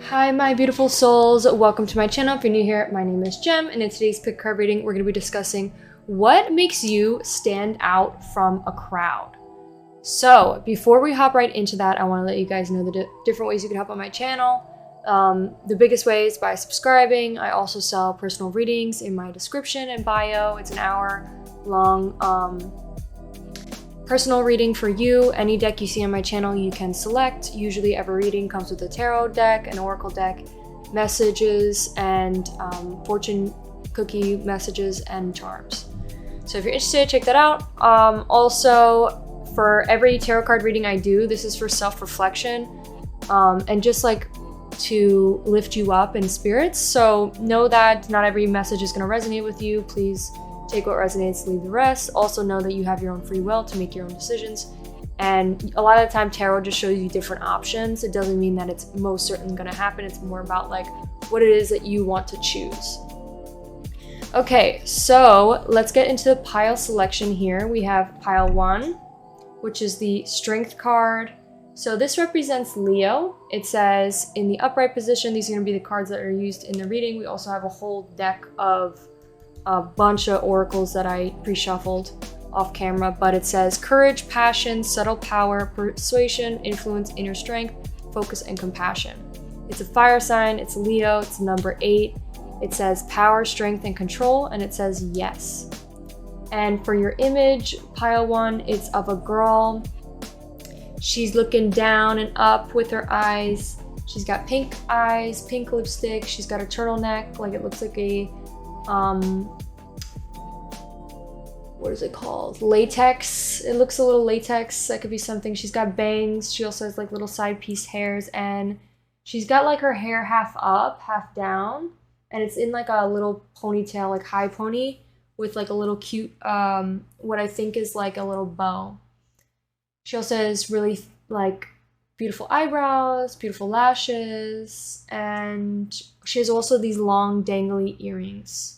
Hi my beautiful souls, welcome to my channel. If you're new here, my name is Jem, and in today's pick card reading we're going to be discussing what makes you stand out from a crowd. So before we hop right into that, I want to let you guys know the different ways you can help on my channel. The biggest way is by subscribing. I also sell personal readings in my description and bio. It's an hour long personal reading for you. Any deck you see on my channel you can select. Usually every reading comes with a tarot deck, an oracle deck, messages, and fortune cookie messages and charms. So if you're interested, check that out. Also, for every tarot card reading I do, this is for self-reflection and just like to lift you up in spirits. So know that not every message is going to resonate with you. Please take what resonates, leave the rest. Also know that you have your own free will to make your own decisions. And a lot of the time, tarot just shows you different options. It doesn't mean that it's most certainly going to happen. It's more about like what it is that you want to choose. Okay, so let's get into the pile selection here. We have pile 1, which is the Strength card. So this represents Leo. It says in the upright position, these are going to be the cards that are used in the reading. We also have a whole deck of a bunch of oracles that I pre-shuffled off camera, but it says courage, passion, subtle power, persuasion, influence, inner strength, focus, and compassion. It's a fire sign, it's Leo, it's number 8. It says power, strength, and control, and it says yes. And for your image, pile 1, it's of a girl. She's looking down and up with her eyes. She's got pink eyes, pink lipstick. She's got a turtleneck, like it looks like a what is it called? Latex. It looks a little latex. That could be something. She's got bangs. She also has like little side piece hairs, and she's got like her hair half up, half down, and it's in like a little ponytail, like high pony with like a little cute, what I think is like a little bow. She also has really like beautiful eyebrows, beautiful lashes, and she has also these long dangly earrings.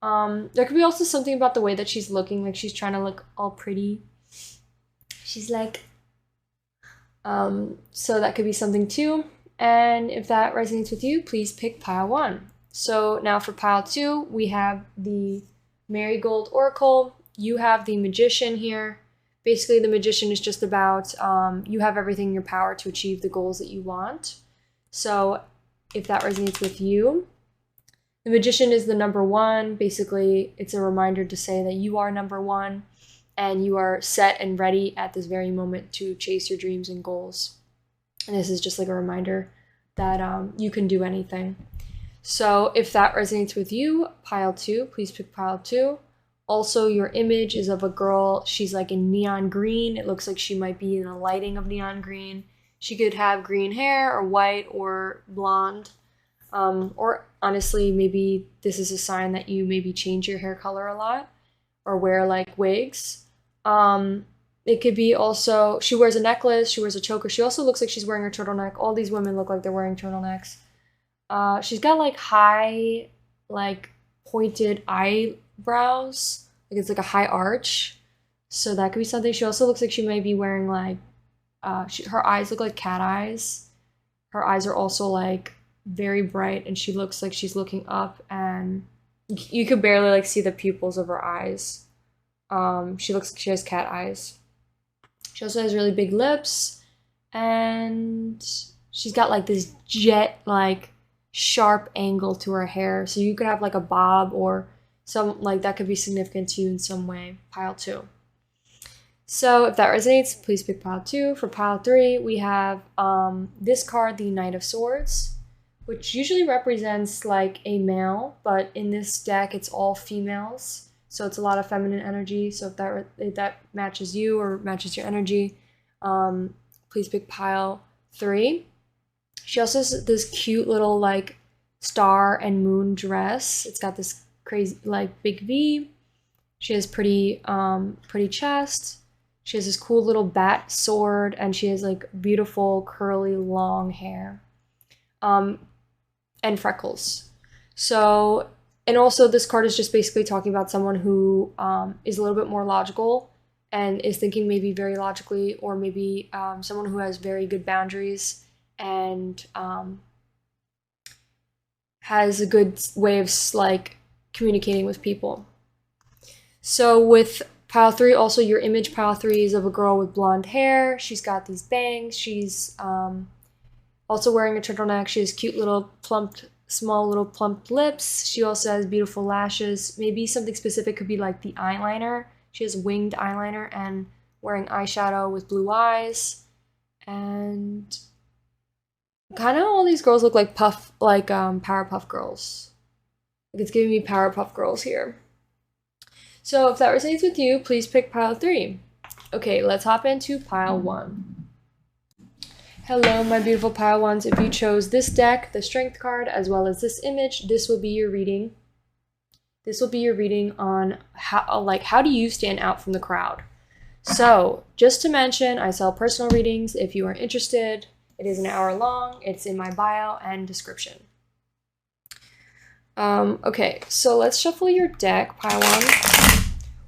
There could be also something about the way that she's looking, like she's trying to look all pretty. She's like, so that could be something too. And if that resonates with you, please pick pile 1. So now for pile 2, we have the Marigold Oracle. You have the Magician here. Basically, the Magician is just about you have everything in your power to achieve the goals that you want. So if that resonates with you, the Magician is the number 1. Basically, it's a reminder to say that you are number 1 and you are set and ready at this very moment to chase your dreams and goals. And this is just like a reminder that you can do anything. So if that resonates with you, pile 2, please pick pile 2. Also, your image is of a girl. She's like in neon green. It looks like she might be in a lighting of neon green. She could have green hair or white or blonde. Or honestly, maybe this is a sign that you maybe change your hair color a lot or wear like wigs. It could be also, she wears a necklace, she wears a choker. She also looks like she's wearing a turtleneck. All these women look like they're wearing turtlenecks. She's got like high, like pointed eyebrows. Like it's like a high arch. So that could be something. She also looks like she might be wearing like, her eyes look like cat eyes. Her eyes are also like very bright, and she looks like she's looking up, and you could barely like see the pupils of her eyes. She looks like she has cat eyes. She also has really big lips, and she's got like this jet like sharp angle to her hair, so you could have like a bob or some like that could be significant to you in some way. Pile 2. So if that resonates, please pick pile 2. For pile 3, we have this card, the Knight of Swords, which usually represents like a male, but in this deck it's all females, so it's a lot of feminine energy. So if that matches you or matches your energy, please pick pile 3. She also has this cute little like star and moon dress. It's got this crazy like big V. She has pretty chest. She has this cool little bat sword, and she has like beautiful curly long hair. And freckles. So, and also this card is just basically talking about someone who is a little bit more logical and is thinking maybe very logically, or maybe someone who has very good boundaries and has a good way of like communicating with people. So with pile 3, also your image pile 3 is of a girl with blonde hair. She's got these bangs. She's also wearing a turtleneck. She has cute little small little plump lips. She also has beautiful lashes. Maybe something specific could be like the eyeliner. She has winged eyeliner and wearing eyeshadow with blue eyes. And kind of all these girls look like Powerpuff Girls. Like it's giving me Powerpuff Girls here. So if that resonates with you, please pick pile 3. Okay, let's hop into pile 1. Hello, my beautiful pile 1s. If you chose this deck, the Strength card, as well as this image, this will be your reading. This will be your reading on how do you stand out from the crowd. So just to mention, I sell personal readings. If you are interested, it is an hour long. It's in my bio and description. Okay, so let's shuffle your deck, pile 1.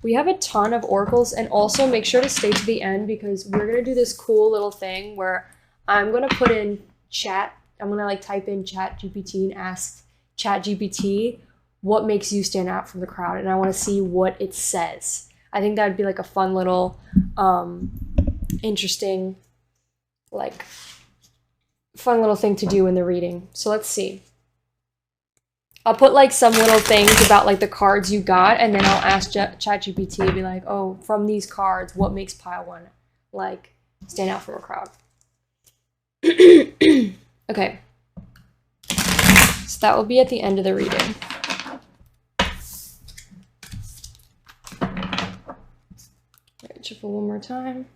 We have a ton of oracles, and also make sure to stay to the end because we're going to do this cool little thing where I'm going to put in chat. I'm going to like type in ChatGPT and ask ChatGPT what makes you stand out from the crowd, and I want to see what it says. I think that would be like a fun little interesting fun little thing to do in the reading. So let's see. I'll put like some little things about like the cards you got, and then I'll ask ChatGPT to be like, oh, from these cards, what makes pile 1 like stand out from a crowd? Okay. So that will be at the end of the reading. Alright, shuffle one more time.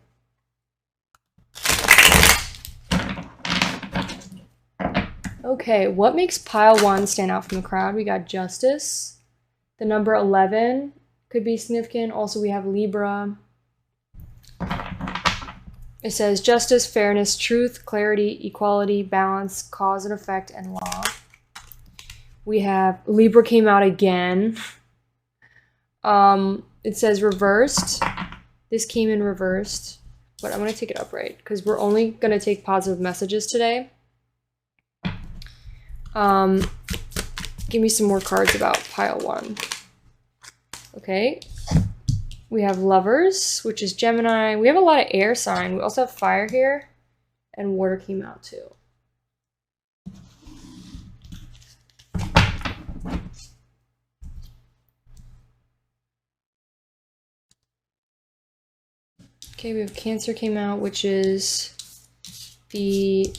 Okay, what makes pile 1 stand out from the crowd? We got Justice. The number 11 could be significant. Also, we have Libra. It says justice, fairness, truth, clarity, equality, balance, cause and effect, and law. We have Libra came out again. It says reversed. This came in reversed, but I'm going to take it upright because we're only going to take positive messages today. Give me some more cards about pile 1. Okay. We have Lovers, which is Gemini. We have a lot of air sign. We also have fire here, and water came out too. Okay, we have Cancer came out, which is we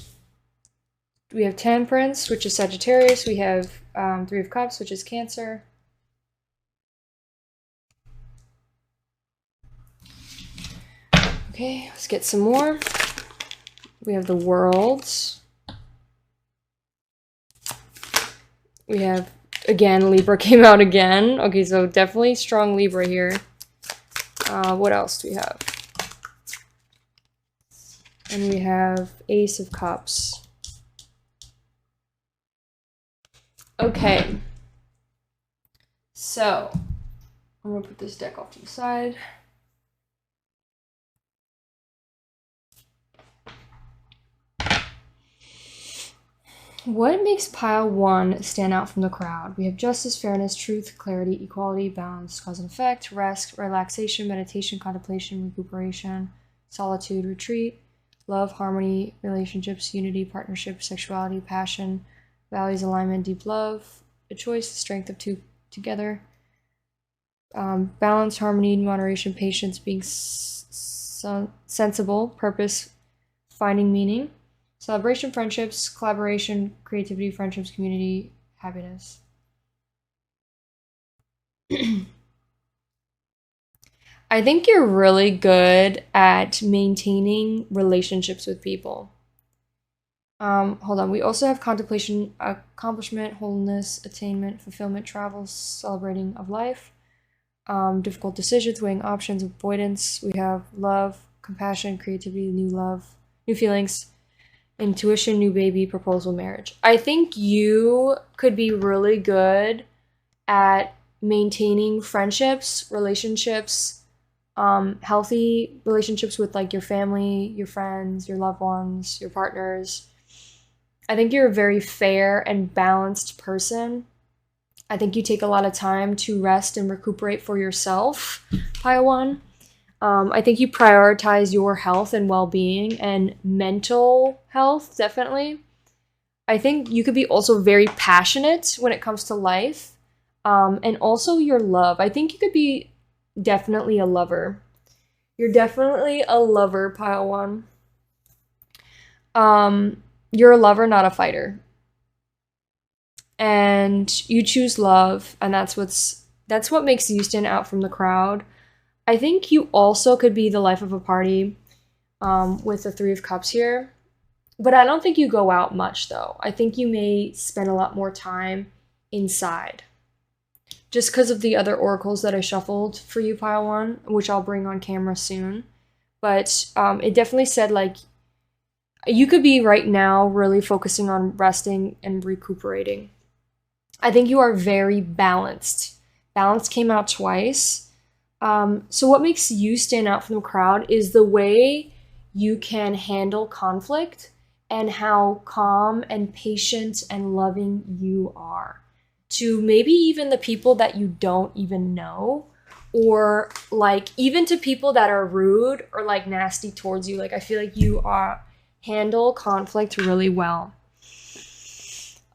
have Temperance, which is Sagittarius. We have 3 of Cups, which is Cancer. Okay, let's get some more. We have the World. We have, again, Libra came out again. Okay, so definitely strong Libra here. What else do we have? And we have Ace of Cups. Okay. So, I'm going to put this deck off to the side. What makes pile 1 stand out from the crowd? We have justice, fairness, truth, clarity, equality, balance, cause and effect, rest, relaxation, meditation, contemplation, recuperation, solitude, retreat, love, harmony, relationships, unity, partnership, sexuality, passion, values, alignment, deep love, a choice, the strength of 2 together, balance, harmony, moderation, patience, being sensible, purpose, finding meaning. Celebration, friendships, collaboration, creativity, friendships, community, happiness. I think you're really good at maintaining relationships with people. Hold on. We also have contemplation, accomplishment, wholeness, attainment, fulfillment, travels, celebrating of life, difficult decisions, weighing options, avoidance. We have love, compassion, creativity, new love, new feelings, intuition, new baby, proposal, marriage. I think you could be really good at maintaining friendships, relationships, healthy relationships with like your family, your friends, your loved ones, your partners. I think you're a very fair and balanced person. I think you take a lot of time to rest and recuperate for yourself, Pile 1. I think you prioritize your health and well-being and mental health, definitely. I think you could be also very passionate when it comes to life, and also your love. I think you could be definitely a lover. You're definitely a lover, Pile 1. You're a lover, not a fighter. And you choose love, and that's what makes you stand out from the crowd. I think you also could be the life of a party, with the Three of Cups here. But I don't think you go out much, though. I think you may spend a lot more time inside. Just because of the other oracles that I shuffled for you, Pile 1, which I'll bring on camera soon. But it definitely said, like, you could be right now really focusing on resting and recuperating. I think you are very balanced. Balance came out twice. So what makes you stand out from the crowd is the way you can handle conflict and how calm and patient and loving you are to maybe even the people that you don't even know, or like even to people that are rude or like nasty towards you. Like I feel like you are handle conflict really well.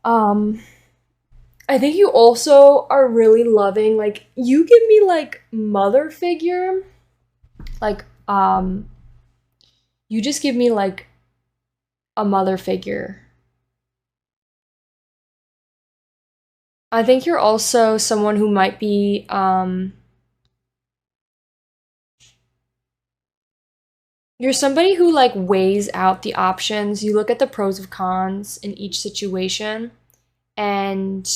I think you also are really loving. Like you give me like mother figure. Like you just give me like a mother figure. I think you're also someone who might be you're somebody who like weighs out the options. You look at the pros and cons in each situation, and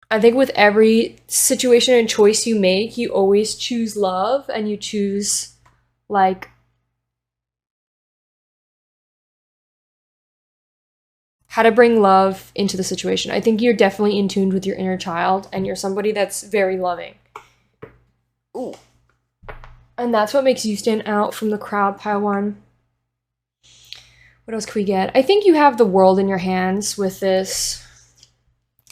I think with every situation and choice you make, you always choose love and you choose like how to bring love into the situation. I think you're definitely in tune with your inner child and you're somebody that's very loving. Ooh. And that's what makes you stand out from the crowd, Pile 1. What else could we get? I think you have the world in your hands with this.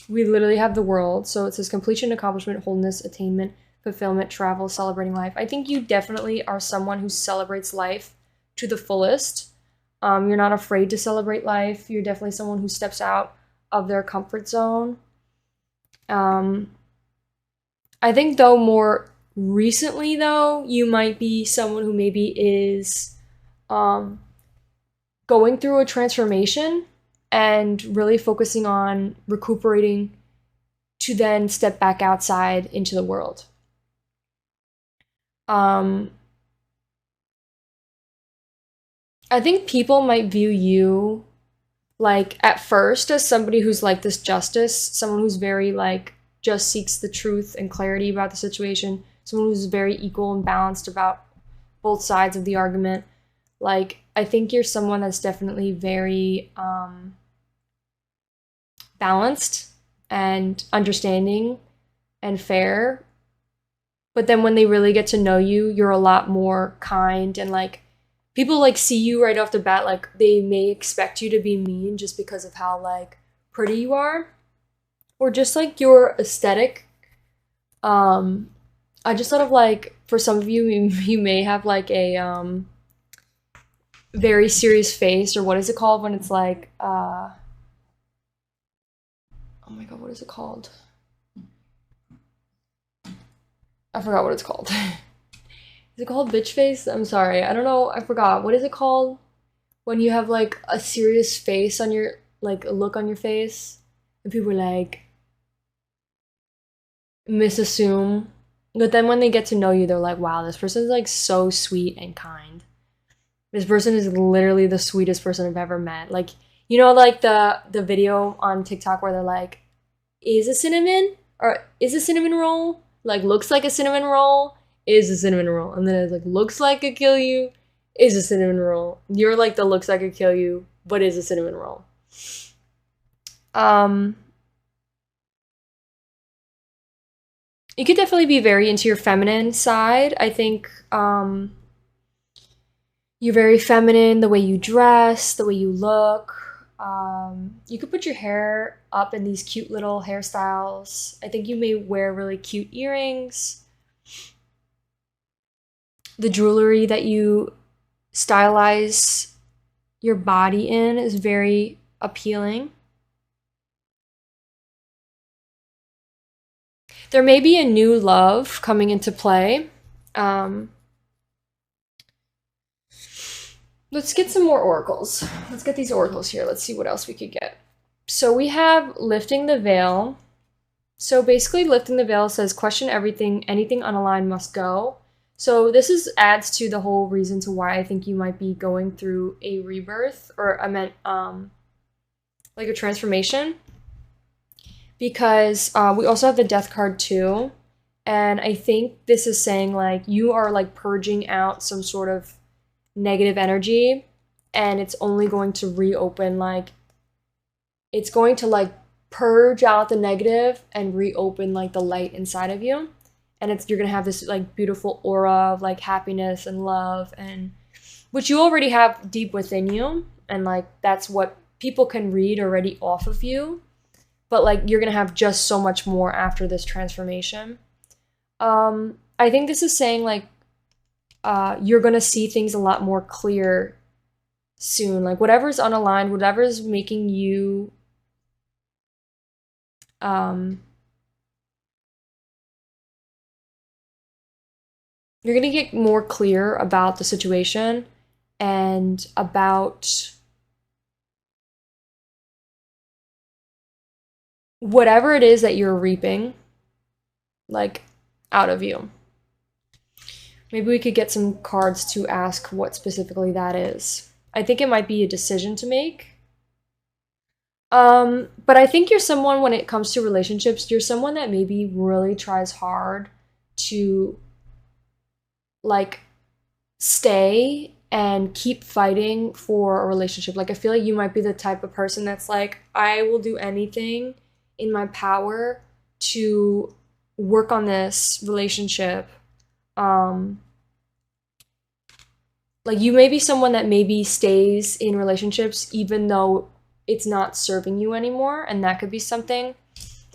We literally have the world. So it says completion, accomplishment, wholeness, attainment, fulfillment, travel, celebrating life. I think you definitely are someone who celebrates life to the fullest. You're not afraid to celebrate life. You're definitely someone who steps out of their comfort zone. I think though more recently though, you might be someone who maybe is going through a transformation and really focusing on recuperating to then step back outside into the world. I think people might view you like at first as somebody who's like this justice, someone who's very like just seeks the truth and clarity about the situation, someone who's very equal and balanced about both sides of the argument. Like I think you're someone that's definitely very balanced and understanding and fair. But then when they really get to know you, you're a lot more kind and like people like see you right off the bat, like they may expect you to be mean just because of how like pretty you are or just like your aesthetic. I just thought of like for some of you you may have like a very serious face, or what is it called when it's like oh my god, what is it called? I forgot what it's called. Is it called bitch face? I'm sorry. I don't know. I forgot. What is it called? When you have like a serious face on your, like a look on your face, and people like misassume. But then when they get to know you, they're like, wow, this person's like so sweet and kind. This person is literally the sweetest person I've ever met. Like, you know, like the video on TikTok where they're like, is a cinnamon or is a cinnamon roll? Like looks like a cinnamon roll, is a cinnamon roll. And then it's like looks like a kill you, is a cinnamon roll. You're like the looks like a kill you, but is a cinnamon roll. You could definitely be very into your feminine side. I think You're very feminine, the way you dress, the way you look. You could put your hair up in these cute little hairstyles. I think you may wear really cute earrings. The jewelry that you stylize your body in is very appealing. There may be a new love coming into play. Um, let's get some more oracles. Let's get these oracles here. Let's see what else we could get. So we have lifting the veil. So basically, lifting the veil says question everything, anything unaligned must go. So this is adds to the whole reason to why I think you might be going through a rebirth, or I meant like a transformation, because we also have the death card too, and I think this is saying like you are like purging out some sort of negative energy, and it's only going to reopen, like it's going to like purge out the negative and reopen like the light inside of you, and it's you're gonna have this like beautiful aura of like happiness and love, and which you already have deep within you, and like that's what people can read already off of you, but like you're gonna have just so much more after this transformation. I think this is saying like you're gonna see things a lot more clear soon, like whatever's unaligned, whatever's making you you're going to get more clear about the situation and about whatever it is that you're reaping, like out of you. Maybe we could get some cards to ask what specifically that is. I think it might be a decision to make. But I think you're someone, when it comes to relationships, you're someone that maybe really tries hard to like stay and keep fighting for a relationship. Like I feel like you might be the type of person that's like, I will do anything in my power to work on this relationship. Like you may be someone that maybe stays in relationships even though it's not serving you anymore, and that could be something.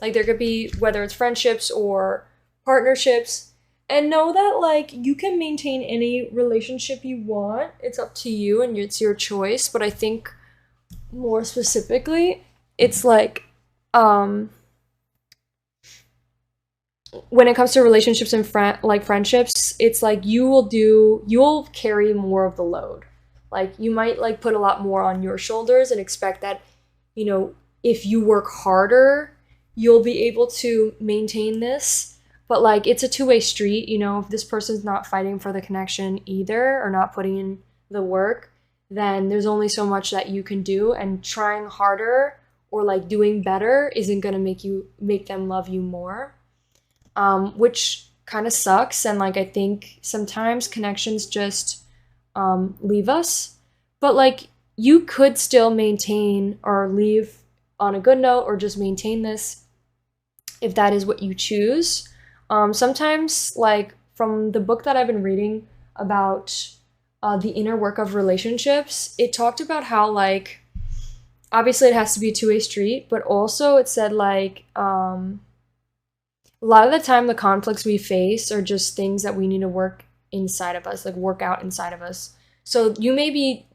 Like there could be, whether it's friendships or partnerships, and know that like you can maintain any relationship you want. It's up to you and it's your choice, but I think more specifically it's like when it comes to relationships and like friendships, it's like you'll carry more of the load. Like you might like put a lot more on your shoulders and expect that, you know, if you work harder, you'll be able to maintain this. But like it's a two-way street, you know, if this person's not fighting for the connection either or not putting in the work, then there's only so much that you can do, and trying harder or like doing better isn't going to make them love you more. Which kind of sucks. And like I think sometimes connections just leave us, but like you could still maintain or leave on a good note, or just maintain this if that is what you choose. Sometimes, like from the book that I've been reading about the inner work of relationships, it talked about how like obviously it has to be a two-way street, but also it said like a lot of the time the conflicts we face are just things that we need to work inside of us, like work out inside of us. So you may be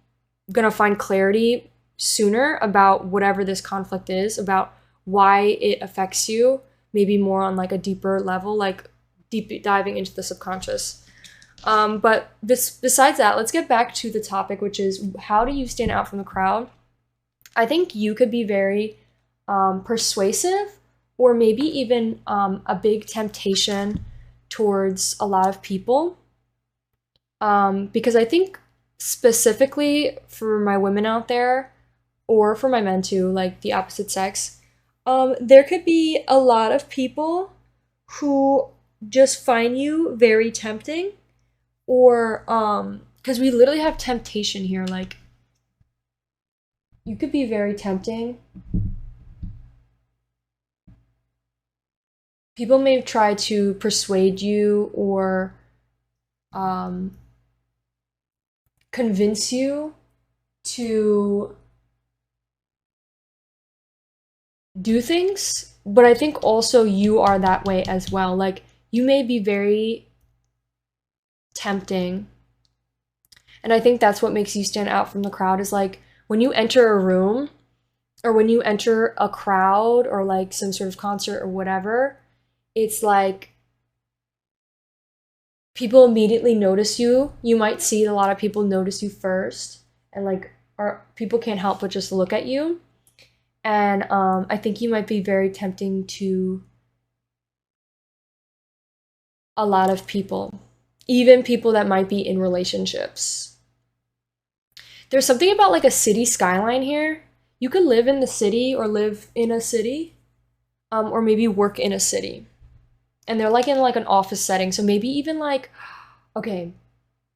gonna find clarity sooner about whatever this conflict is, about why it affects you, maybe more on like a deeper level, like deep diving into the subconscious. But besides that, let's get back to the topic, which is how do you stand out from the crowd? I think you could be very persuasive, or maybe even a big temptation towards a lot of people. Because I think specifically for my women out there, or for my men too, like the opposite sex, there could be a lot of people who just find you very tempting, or because we literally have temptation here, like you could be very tempting. People may try to persuade you or convince you to do things, but I think also you are that way as well. Like, you may be very tempting, and I think that's what makes you stand out from the crowd is like when you enter a room or when you enter a crowd or like some sort of concert or whatever, it's like people immediately notice you. You might see a lot of people notice you first, and like, or people can't help but just look at you. And I think you might be very tempting to a lot of people, even people that might be in relationships. There's something about like a city skyline here. You could live in the city or live in a city, or maybe work in a city. And they're like in like an office setting. So maybe even like, okay,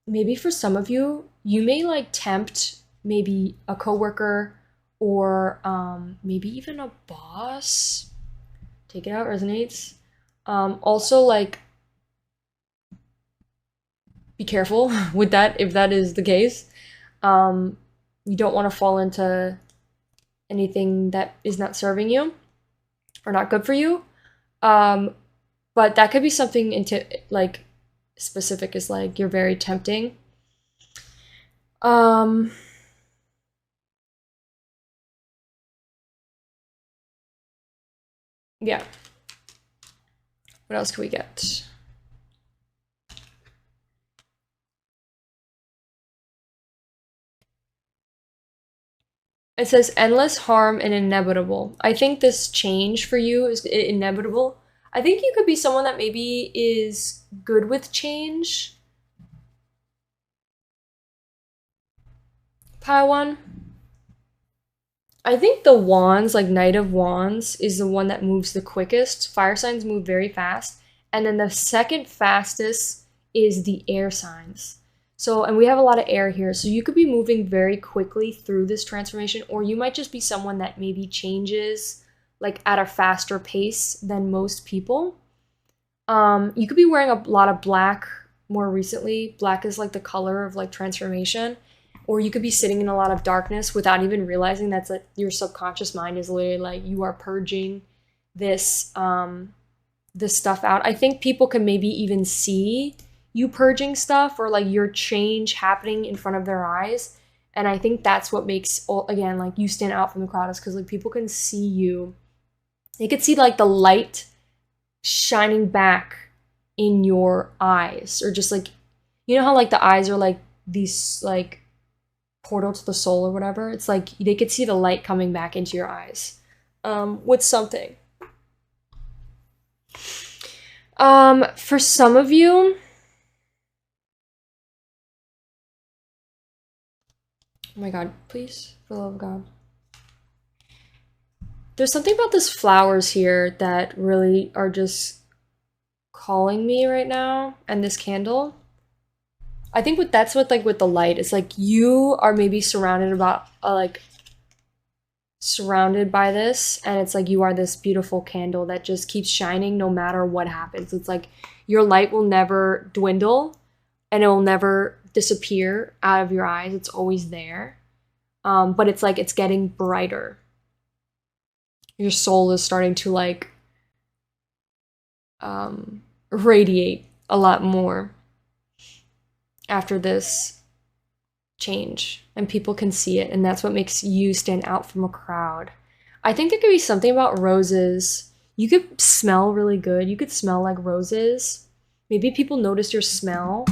maybe for some of you, you may like tempt maybe a coworker or maybe even a boss. Take it out, resonates. Also, like, be careful with that if that is the case. You don't want to fall into anything that is not serving you or not good for you. But that could be something into like specific is like you're very tempting. Yeah. What else can we get? It says endless harm and inevitable. I think this change for you is inevitable. I think you could be someone that maybe is good with change. Paiwan. I think the wands, like Knight of Wands, is the one that moves the quickest. Fire signs move very fast. And then the second fastest is the air signs. So, and we have a lot of air here. So you could be moving very quickly through this transformation, or you might just be someone that maybe changes like at a faster pace than most people. You could be wearing a lot of black more recently. Black is like the color of like transformation. Or you could be sitting in a lot of darkness without even realizing that's like your subconscious mind is literally like you are purging this this stuff out. I think people can maybe even see you purging stuff or like your change happening in front of their eyes. And I think that's what makes, again, like you stand out from the crowd is because like people can see you. They could see like the light shining back in your eyes, or just like, you know how like the eyes are like these like portal to the soul or whatever. It's like they could see the light coming back into your eyes with something. For some of you, oh my god, please, for the love of God. There's something about this flowers here that really are just calling me right now, and this candle. I think that's what like with the light. It's like you are maybe surrounded about like surrounded by this, and it's like you are this beautiful candle that just keeps shining no matter what happens. It's like your light will never dwindle and it will never disappear out of your eyes. It's always there. But it's like it's getting brighter. Your soul is starting to like radiate a lot more after this change, and people can see it, and that's what makes you stand out from a crowd. I think there could be something about roses. You could smell really good. You could smell like roses. Maybe people notice your smell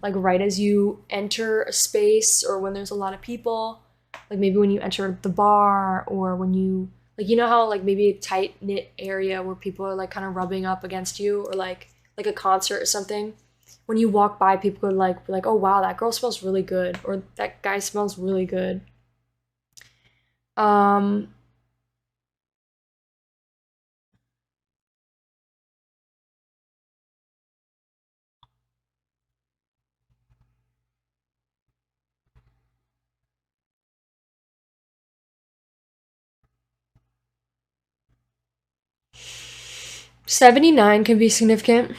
like right as you enter a space or when there's a lot of people. Like maybe when you enter the bar, or when you like, you know how like maybe a tight knit area where people are like kind of rubbing up against you, or like a concert or something. When you walk by, people could like be like, oh wow, that girl smells really good, or that guy smells really good. 79 can be significant.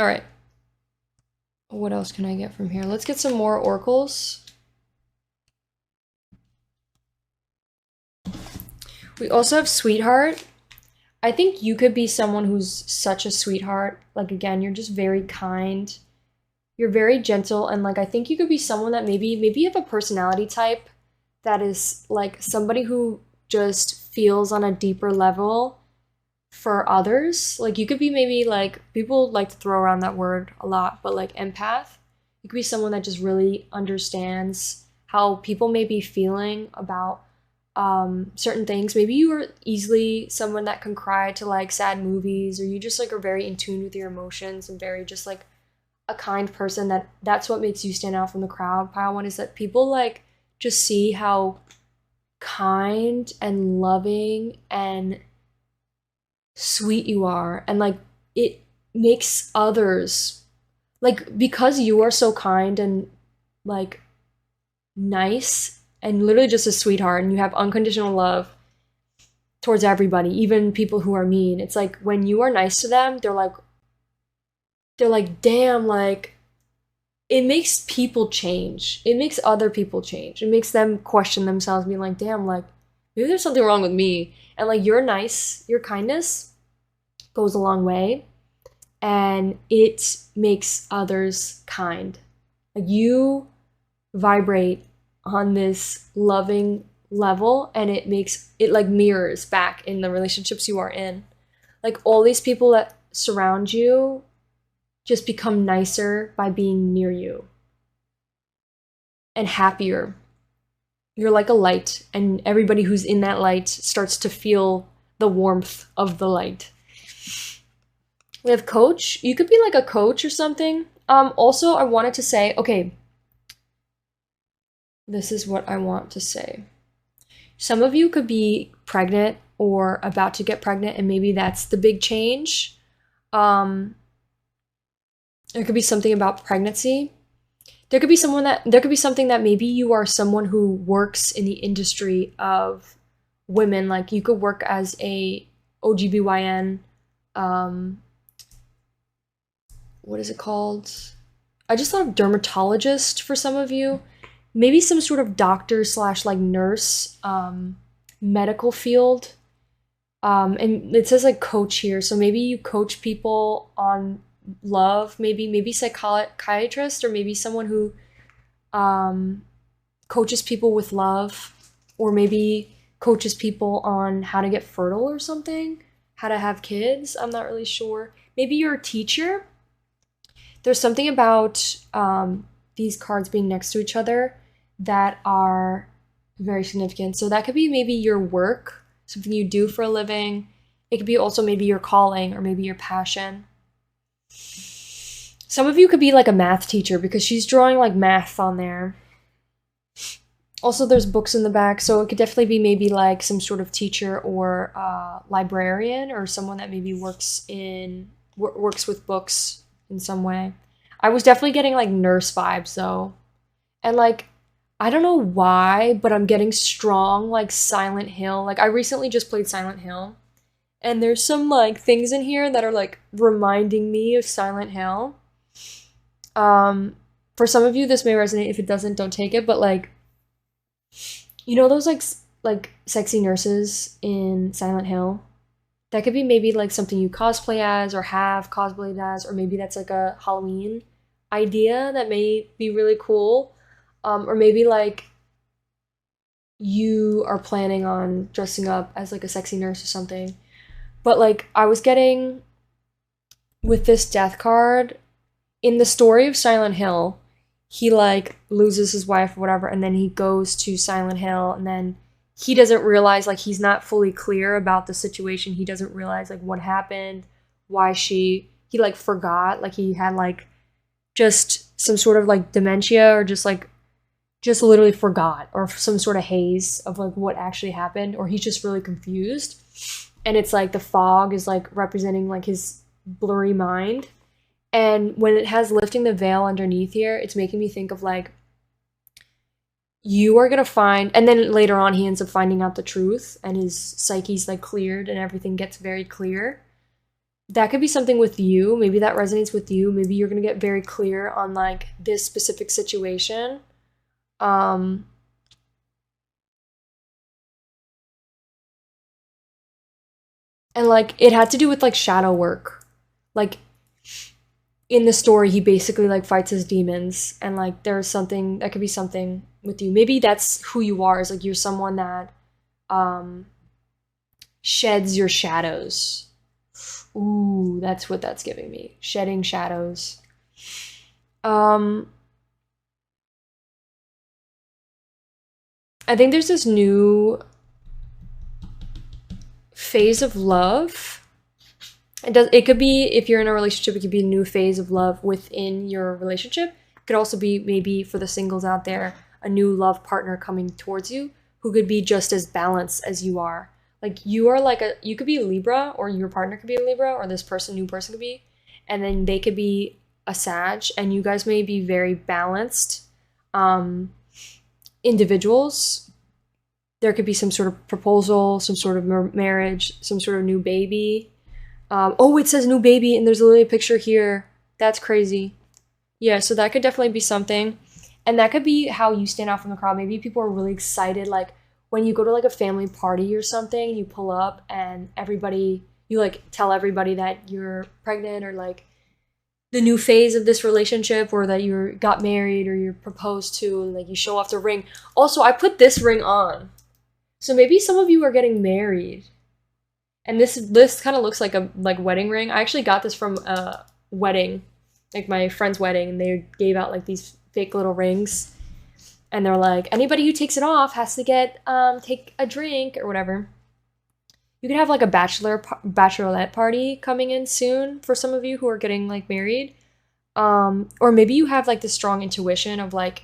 All right. What else can I get from here? Let's get some more oracles. We also have sweetheart. I think you could be someone who's such a sweetheart. Like, again, you're just very kind. You're very gentle, and like I think you could be someone that maybe you have a personality type that is like somebody who just feels on a deeper level for others. Like you could be maybe like people like to throw around that word a lot, but like empath. You could be someone that just really understands how people may be feeling about certain things. Maybe you are easily someone that can cry to like sad movies, or you just like are very in tune with your emotions and very just like a kind person. That's what makes you stand out from the crowd. Pile one is that people like just see how kind and loving and sweet you are, and like it makes others like because you are so kind and like nice and literally just a sweetheart, and you have unconditional love towards everybody, even people who are mean. It's like when you are nice to them, they're like damn, like it makes people change. It makes other people change. It makes them question themselves, being like, damn, like maybe there's something wrong with me. And like your kindness goes a long way, and it makes others kind. Like you vibrate on this loving level, and it like mirrors back in the relationships you are in. Like all these people that surround you just become nicer by being near you and happier. You're like a light, and everybody who's in that light starts to feel the warmth of the light. We have coach. You could be like a coach or something. Also, I wanted to say, okay, this is what I want to say. Some of you could be pregnant or about to get pregnant, and maybe that's the big change. There could be something about pregnancy. There could be something that maybe you are someone who works in the industry of women. Like you could work as a OGBYN, what is it called? I just thought of dermatologist for some of you. Maybe some sort of doctor slash like nurse, medical field. And it says like coach here. So maybe you coach people on love, maybe psychiatrist, or maybe someone who coaches people with love, or maybe coaches people on how to get fertile or something, how to have kids. I'm not really sure. Maybe you're a teacher. There's something about these cards being next to each other that are very significant. So that could be maybe your work, something you do for a living. It could be also maybe your calling or maybe your passion. Some of you could be like a math teacher because she's drawing like math on there. Also, there's books in the back, so it could definitely be maybe like some sort of teacher or librarian, or someone that maybe works with books in some way. I was definitely getting like nurse vibes though. And like, I don't know why, but I'm getting strong like Silent Hill. Like I recently just played Silent Hill, and there's some like things in here that are like reminding me of Silent Hill. For some of you this may resonate. If it doesn't, don't take it. But like, you know those like sexy nurses in Silent Hill? That could be maybe like something you cosplay as or have cosplayed as, or maybe that's like a Halloween idea that may be really cool. Or maybe like you are planning on dressing up as like a sexy nurse or something. But like I was getting with this death card in the story of Silent Hill, he like loses his wife or whatever, and then he goes to Silent Hill, and then he doesn't realize, like he's not fully clear about the situation. He doesn't realize like what happened, why he like forgot, like he had like just some sort of like dementia, or just literally forgot, or some sort of haze of like what actually happened, or he's just really confused. And it's like the fog is like representing like his blurry mind. And when it has lifting the veil underneath here, it's making me think of like, you are gonna find, and then later on he ends up finding out the truth, and his psyche's like cleared and everything gets very clear. that could be something with you. Maybe that resonates with you. Maybe you're going to get very clear on like this specific situation. And like it had to do with like shadow work. Like in the story, he basically like fights his demons, and like there's something that could be something with you. Maybe that's who you are, is like you're someone that sheds your shadows. Ooh, that's what that's giving me. Shedding shadows. Um, I think there's this new phase of love. It could be, if you're in a relationship, it could be a new phase of love within your relationship. It could also be, maybe for the singles out there, a new love partner coming towards you who could be just as balanced as you are. Like you are like you could be a Libra, or your partner could be a Libra, or this new person could be, and then they could be a Sag, and you guys may be very balanced individuals. There could be some sort of proposal, some sort of marriage, some sort of new baby. Oh, it says new baby, and there's literally a picture here. That's crazy. Yeah, so that could definitely be something. And that could be how you stand out from the crowd. Maybe people are really excited, like when you go to like a family party or something, you pull up and you like tell everybody that you're pregnant, or like the new phase of this relationship, or that you got married or you're proposed to, and like you show off the ring. Also, I put this ring on. So maybe some of you are getting married. And this kind of looks like a wedding ring. I actually got this from a wedding, like my friend's wedding, and they gave out like these fake little rings. And they're like, anybody who takes it off has to take a drink or whatever. You could have like a bachelorette party coming in soon for some of you who are getting like married. Or maybe you have like the strong intuition of like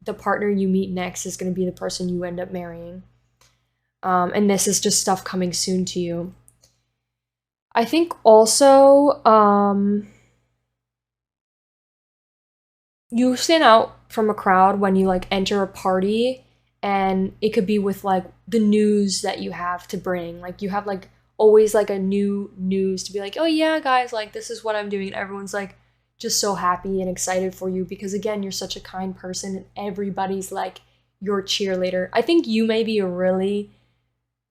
the partner you meet next is going to be the person you end up marrying. And this is just stuff coming soon to you. I think also you stand out from a crowd when you like enter a party, and it could be with like the news that you have to bring. Like you have like always like a new news to be like, oh yeah guys, like this is what I'm doing, and everyone's like just so happy and excited for you, because again, you're such a kind person and everybody's like your cheerleader. I think you may be a really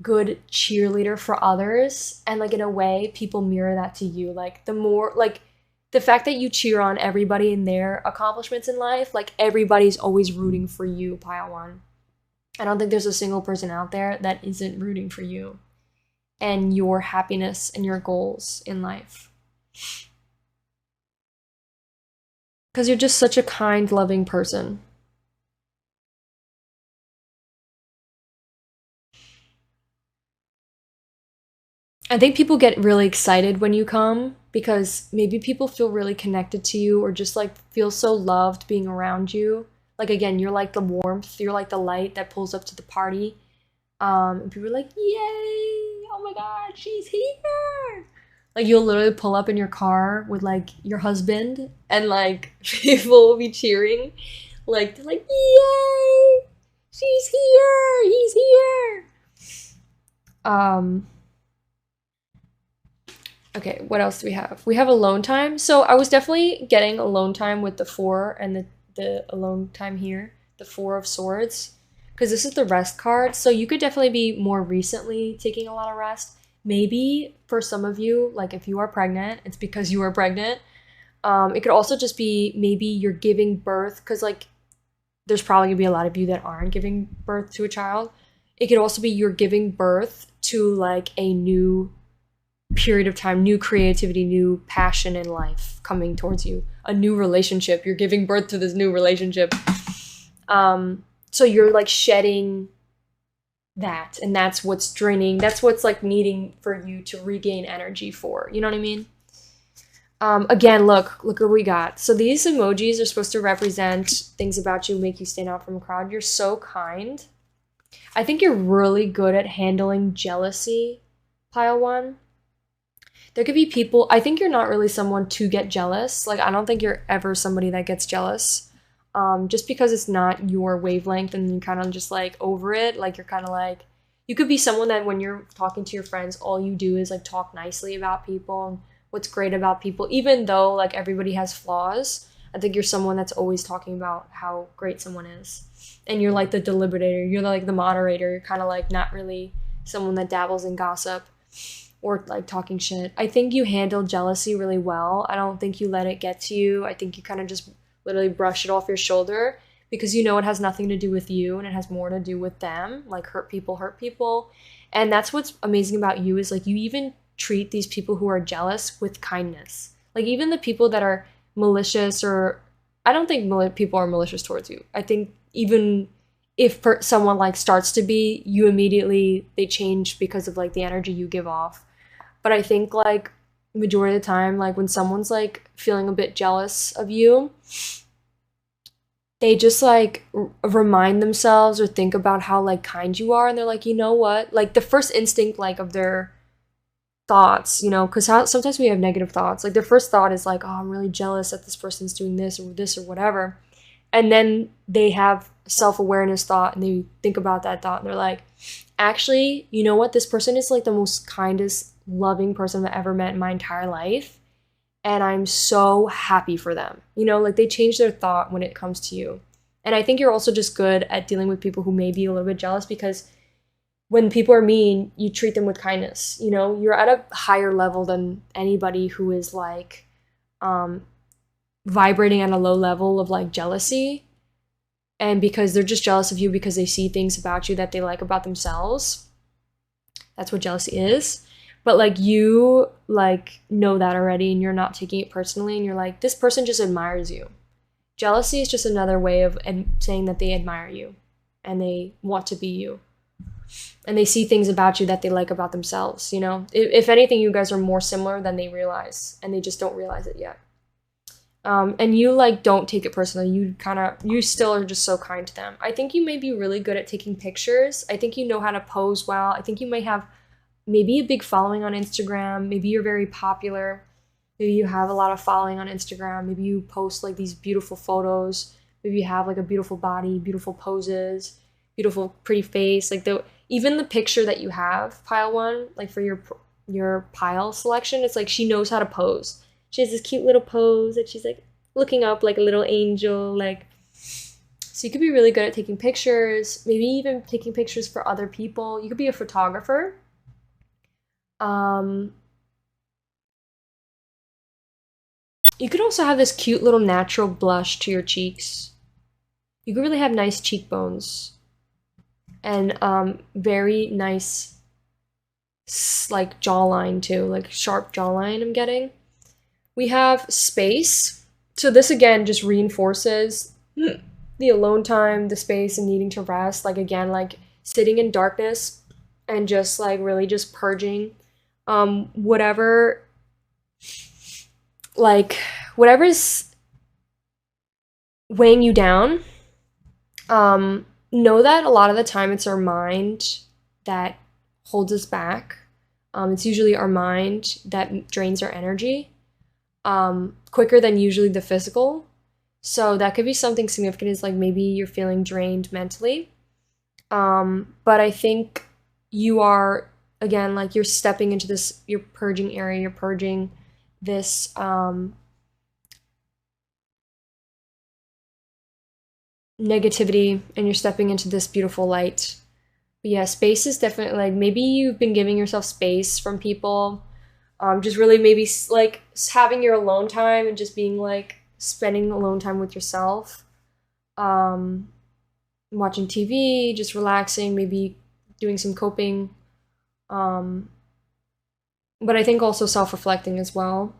good cheerleader for others, and like in a way people mirror that to you. Like the more like the fact that you cheer on everybody in their accomplishments in life, like everybody's always rooting for you, pile one. I don't think there's a single person out there that isn't rooting for you and your happiness and your goals in life, because you're just such a kind, loving person. I think people get really excited when you come, because maybe people feel really connected to you, or just like feel so loved being around you. Like again, you're like the warmth, you're like the light that pulls up to the party. And people are like, yay, oh my god, she's here. Like you'll literally pull up in your car with like your husband, and like people will be cheering. Like they're like, yay, she's here, he's here. Okay, what else do we have? We have alone time. So I was definitely getting alone time with the 4 and the alone time here, the 4 of Swords, because this is the rest card. So you could definitely be more recently taking a lot of rest. Maybe for some of you, like if you are pregnant, it's because you are pregnant. It could also just be maybe you're giving birth, because like there's probably gonna be a lot of you that aren't giving birth to a child. It could also be you're giving birth to like a new period of time, new creativity, new passion in life coming towards you, a new relationship. You're giving birth to this new relationship. So you're like shedding that, and that's what's draining, that's what's like needing for you to regain energy for, you know what I mean? Again, look what we got. So these emojis are supposed to represent things about you, make you stand out from a crowd. You're so kind. I think you're really good at handling jealousy, pile one. There could be people, I think you're not really someone to get jealous. Like, I don't think you're ever somebody that gets jealous. Just because it's not your wavelength, and you're kind of just like over it. Like, you're kind of like, you could be someone that when you're talking to your friends, all you do is like talk nicely about people and what's great about people, even though like everybody has flaws. I think you're someone that's always talking about how great someone is. And you're like the deliberator, you're like the moderator, you're kind of like not really someone that dabbles in gossip or like talking shit. I think you handle jealousy really well. I don't think you let it get to you. I think you kind of just literally brush it off your shoulder because you know it has nothing to do with you and it has more to do with them. Like hurt people hurt people. And that's what's amazing about you is like you even treat these people who are jealous with kindness. Like even the people that are malicious, or I don't think people are malicious towards you. I think even if someone like starts to be, you immediately, they change because of like the energy you give off. But I think like majority of the time, like when someone's like feeling a bit jealous of you, they just like remind themselves or think about how like kind you are, and they're like, you know what, like the first instinct like of their thoughts, you know, because sometimes we have negative thoughts, like their first thought is like, oh, I'm really jealous that this person's doing this or whatever, and then they have self-awareness thought and they think about that thought and they're like, actually, you know what, this person is like the most kindest loving person I've ever met in my entire life, and I'm so happy for them. You know, like they change their thought when it comes to you. And I think you're also just good at dealing with people who may be a little bit jealous, because when people are mean, you treat them with kindness. You know, you're at a higher level than anybody who is like vibrating at a low level of like jealousy. And because they're just jealous of you because they see things about you that they like about themselves. That's what jealousy is. But like you like know that already and you're not taking it personally, and you're like, this person just admires you. Jealousy is just another way of saying that they admire you and they want to be you. And they see things about you that they like about themselves, you know? If anything, you guys are more similar than they realize, and they just don't realize it yet. And you like don't take it personally. You still are just so kind to them. I think you may be really good at taking pictures. I think you know how to pose well. I think you might have maybe a big following on Instagram. Maybe you're very popular. Maybe you have a lot of following on Instagram. Maybe you post like these beautiful photos. Maybe you have like a beautiful body, beautiful poses, beautiful pretty face. Like even the picture that you have, pile one, like for your pile selection, it's like she knows how to pose. She has this cute little pose that she's like looking up like a little angel, like. So you could be really good at taking pictures, maybe even taking pictures for other people. You could be a photographer. You could also have this cute little natural blush to your cheeks. You could really have nice cheekbones and very nice like jawline too, like sharp jawline I'm getting. We have space. So this again just reinforces the alone time, the space, and needing to rest. Like again, like sitting in darkness and just like really just purging whatever's weighing you down. Know that a lot of the time it's our mind that holds us back. It's usually our mind that drains our energy quicker than usually the physical. So that could be something significant, is like maybe you're feeling drained mentally. But I think you are, again, like you're stepping into this, you're purging area, you're purging this negativity, and you're stepping into this beautiful light. But yeah, space is definitely like, maybe you've been giving yourself space from people. Just really maybe like having your alone time and just being like spending alone time with yourself. Watching TV, just relaxing, maybe doing some coping. But I think also self-reflecting as well.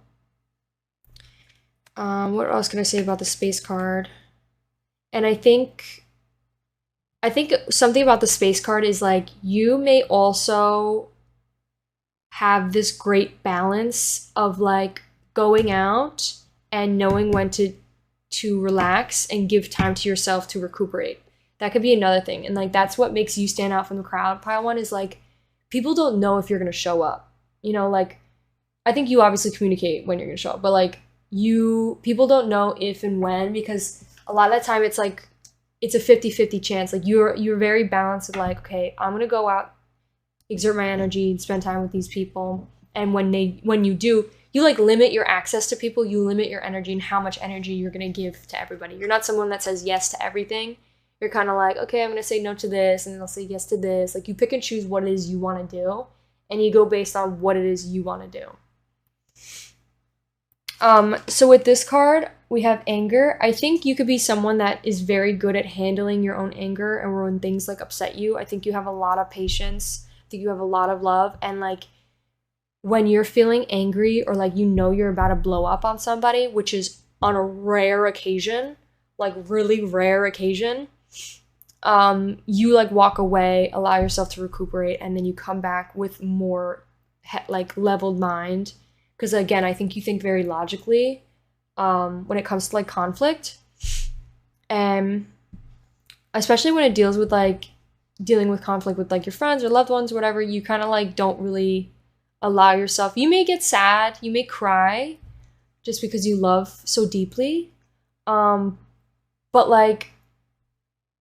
What else can I say about the space card? And I think something about the space card is like you may also have this great balance of like going out and knowing when to relax and give time to yourself to recuperate. That could be another thing. And like that's what makes you stand out from the crowd. Pile one is like people don't know if you're going to show up. You know, like I think you obviously communicate when you're going to show up, but like people don't know if and when, because a lot of the time it's like it's a 50-50 chance. Like you're very balanced with like, okay, I'm going to go out, exert my energy and spend time with these people. And when you do, you like limit your access to people, you limit your energy and how much energy you're going to give to everybody. You're not someone that says yes to everything. You're kind of like, okay, I'm going to say no to this, and then I'll say yes to this. Like, you pick and choose what it is you want to do, and you go based on what it is you want to do. So with this card, we have anger. I think you could be someone that is very good at handling your own anger, and when things like upset you, I think you have a lot of patience. I think you have a lot of love, and like when you're feeling angry or like you're about to blow up on somebody, which is on a rare occasion, like really rare occasion, you like walk away, allow yourself to recuperate, and then you come back with more like leveled mind. Because again, I think you think very logically when it comes to like conflict, and especially when it deals with like dealing with conflict with like your friends or loved ones or whatever, you kind of like don't really allow yourself. You may get sad, you may cry just because you love so deeply, but like,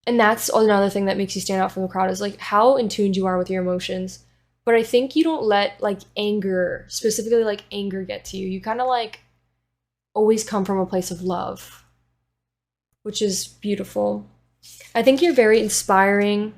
and that's another thing that makes you stand out from the crowd, is like how in tune you are with your emotions. But I think you don't let like anger, specifically like anger, get to you. You kind of like always come from a place of love, which is beautiful. I think you're very inspiring,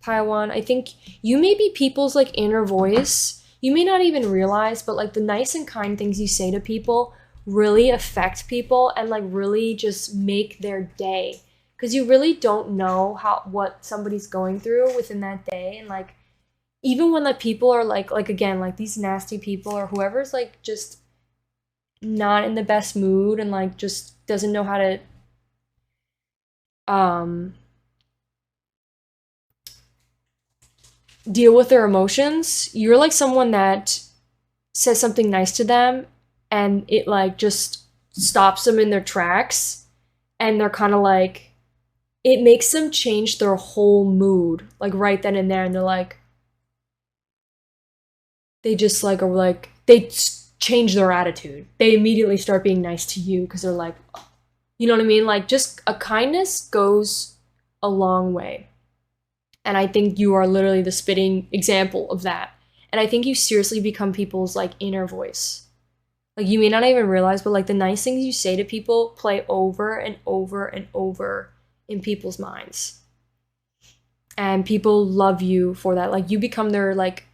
Paiwan. I think you may be people's like inner voice. You may not even realize, but like the nice and kind things you say to people really affect people and like really just make their day. Because you really don't know what somebody's going through within that day. And like, even when like people are like again, like these nasty people or whoever's like just not in the best mood and like just doesn't know how to deal with their emotions, you're like someone that says something nice to them and it like just stops them in their tracks, and they're kind of like, it makes them change their whole mood like right then and there, and they're like, they just like are like, they change their attitude. They immediately start being nice to you because they're like, you know what I mean? Like, just a kindness goes a long way. And I think you are literally the spitting example of that. And I think you seriously become people's like inner voice. Like, you may not even realize, but like the nice things you say to people play over and over and over in people's minds. And people love you for that. Like, you become their like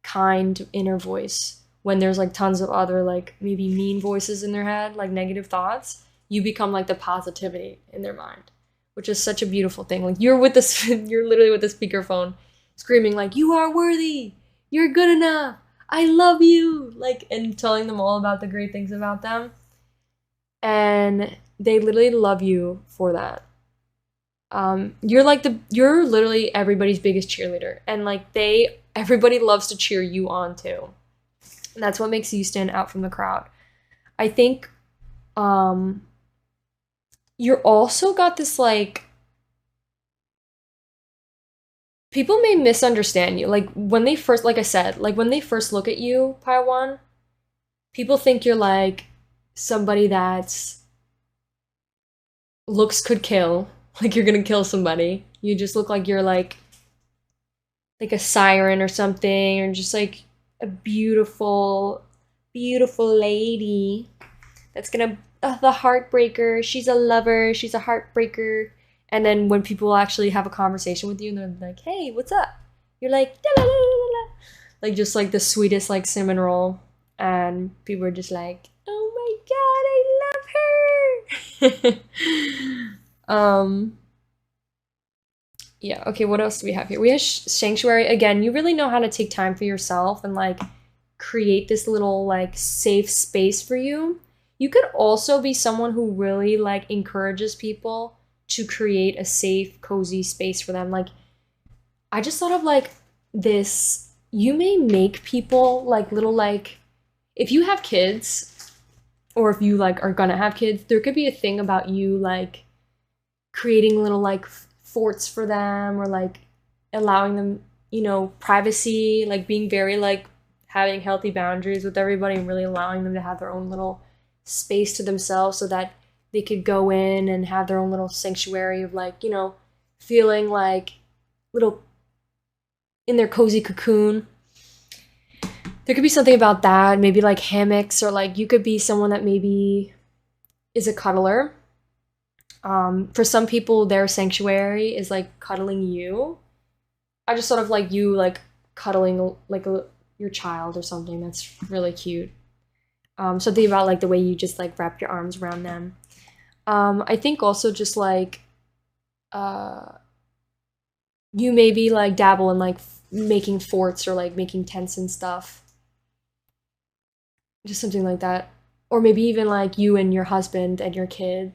kind inner voice. When there's like tons of other like maybe mean voices in their head, like negative thoughts, you become like the positivity in their mind, which is such a beautiful thing. Like, you're with this, you're literally with the speakerphone screaming like, you are worthy, you're good enough, I love you, like, and telling them all about the great things about them. And they literally love you for that. You're literally everybody's biggest cheerleader, and like everybody loves to cheer you on too. And that's what makes you stand out from the crowd. I think you're also got this like, people may misunderstand you. Like, when they first, like I said, like when they first look at you, Paiwan, people think you're like somebody that's looks could kill. Like, you're gonna kill somebody. You just look like you're like a siren or something, or just like a beautiful, beautiful lady that's gonna, the heartbreaker. She's a lover. She's a heartbreaker. And then when people actually have a conversation with you and they're like, hey, what's up? You're like, da, da, da, da, da. Like, just like the sweetest like cinnamon roll. And people are just like, oh my God, I love her. Yeah, okay, what else do we have here? We have Sanctuary. Again, you really know how to take time for yourself and like create this little like safe space for you. You could also be someone who really like encourages people to create a safe, cozy space for them. Like, I just thought of like this, you may make people like little like, if you have kids or if you like are gonna have kids, there could be a thing about you like creating little like forts for them, or like allowing them, you know, privacy, like being very like having healthy boundaries with everybody and really allowing them to have their own little space to themselves so that they could go in and have their own little sanctuary of like, you know, feeling like little in their cozy cocoon. there could be something about that, maybe like hammocks, or like you could be someone that maybe is a cuddler. For some people, their sanctuary is like cuddling you. I just sort of like you like cuddling like your child or something. That's really cute. Something about like the way you just like wrap your arms around them. I think also just like uh, you maybe like dabble in like making forts or like making tents and stuff. Just something like that. Or maybe even like you and your husband and your kid.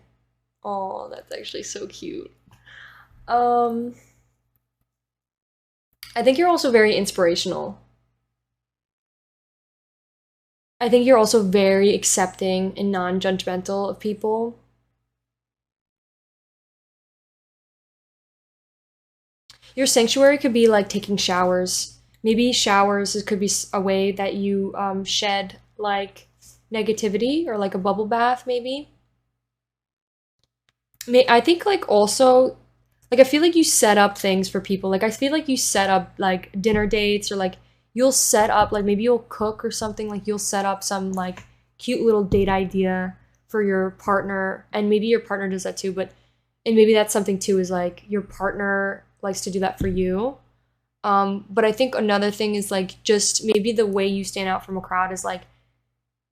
Oh, that's actually so cute. Um, I think you're also very inspirational. I think you're also very accepting and non-judgmental of people. Your sanctuary could be like taking showers. Maybe showers it could be a way that you shed like negativity, or like a bubble bath maybe. I think like also like I feel like you set up things for people. Like I feel like you set up like dinner dates, or like you'll set up like maybe you'll cook or something, like you'll set up some like cute little date idea for your partner, and maybe your partner does that too, but and maybe that's something too, is like your partner likes to do that for you. But I think another thing is like just maybe the way you stand out from a crowd is like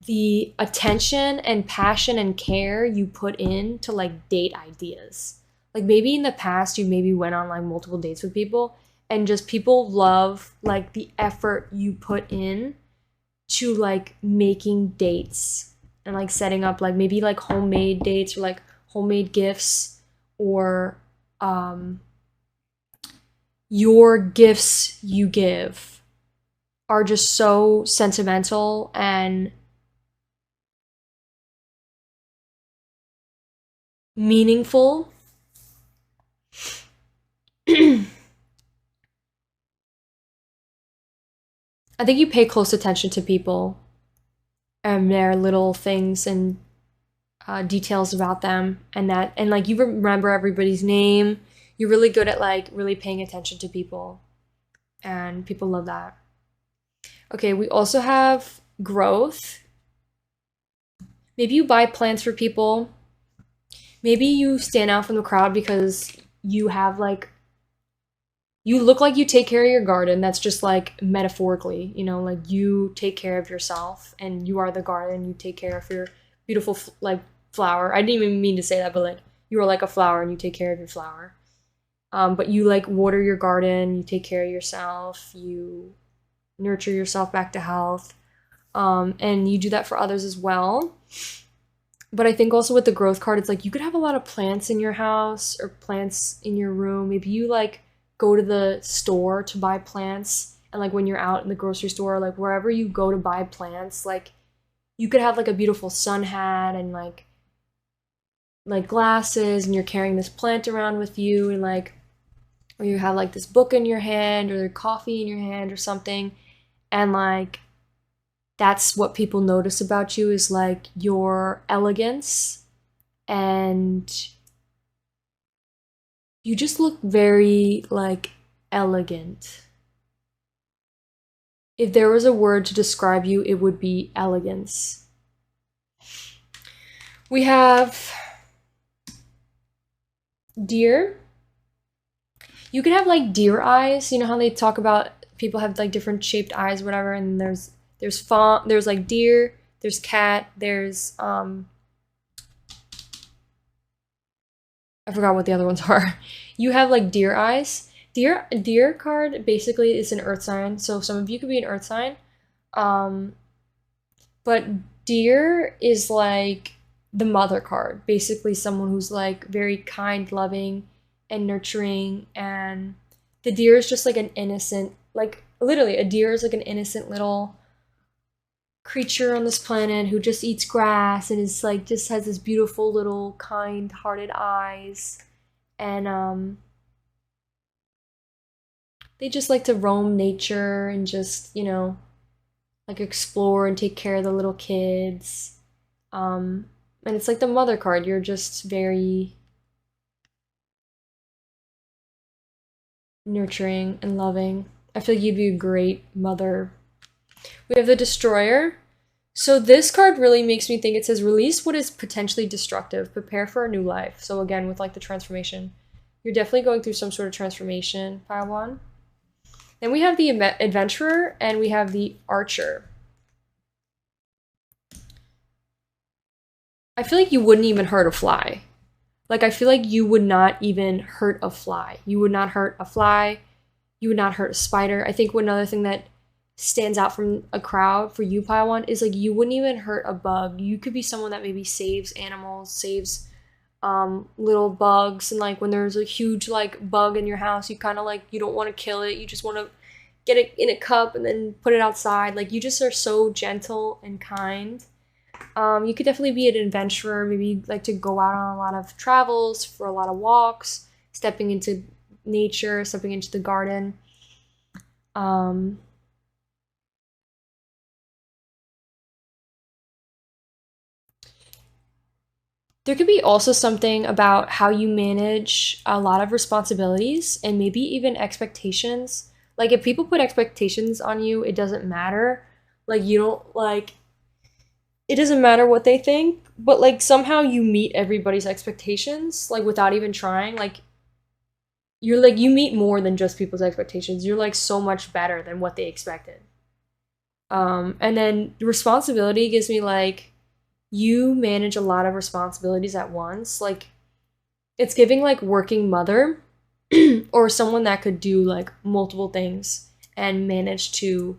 the attention and passion and care you put in to like date ideas. Like maybe in the past you maybe went on like multiple dates with people, and just people love like the effort you put in to like making dates and like setting up like maybe like homemade dates, or like homemade gifts, or um your gifts you give are just so sentimental and meaningful. I think you pay close attention to people and their little things and details about them, and that, and like you remember everybody's name. You're really good at like really paying attention to people, and people love that. Okay, we also have growth. Maybe you buy plants for people. Maybe you stand out from the crowd because you have like you look like you take care of your garden. That's just like metaphorically, like you take care of yourself and you are the garden. You take care of your beautiful like flower. I didn't even mean to say that, but like you are like a flower and you take care of your flower. But you like water your garden, you take care of yourself, you nurture yourself back to health, and you do that for others as well. But I think also with the growth card, it's like you could have a lot of plants in your house or plants in your room. Maybe you like go to the store to buy plants, and like when you're out in the grocery store, like wherever you go to buy plants, like you could have like a beautiful sun hat and like glasses, and you're carrying this plant around with you, and like or you have like this book in your hand or coffee in your hand or something, and like that's what people notice about you, is like your elegance, and you just look very like elegant. If there was a word to describe you, it would be elegance. We have deer. You could have like deer eyes. You know how they talk about people have like different shaped eyes, whatever, and there's fawn, there's like deer, there's cat, there's I forgot what the other ones are. You have like deer eyes. Deer card basically is an earth sign, so some of you could be an earth sign. Um, but deer is like the mother card, basically someone who's like very kind, loving, and nurturing. And the deer is just like an innocent, like literally, a deer is like an innocent little creature on this planet who just eats grass and is like just has this beautiful little kind-hearted eyes, and they just like to roam nature and just like explore and take care of the little kids. And it's like the mother card. You're just very nurturing and loving. I feel like you'd be a great mother. We have the Destroyer. So this card really makes me think, it says release what is potentially destructive, prepare for a new life. So again, with like the transformation, you're definitely going through some sort of transformation, pile one. Then we have the Adventurer and we have the Archer. I feel like you wouldn't even hurt a fly. Like, I feel like you would not even hurt a fly. You would not hurt a fly. You would not hurt a spider. I think another thing that stands out from a crowd for you, pile one, is like you wouldn't even hurt a bug. You could be someone that maybe saves animals, saves little bugs, and like when there's a huge like bug in your house, you kind of like, you don't want to kill it, you just want to get it in a cup and then put it outside. Like, you just are so gentle and kind. You could definitely be an adventurer, maybe like to go out on a lot of travels, for a lot of walks, stepping into nature, stepping into the garden. There could be also something about how you manage a lot of responsibilities and maybe even expectations. Like, if people put expectations on you, it doesn't matter. Like, you don't like, it doesn't matter what they think, but like somehow you meet everybody's expectations, like without even trying. Like, you're like, you meet more than just people's expectations. You're like so much better than what they expected. And then responsibility gives me like, you manage a lot of responsibilities at once. Like, it's giving like working mother or someone that could do like multiple things and manage to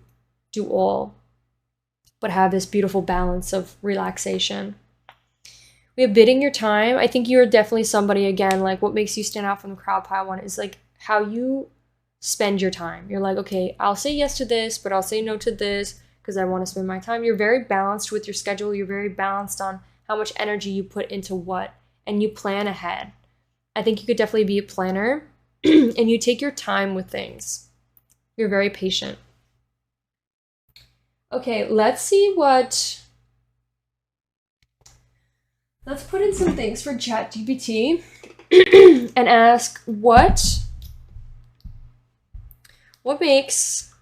do all, but have this beautiful balance of relaxation. We have bidding your time. I think you're definitely somebody, again, like what makes you stand out from the crowd, pile one, is like how you spend your time. You're like, okay, I'll say yes to this, but I'll say no to this because I want to spend my time. You're very balanced with your schedule. You're very balanced on how much energy you put into what, and you plan ahead. I think you could definitely be a planner and you take your time with things. You're very patient. Okay, let's see what... Let's put in some things for ChatGPT and ask what makes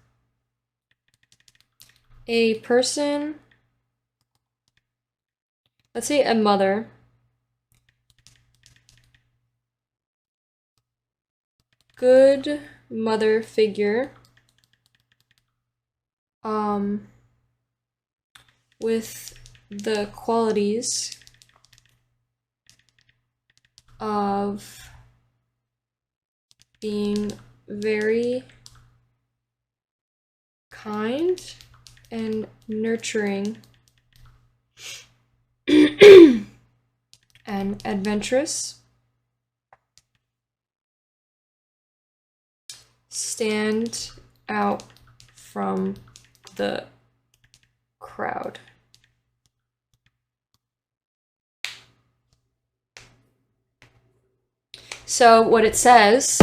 a person, let's say a mother, good mother figure, with the qualities of being very kind and nurturing and adventurous. Stand out from the crowd. So what it says,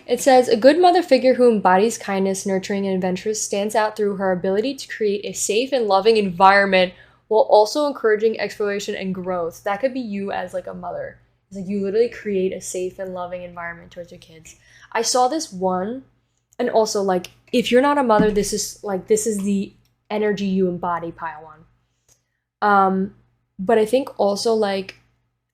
it says, a good mother figure who embodies kindness, nurturing, and adventurous stands out through her ability to create a safe and loving environment while also encouraging exploration and growth. That could be you as like a mother. It's like you literally create a safe and loving environment towards your kids. I saw this one, and also like, if you're not a mother, this is the energy you embody, pile one. But I think also like,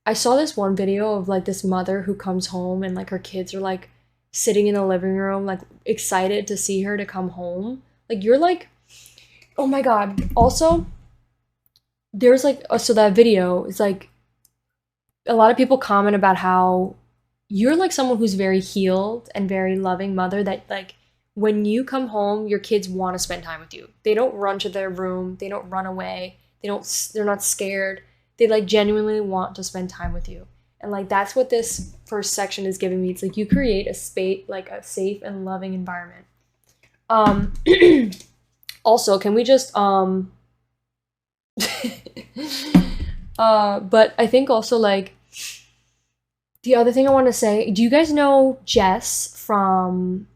I saw this one video of like this mother who comes home and like her kids are like sitting in the living room, like excited to see her to come home. Like, you're like, oh my God. Also, there's like, so that video is like, a lot of people comment about how you're like someone who's very healed and very loving mother, that like when you come home, your kids want to spend time with you. They don't run to their room. They don't run away. They're not scared. They like genuinely want to spend time with you. And like, that's what this first section is giving me. It's like you create a space, like a safe and loving environment. Also, can we just, but I think also like, the other thing I want to say, do you guys know Jess from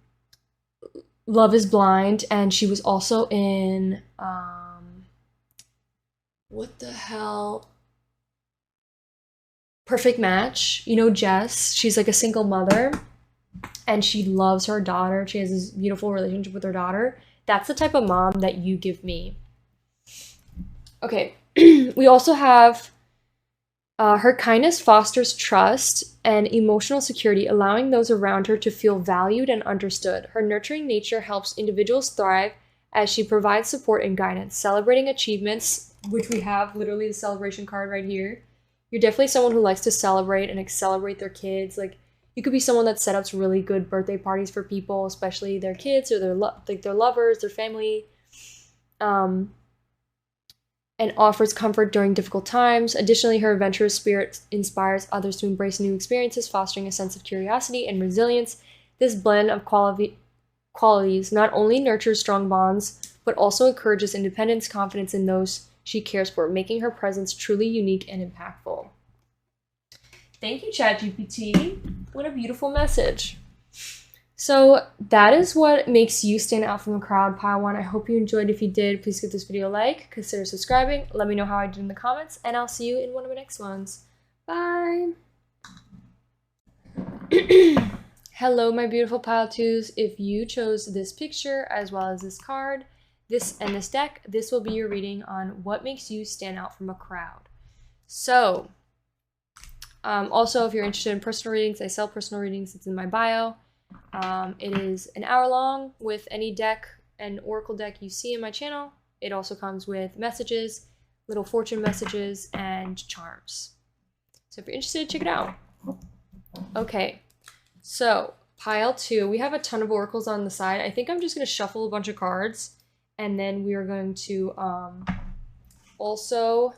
Love is Blind? And she was also in, what the hell? Perfect Match. You know Jess? She's like a single mother. and she loves her daughter. She has this beautiful relationship with her daughter. That's the type of mom that you give me. Okay, we also have her kindness fosters trust and emotional security, allowing those around her to feel valued and understood. Her nurturing nature helps individuals thrive as she provides support and guidance. Celebrating achievements, which we have literally the celebration card right here. You're definitely someone who likes to celebrate and accelerate their kids. Like, you could be someone that set up really good birthday parties for people, especially their kids or their lovers, their family. And offers comfort during difficult times. Additionally, her adventurous spirit inspires others to embrace new experiences, fostering a sense of curiosity and resilience. This blend of qualities not only nurtures strong bonds, but also encourages independence, confidence in those she cares for, making her presence truly unique and impactful. Thank you, ChatGPT. What a beautiful message. So that is what makes you stand out from the crowd, Pile 1. I hope you enjoyed. If you did, please give this video a like, consider subscribing, let me know how I did in the comments, and I'll see you in one of the next ones. Bye! Hello, my beautiful Pile 2s. If you chose this picture as well as this card, this deck, this will be your reading on what makes you stand out from a crowd. So, also, if you're interested in personal readings, I sell personal readings. It's in my bio. It is an hour long with any deck and oracle deck you see in my channel. It also comes with messages, little fortune messages, and charms. So if you're interested, check it out. Okay, so Pile 2, we have a ton of oracles on the side. I think I'm just going to shuffle a bunch of cards, and then we are going to also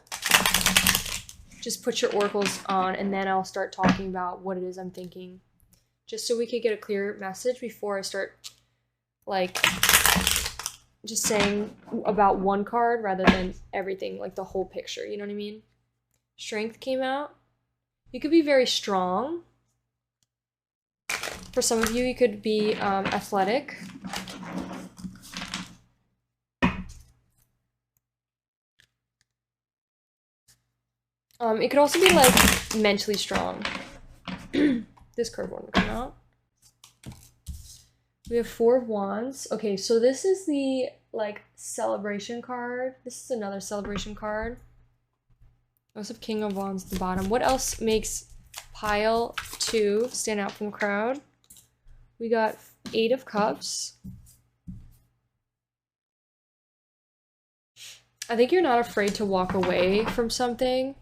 just put your oracles on, and then I'll start talking about what it is I'm thinking, just so we could get a clear message before I start, like, just saying about one card rather than everything, like the whole picture, you know what I mean? Strength came out. You could be very strong. For some of you, you could be athletic. It could also be, like, mentally strong. This curved one will come out. We have 4 of Wands. Okay, so this is the, like, celebration card. This is another celebration card. We also have King of Wands at the bottom. What else makes Pile 2 stand out from the crowd? We got 8 of Cups. I think you're not afraid to walk away from something,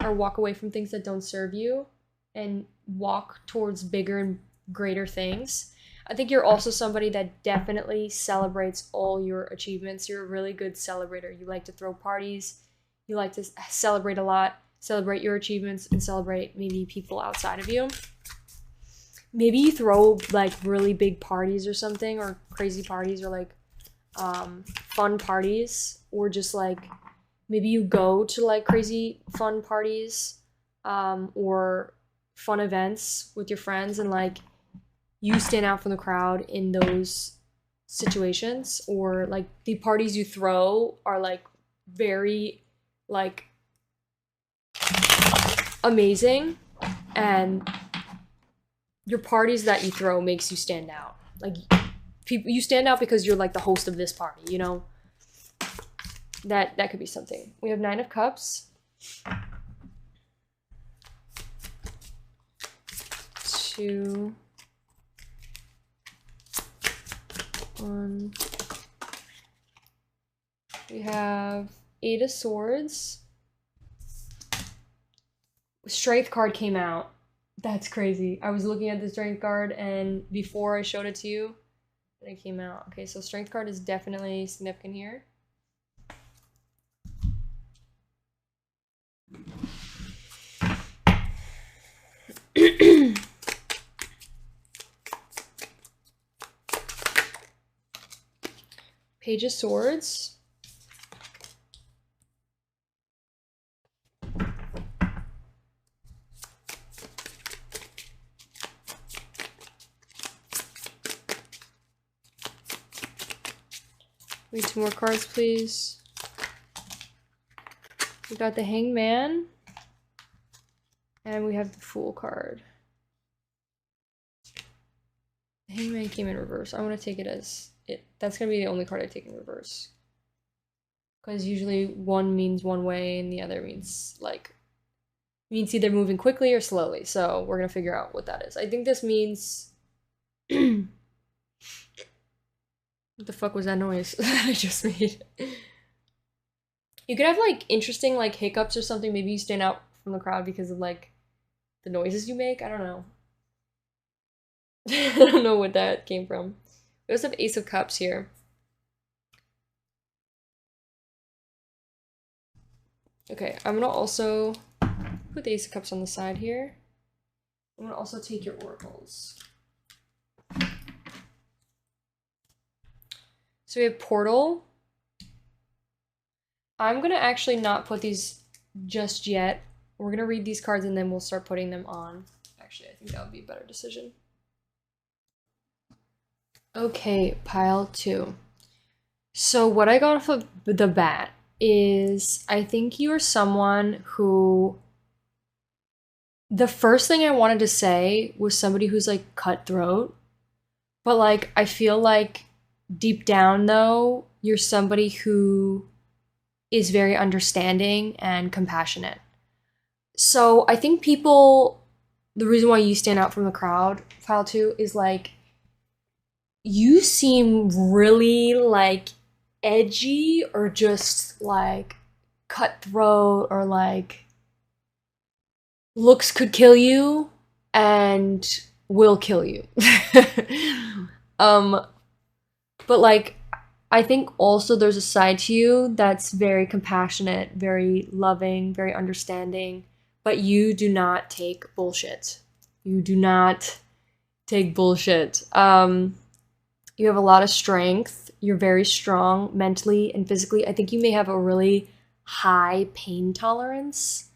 or walk away from things that don't serve you, and walk towards bigger and greater things. I think you're also somebody that definitely celebrates all your achievements. You're a really good celebrator. You like to throw parties. You like to celebrate a lot, celebrate your achievements, and celebrate maybe people outside of you. Maybe you throw, like, really big parties or something, or crazy parties, or, like, fun parties, or just, like, maybe you go to, like, crazy fun parties, or fun events with your friends, and, like, you stand out from the crowd in those situations, or, like, the parties you throw are, like, very, like, amazing, and your parties that you throw makes you stand out. Like, you stand out because you're, like, the host of this party, you know? That could be something. We have 9 of Cups. 2, 1. We have 8 of Swords. Strength card came out. That's crazy. I was looking at the Strength card, and before I showed it to you, it came out. Okay, so Strength card is definitely significant here. Page of Swords. Read 2 more cards, please. We got the Hangman. And we have the Fool card. Hangman came in reverse. I want to take it as it. That's gonna be the only card I take in reverse. Because usually one means one way and the other means either moving quickly or slowly. So we're gonna figure out what that is. I think this means what the fuck was that noise I just made? You could have like interesting like hiccups or something. Maybe you stand out from the crowd because of like the noises you make. I don't know. I don't know what that came from. We also have Ace of Cups here. Okay, I'm gonna also put the Ace of Cups on the side here. I'm gonna also take your oracles. So we have Portal. I'm gonna actually not put these just yet. We're gonna read these cards and then we'll start putting them on. Actually, I think that would be a better decision. Okay, pile 2. So what I got off of the bat is I think you're someone who the first thing I wanted to say was somebody who's like cutthroat, but like I feel like deep down though, you're somebody who is very understanding and compassionate. So I think the reason why you stand out from the crowd, pile 2, is like you seem really like edgy or just like cutthroat or like looks could kill you and will kill you. But like I think also there's a side to you that's very compassionate, very loving, very understanding, but you do not take bullshit. You do not take bullshit. You have a lot of strength. You're very strong mentally and physically. I think you may have a really high pain tolerance.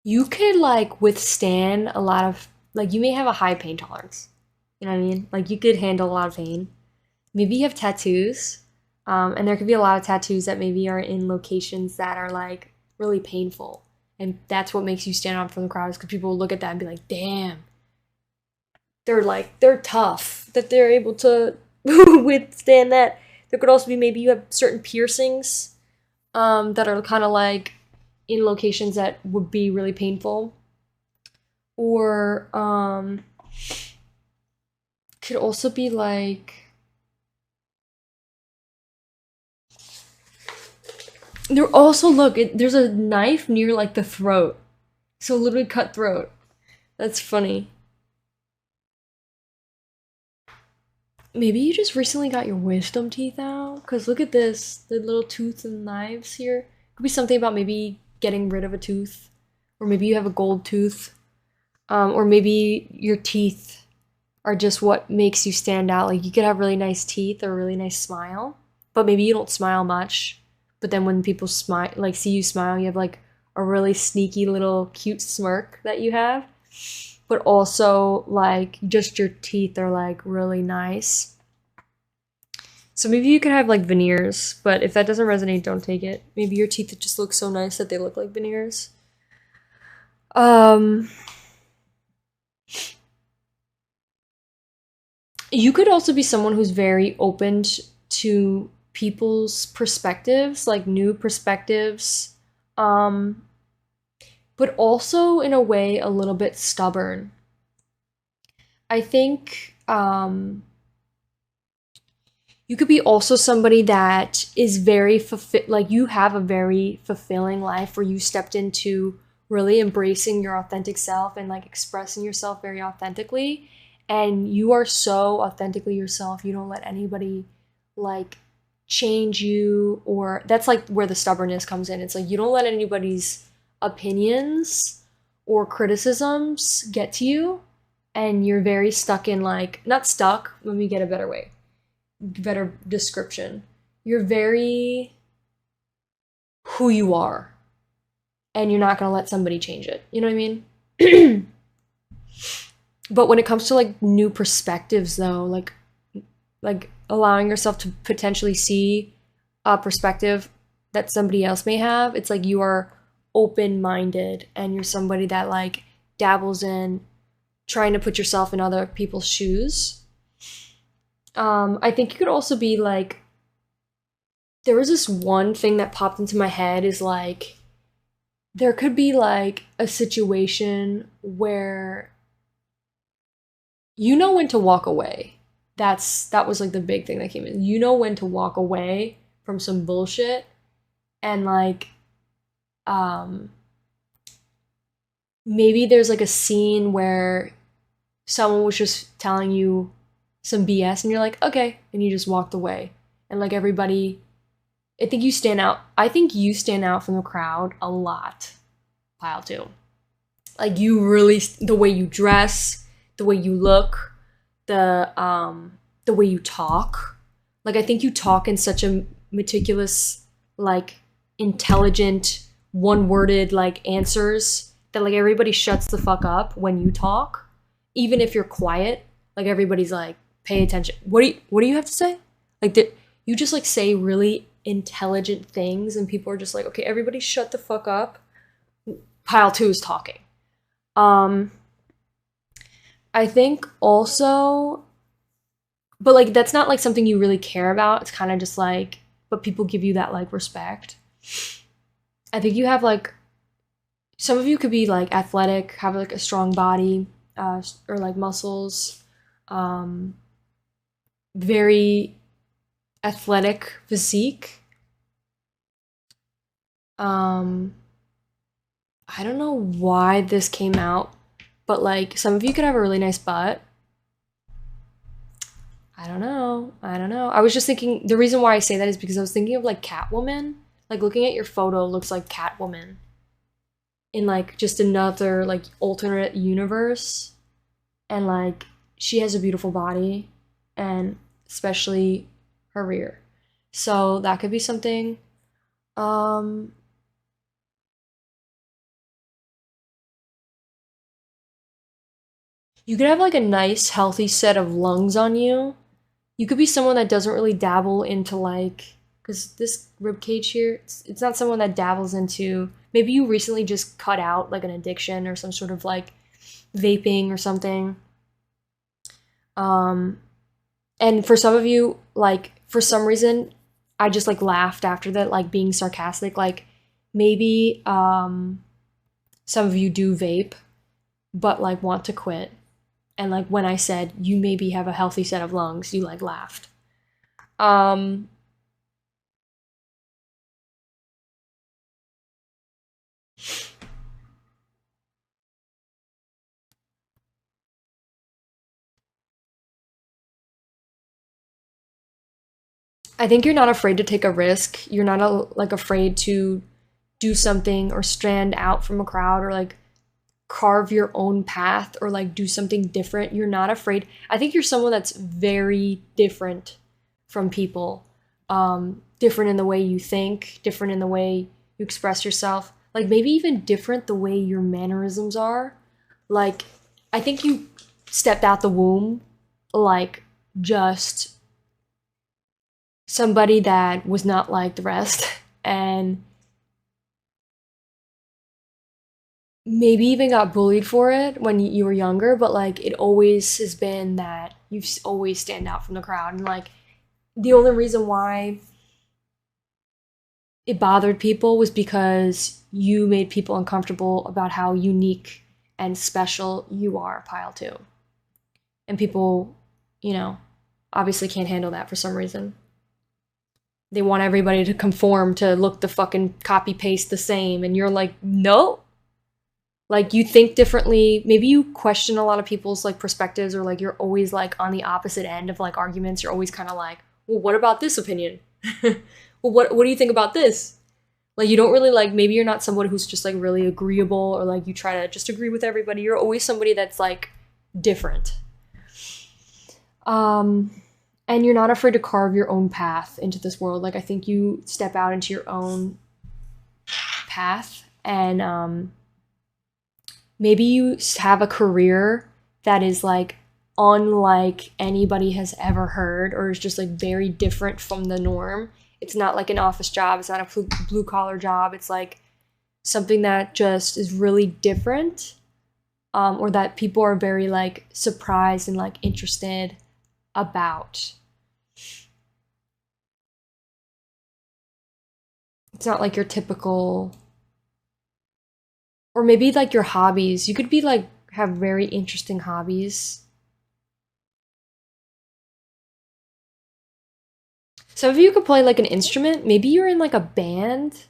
You could like withstand a lot of, like you may have a high pain tolerance. You know what I mean? Like you could handle a lot of pain. Maybe you have tattoos. And there could be a lot of tattoos that maybe are in locations that are like really painful. And that's what makes you stand out from the crowd, is because people will look at that and be like, damn. They're tough, that they're able to withstand that. There could also be maybe you have certain piercings that are kind of like in locations that would be really painful. Or could also be like there also there's a knife near like the throat, so literally cut throat. That's funny. Maybe you just recently got your wisdom teeth out, because look at this, the little tooth and knives here. Could be something about maybe getting rid of a tooth, or maybe you have a gold tooth, or maybe your teeth are just what makes you stand out. Like you could have really nice teeth or a really nice smile, but maybe you don't smile much. But then when people smile, like see you smile, you have like a really sneaky little cute smirk that you have. But also like just your teeth are like really nice. So maybe you could have like veneers, but if that doesn't resonate, don't take it. Maybe your teeth just look so nice that they look like veneers. You could also be someone who's very open to people's perspectives, like new perspectives, but also in a way a little bit stubborn. I think you could be also somebody that is very like you have a very fulfilling life where you stepped into really embracing your authentic self and like expressing yourself very authentically, and you are so authentically yourself. You don't let anybody like change you, or that's like where the stubbornness comes in. It's like you don't let anybody's opinions or criticisms get to you, and you're very stuck in like, not stuck, let me get a better description. You're very who you are, and you're not going to let somebody change it. You know what I mean? But when it comes to like new perspectives though, like allowing yourself to potentially see a perspective that somebody else may have, it's like you are open-minded and you're somebody that like dabbles in trying to put yourself in other people's shoes. I think you could also be like, there was this one thing that popped into my head is like, there could be like a situation where you know when to walk away. That was like the big thing that came in. You know when to walk away from some bullshit, and like maybe there's like a scene where someone was just telling you some BS and you're like, okay, and you just walked away. And like everybody, I think you stand out from the crowd a lot, Pile 2. Like you really, the way you dress, the way you look, the way you talk. Like I think you talk in such a meticulous, like intelligent, one-worded like answers that like everybody shuts the fuck up when you talk. Even if you're quiet, like everybody's like, pay attention. What do you have to say? Like you just like say really intelligent things and people are just like, okay, everybody shut the fuck up. Pile 2 is talking. I think also, but like that's not like something you really care about. It's kind of just like, but people give you that like respect. I think you have like, some of you could be like athletic, have like a strong body, or like muscles, very athletic physique. I don't know why this came out, but like some of you could have a really nice butt. I don't know. I was just thinking, the reason why I say that is because I was thinking of like Catwoman. Like looking at your photo looks like Catwoman in like just another like alternate universe. And like she has a beautiful body, and especially her rear. So that could be something. You could have like a nice healthy set of lungs on you. You could be someone that doesn't really dabble into like, because this rib cage here, it's not someone that dabbles into, maybe you recently just cut out like an addiction or some sort of like vaping or something. And for some of you, like for some reason, I just like laughed after that, like being sarcastic. Like maybe some of you do vape, but like want to quit. And like when I said you maybe have a healthy set of lungs, you like laughed. I think you're not afraid to take a risk. You're not like afraid to do something or stand out from a crowd or like carve your own path or like do something different. You're not afraid. I think you're someone that's very different from people. Different in the way you think, different in the way you express yourself, like maybe even different the way your mannerisms are. Like I think you stepped out the womb like just somebody that was not like the rest, and maybe even got bullied for it when you were younger, but like it always has been that you always stand out from the crowd. And like the only reason why it bothered people was because you made people uncomfortable about how unique and special you are, Pile 2. And people, you know, obviously can't handle that for some reason. They want everybody to conform, to look the fucking copy paste the same, and you're like, no. Like you think differently. Maybe you question a lot of people's like perspectives, or like you're always like on the opposite end of like arguments. You're always kind of like, well, what about this opinion? Well, what do you think about this? Like you don't really like, maybe you're not someone who's just like really agreeable, or like you try to just agree with everybody. You're always somebody that's like different. And you're not afraid to carve your own path into this world. Like I think you step out into your own path, and maybe you have a career that is like unlike anybody has ever heard, or is just like very different from the norm. It's not like an office job. It's not a blue collar job. It's like something that just is really different. or that people are very like surprised and like interested about. It's not like your typical, or maybe like your hobbies. You could be like have very interesting hobbies. Some of you could play like an instrument. Maybe you're in like a band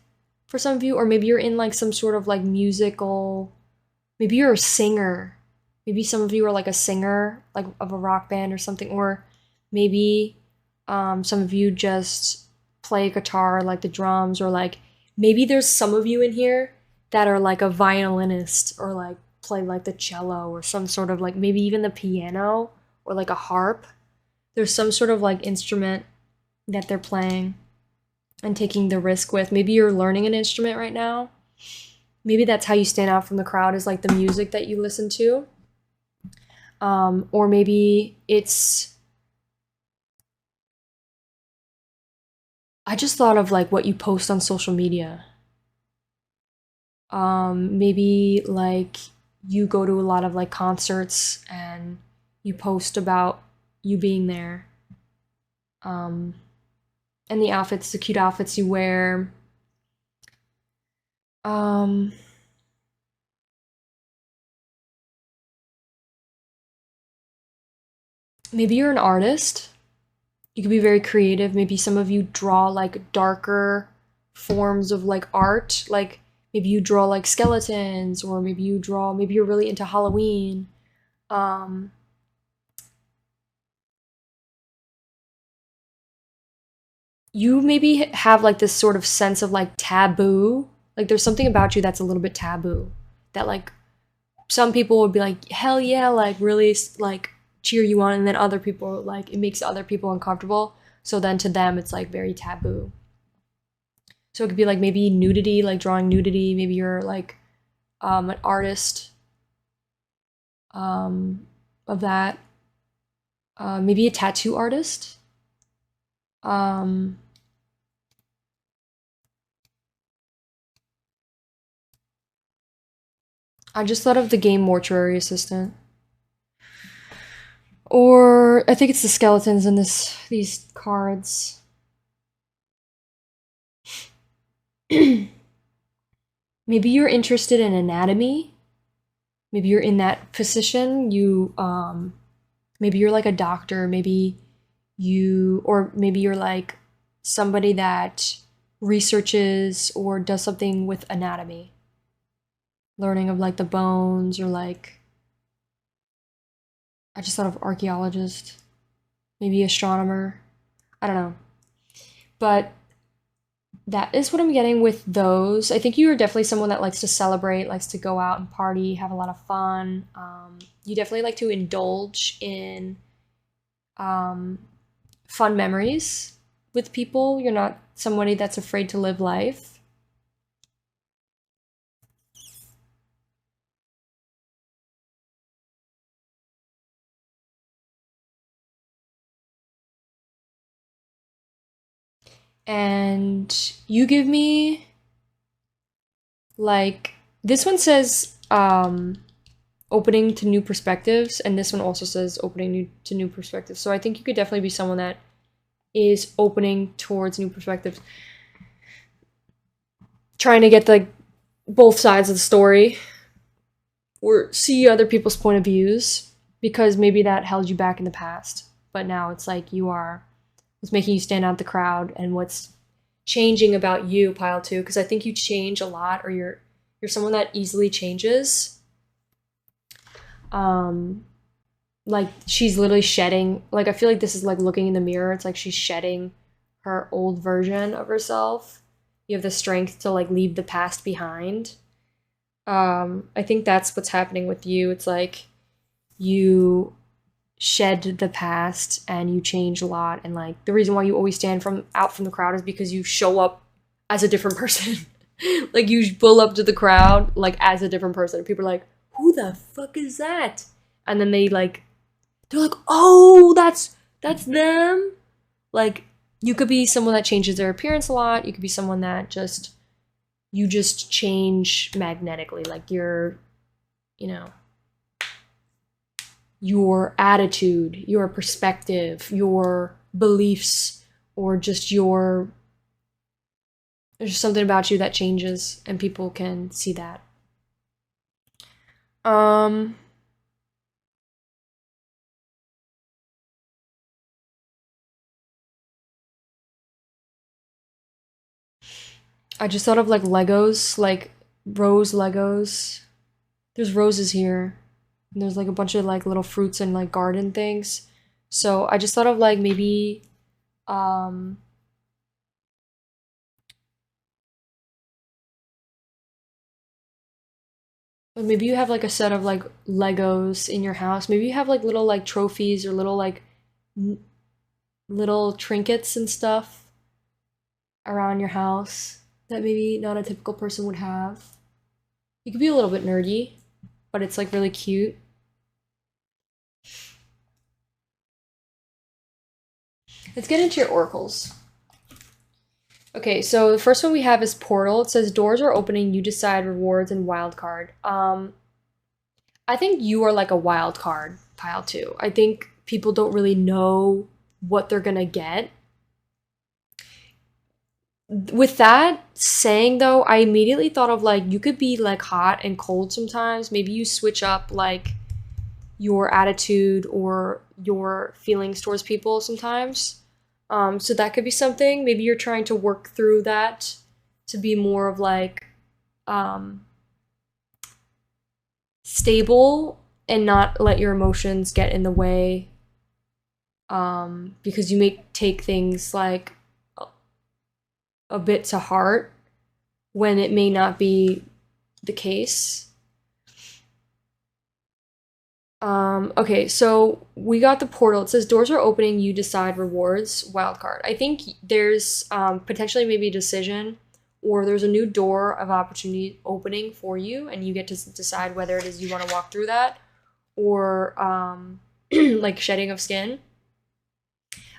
for some of you, or maybe you're in like some sort of like musical, maybe you're a singer. Maybe some of you are like a singer, like of a rock band or something, or maybe some of you just play guitar, like the drums, or like maybe there's some of you in here that are like a violinist or like play like the cello or some sort of like maybe even the piano or like a harp. There's some sort of like instrument that they're playing and taking the risk with. Maybe you're learning an instrument right now. Maybe that's how you stand out from the crowd, is like the music that you listen to. Or maybe it's, I just thought of like what you post on social media. Maybe like you go to a lot of like concerts and you post about you being there. And the outfits, the cute outfits you wear. Um, Maybe you're an artist. You could be very creative. Maybe some of you draw like darker forms of like art. Like maybe you draw like skeletons, or maybe you draw, maybe you're really into Halloween. Um, you maybe have like this sort of sense of like taboo. Like there's something about you that's a little bit taboo. That like some people would be like, hell yeah, like really like cheer you on, and then other people like it makes other people uncomfortable. So then to them it's like very taboo. So it could be like maybe nudity, like drawing nudity. Maybe you're like an artist of that. Maybe a tattoo artist. Um, I just thought of the game Mortuary Assistant. Or I think it's the skeletons in these cards. Maybe you're interested in anatomy. Maybe you're in that position. Maybe you're like a doctor. Maybe you're like somebody that researches or does something with anatomy, learning of like the bones, or like I just thought of archaeologist, maybe astronomer. I don't know. But that is what I'm getting with those. I think you are definitely someone that likes to celebrate, likes to go out and party, have a lot of fun. You definitely like to indulge in um, fun memories with people. You're not somebody that's afraid to live life. And you give me like this one says opening to new perspectives, and this one also says to new perspectives. So I think you could definitely be someone that is opening towards new perspectives, trying to get like both sides of the story, or see other people's point of views, because maybe that held you back in the past, but now it's like what's making you stand out the crowd, and what's changing about you, pile two, because I think you change a lot, or you're someone that easily changes. Like she's literally shedding, like I feel like this is like looking in the mirror, it's like she's shedding her old version of herself. You have the strength to like leave the past behind. I think that's what's happening with you. It's like you shed the past and you change a lot, and like the reason why you always stand out from the crowd is because you show up as a different person. Like you pull up to the crowd like as a different person. People are like, who the fuck is that? And then they're like, oh, that's them. Like you could be someone that changes their appearance a lot. You could be someone that you just change magnetically. Like you're, you know, your attitude, your perspective, your beliefs, or just there's something about you that changes and people can see that. Um, I just thought of like Legos, like rose Legos. There's roses here. And there's like a bunch of like little fruits and like garden things. So I just thought of like maybe um maybe you have like a set of like Legos in your house. Maybe you have like little like trophies or little like n- little trinkets and stuff around your house that maybe not a typical person would have. You could be a little bit nerdy, but it's like really cute. Let's get into your oracles. Okay, so the first one we have is Portal. It says doors are opening, you decide rewards and wild card. I think you are like a wild card pile two. I think people don't really know what they're gonna get. With that saying though, I immediately thought of like you could be like hot and cold sometimes. Maybe you switch up like your attitude or your feelings towards people sometimes. So that could be something. Maybe you're trying to work through that to be more of like um, stable and not let your emotions get in the way. Because you may take things like a bit to heart when it may not be the case. Okay, so we got the portal. It says doors are opening, you decide rewards, wildcard. I think there's potentially maybe a decision or there's a new door of opportunity opening for you, and you get to decide whether it is you want to walk through that or like shedding of skin.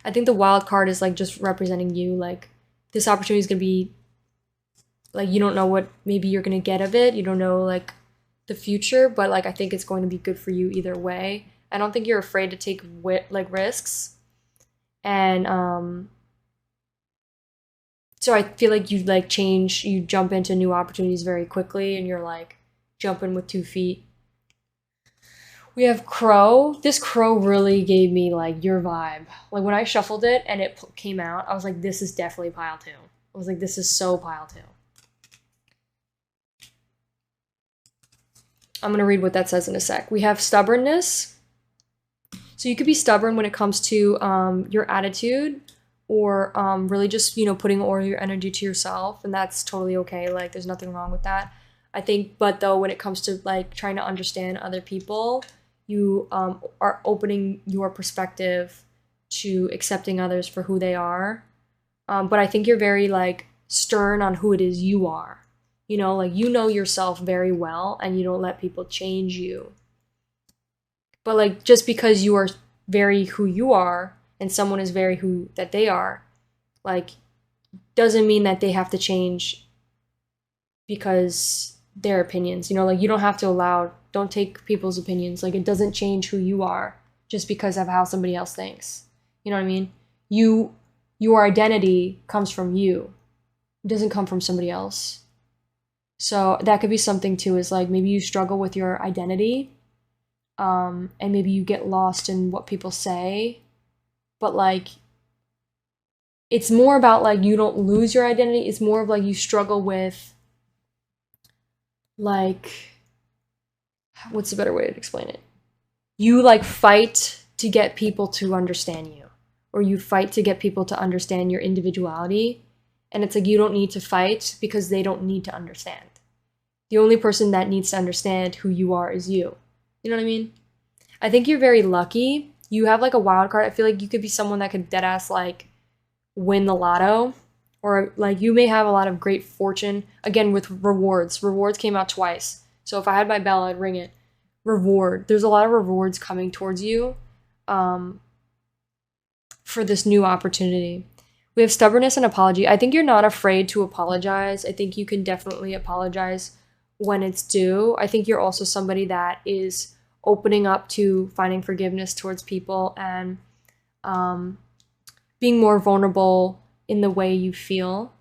I think the wild card is like just representing you, like this opportunity is gonna be like you don't know what maybe you're gonna get of it. You don't know like the future, but like I think it's going to be good for you either way. I don't think you're afraid to take like risks, and so I feel like you like change, you jump into new opportunities very quickly, and you're like jumping with 2 feet. We have Crow. This Crow really gave me like your vibe. Like when I shuffled it and it came out, I was like, this is definitely pile two. I was like, this is so pile two. I'm going to read what that says in a sec. We have stubbornness. So you could be stubborn when it comes to your attitude or really just, putting all your energy to yourself. And that's totally okay. Like there's nothing wrong with that. I think, but though, when it comes to like trying to understand other people, you are opening your perspective to accepting others for who they are. But I think you're very like stern on who it is you are. Like you know yourself very well and you don't let people change you. But like just because you are very who you are and someone is very who that they are, like doesn't mean that they have to change because their opinions. Like you don't have to don't take people's opinions. Like it doesn't change who you are just because of how somebody else thinks. You know what I mean? Your identity comes from you. It doesn't come from somebody else. So that could be something too, is like maybe you struggle with your identity, and maybe you get lost in what people say, but like it's more about like you don't lose your identity. It's more of like you struggle with like, what's a better way to explain it? You like fight to get people to understand you, or you fight to get people to understand your individuality. And it's like you don't need to fight because they don't need to understand. The only person that needs to understand who you are is you. You know what I mean? I think you're very lucky. You have like a wild card. I feel like you could be someone that could deadass like win the lotto, or like you may have a lot of great fortune. Again, with rewards. Rewards came out twice. So if I had my bell, I'd ring it. Reward. There's a lot of rewards coming towards you for this new opportunity. We have stubbornness and apology. I think you're not afraid to apologize. I think you can definitely apologize when it's due. I think you're also somebody that is opening up to finding forgiveness towards people and being more vulnerable in the way you feel.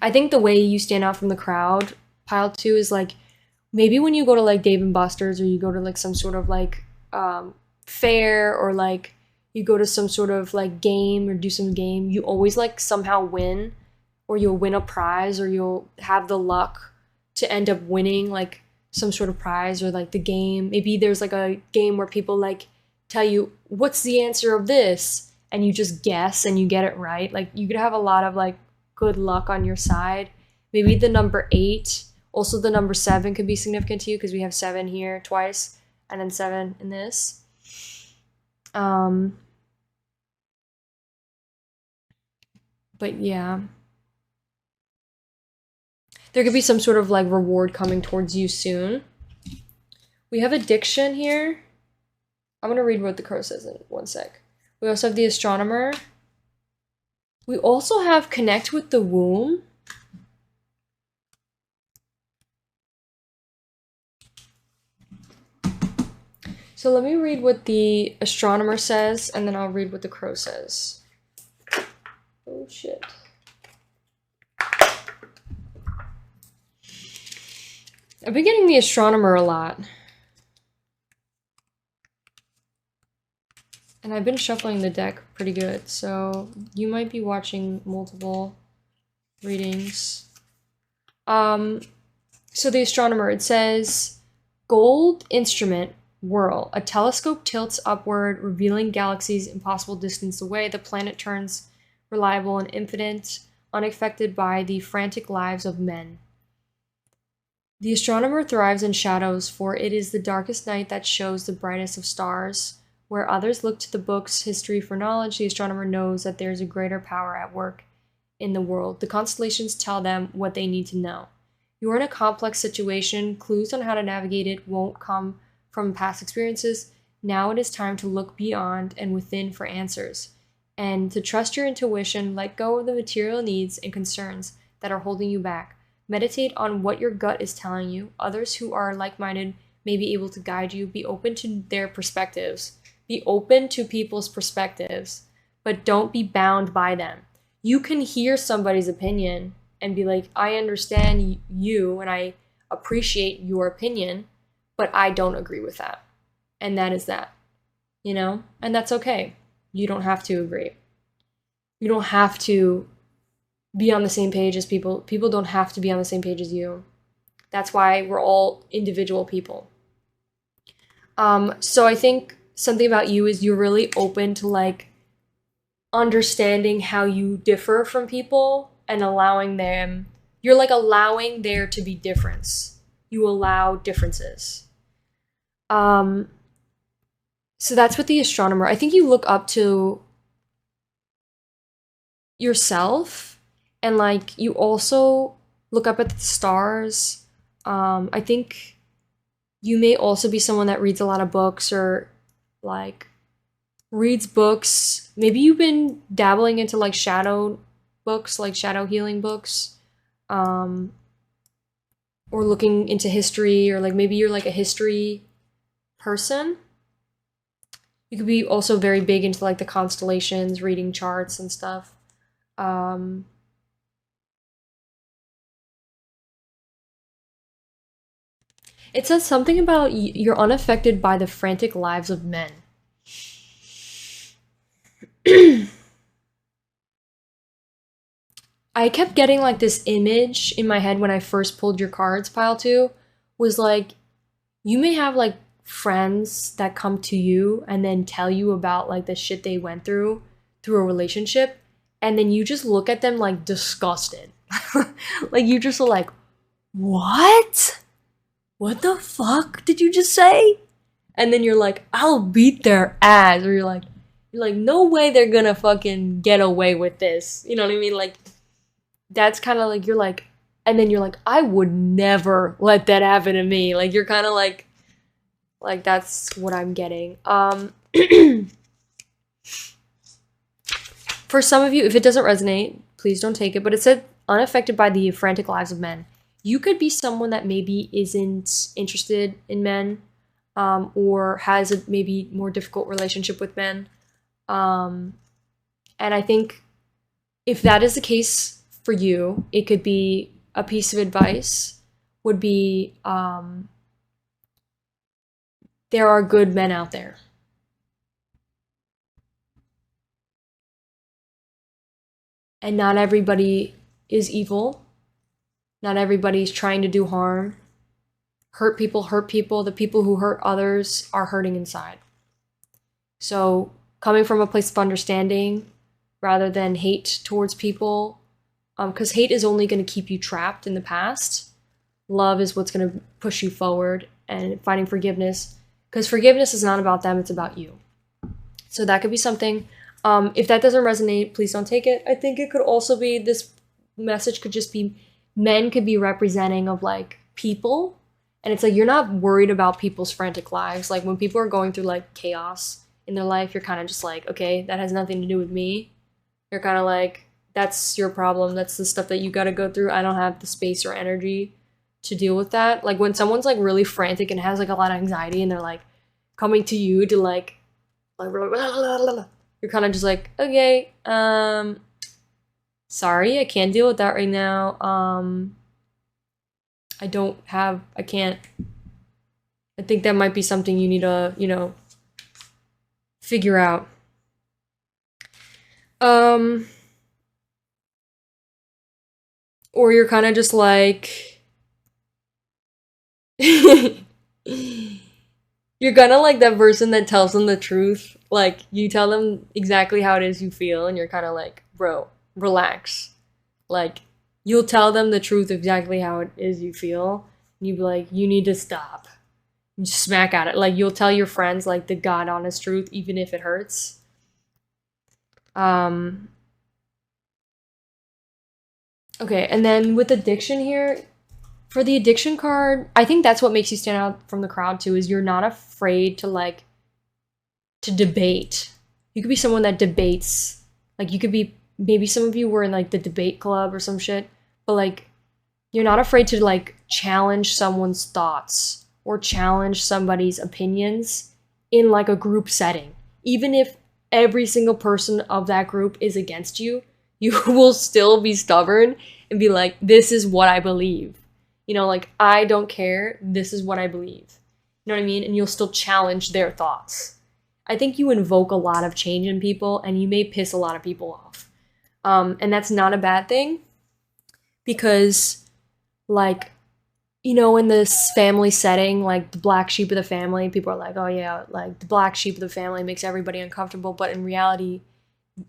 I think the way you stand out from the crowd, pile 2, is like maybe when you go to like Dave and Buster's or you go to like some sort of like fair or like you go to some sort of like game or do some game, you always like somehow win, or you'll win a prize, or you'll have the luck to end up winning like some sort of prize, or like the game. Maybe there's like a game where people like tell you what's the answer of this, and you just guess and you get it right. Like you could have a lot of like good luck on your side. Maybe the number 8, also the number 7 could be significant to you because we have 7 here twice and then 7 in this. But yeah, there could be some sort of like reward coming towards you soon. We have addiction here. I'm gonna read what the crow says in 1 sec. We also have the astronomer. We also have connect with the womb. So let me read what the astronomer says, and then I'll read what the crow says. Oh shit. I've been getting the astronomer a lot. And I've been shuffling the deck pretty good, so you might be watching multiple readings. So the astronomer, it says, gold instrument, whirl. A telescope tilts upward, revealing galaxies impossible distance away. The planet turns reliable and infinite, unaffected by the frantic lives of men. The astronomer thrives in shadows, for it is the darkest night that shows the brightest of stars. Where others look to the book's history for knowledge, the astronomer knows that there is a greater power at work in the world. The constellations tell them what they need to know. You are in a complex situation. Clues on how to navigate it won't come from past experiences. Now it is time to look beyond and within for answers, and to trust your intuition. Let go of the material needs and concerns that are holding you back. Meditate on what your gut is telling you. Others who are like-minded may be able to guide you. Be open to their perspectives. Be open to people's perspectives, but don't be bound by them. You can hear somebody's opinion and be like, I understand you and I appreciate your opinion, but I don't agree with that. And that is that, you know? And that's okay. You don't have to agree. You don't have to be on the same page as people. People don't have to be on the same page as you. That's why we're all individual people. So I think something about you is you're really open to like understanding how you differ from people and allowing them, you're like allowing there to be difference. You allow differences. So that's what the astronomer, I think you look up to yourself, and like you also look up at the stars. I think you may also be someone that reads a lot of books, or like reads books. Maybe you've been dabbling into like shadow books, like shadow healing books, or looking into history, or like maybe you're like a history person. You could be also very big into like the constellations, reading charts and stuff. It says something about you're unaffected by the frantic lives of men. I kept getting like this image in my head when I first pulled your cards, pile 2, was like, you may have like friends that come to you and then tell you about like the shit they went through a relationship, and then you just look at them like disgusted. Like you just are like, what? What the fuck did you just say? And then you're like, I'll beat their ass. Or you're like, no way they're gonna fucking get away with this. You know what I mean? Like, that's kind of like, you're like, and then you're like, I would never let that happen to me. Like, you're kind of like that's what I'm getting. For some of you, if it doesn't resonate, please don't take it. But it said unaffected by the frantic lives of men. You could be someone that maybe isn't interested in men. or has a maybe more difficult relationship with men. And I think if that is the case for you, it could be a piece of advice would be there are good men out there. And not everybody is evil. Not everybody's trying to do harm. Hurt people hurt people. The people who hurt others are hurting inside. So coming from a place of understanding rather than hate towards people, because hate is only going to keep you trapped in the past. Love is what's going to push you forward, and finding forgiveness, because forgiveness is not about them, it's about you. So that could be something. If that doesn't resonate, please don't take it. I think it could also be, this message could just be, men could be representing of like people, and it's like you're not worried about people's frantic lives. Like when people are going through like chaos in their life, you're kind of just like, okay, that has nothing to do with me. You're kind of like, that's your problem. That's the stuff that you got to go through. I don't have the space or energy to deal with that. Like when someone's like really frantic and has like a lot of anxiety and they're like coming to you to like you're kind of just like, okay, sorry, I can't deal with that right now. I can't. I think that might be something you need to, figure out. Or you're kind of just like, you're kind of like that person that tells them the truth. Like you tell them exactly how it is you feel, and you're kind of like, bro, relax. Like you'll tell them the truth exactly how it is you feel, and you'd be like, you need to stop. You smack at it. Like you'll tell your friends like the God honest truth, even if it hurts. Okay, and then with addiction here, for the addiction card, I think that's what makes you stand out from the crowd too, is you're not afraid to like to debate. You could be someone that debates. Like you could be, maybe some of you were in like the debate club or some shit, but like you're not afraid to like challenge someone's thoughts or challenge somebody's opinions in like a group setting. Even if every single person of that group is against you, you will still be stubborn and be like, this is what I believe. Like, I don't care. This is what I believe. You know what I mean? And you'll still challenge their thoughts. I think you invoke a lot of change in people, and you may piss a lot of people off. And that's not a bad thing, because, like, in this family setting, like the black sheep of the family, people are like, oh yeah, like the black sheep of the family makes everybody uncomfortable. But in reality,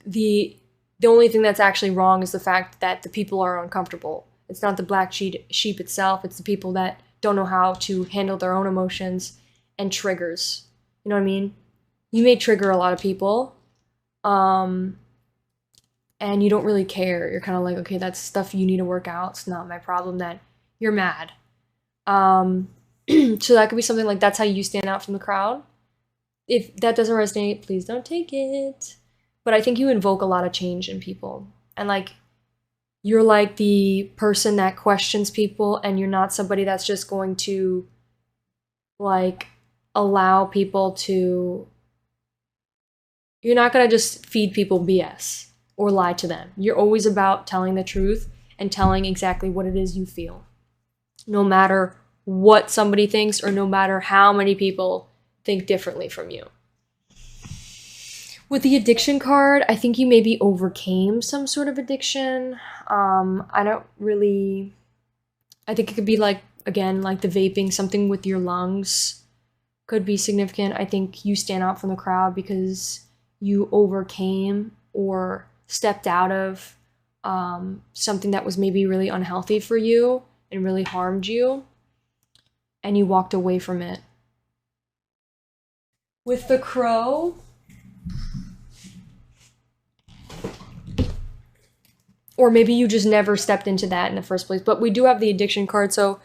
the only thing that's actually wrong is the fact that the people are uncomfortable. It's not the black sheep itself. It's the people that don't know how to handle their own emotions and triggers. You know what I mean? You may trigger a lot of people, and you don't really care. You're kind of like, okay, that's stuff you need to work out. It's not my problem that you're mad. So that could be something like, that's how you stand out from the crowd. If that doesn't resonate, please don't take it. But I think you invoke a lot of change in people. And like, you're like the person that questions people, and you're not somebody that's just going to like allow people to, you're not going to just feed people BS or lie to them. You're always about telling the truth and telling exactly what it is you feel. No matter what somebody thinks, or no matter how many people think differently from you. With the addiction card, I think you maybe overcame some sort of addiction. I think it could be like, again, like the vaping, something with your lungs could be significant. I think you stand out from the crowd because you overcame or stepped out of something that was maybe really unhealthy for you and really harmed you, and you walked away from it. With the crow, or maybe you just never stepped into that in the first place. But we do have the addiction card, so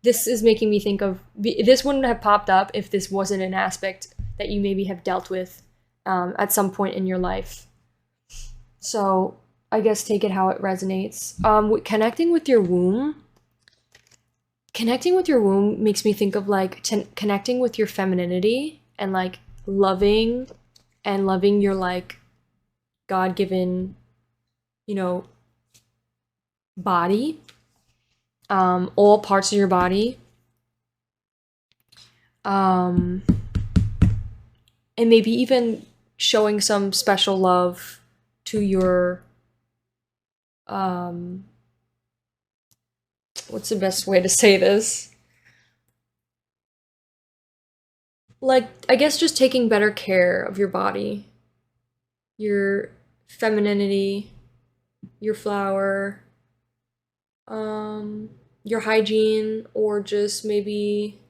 this is making me think of, this wouldn't have popped up if this wasn't an aspect that you maybe have dealt with at some point in your life. So I guess take it how it resonates. Connecting with your womb. connecting with your womb makes me think of like connecting with your femininity and like loving your like God-given, you know, body, all parts of your body, and maybe even showing some special love to your what's the best way to say this? Like, I guess just taking better care of your body, your femininity, your flower, your hygiene, or just maybe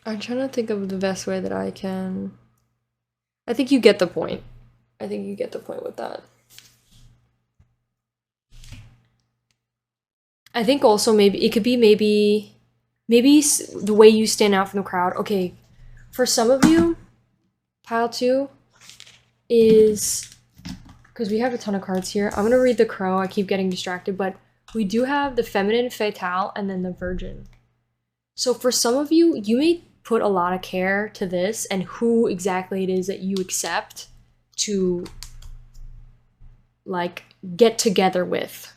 I'm trying to think of the best way that I can. I think you get the point. I think you get the point with that. I think also maybe it could be maybe the way you stand out from the crowd. Okay, for some of you, pile 2 is because we have a ton of cards here. I'm gonna read the crow. I keep getting distracted, but we do have the feminine fatale and then the virgin. So for some of you, you may put a lot of care to this and who exactly it is that you accept to like get together with.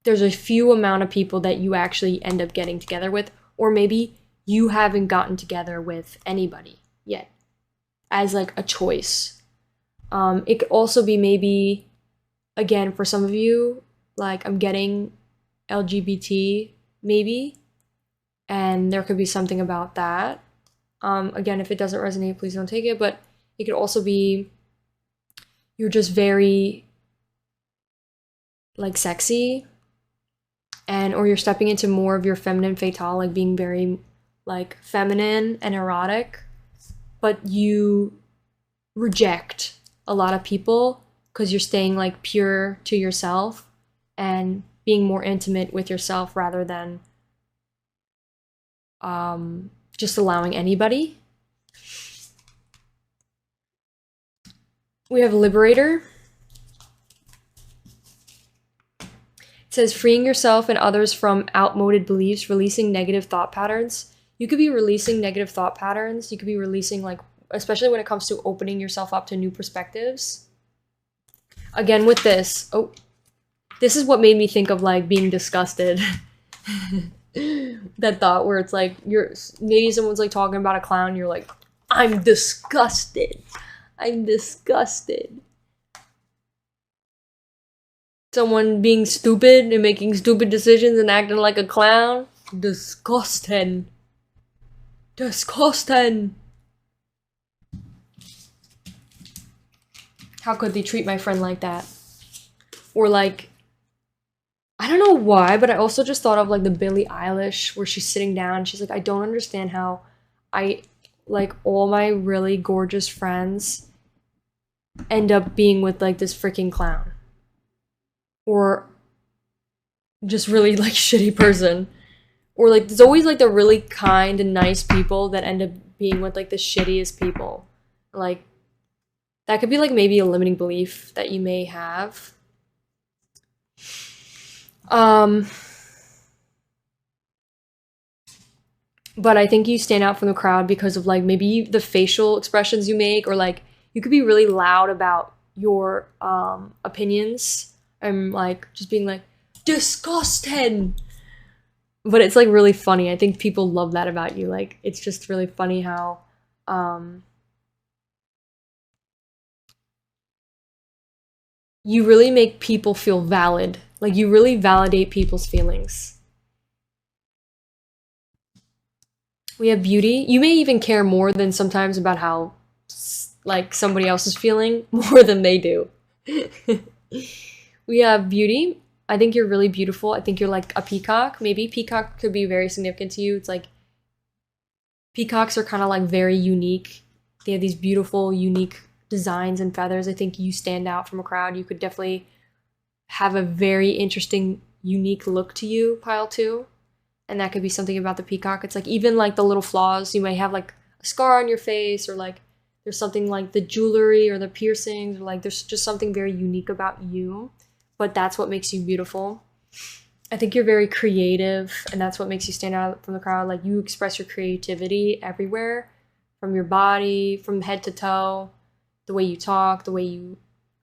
There's a few amount of people that you actually end up getting together with, or maybe you haven't gotten together with anybody yet as like a choice. It could also be maybe, again, for some of you, like I'm getting LGBT maybe, and there could be something about that. Again, if it doesn't resonate, please don't take it, but it could also be you're just very like sexy, and or you're stepping into more of your feminine fatale, like being very like feminine and erotic, but you reject a lot of people because you're staying like pure to yourself and being more intimate with yourself rather than just allowing anybody. We have Liberator. It says freeing yourself and others from outmoded beliefs, releasing negative thought patterns. You could be releasing negative thought patterns. You could be releasing like, especially when it comes to opening yourself up to new perspectives. Again, with this, this is what made me think of like being disgusted. That thought where it's like maybe someone's like talking about a clown, you're like, I'm disgusted. I'm disgusted. Someone being stupid and making stupid decisions and acting like a clown. Disgusting. Disgusting. How could they treat my friend like that? Or like, I don't know why, but I also just thought of like the Billie Eilish where she's sitting down. She's like, I don't understand how like all my really gorgeous friends end up being with like this freaking clown. Or just really like shitty person. Or like there's always like the really kind and nice people that end up being with like the shittiest people. Like that could be like maybe a limiting belief that you may have. But I think you stand out from the crowd because of like maybe the facial expressions you make, or like you could be really loud about your opinions and like just being like disgusting. But it's like really funny. I think people love that about you. Like it's just really funny how you really make people feel valid. Like you really validate people's feelings. We have beauty. You may even care more than sometimes about how like somebody else is feeling more than they do. We have beauty. I think you're really beautiful. I think you're like a peacock. Maybe peacock could be very significant to you. It's like peacocks are kind of like very unique. They have these beautiful, unique designs and feathers. I think you stand out from a crowd. You could definitely have a very interesting, unique look to you, pile 2. And that could be something about the peacock. It's like even like the little flaws. You might have like a scar on your face, or like there's something like the jewelry or the piercings, or like there's just something very unique about you. But that's what makes you beautiful. I think you're very creative, and that's what makes you stand out from the crowd. Like you express your creativity everywhere, from your body, from head to toe, the way you talk, the way you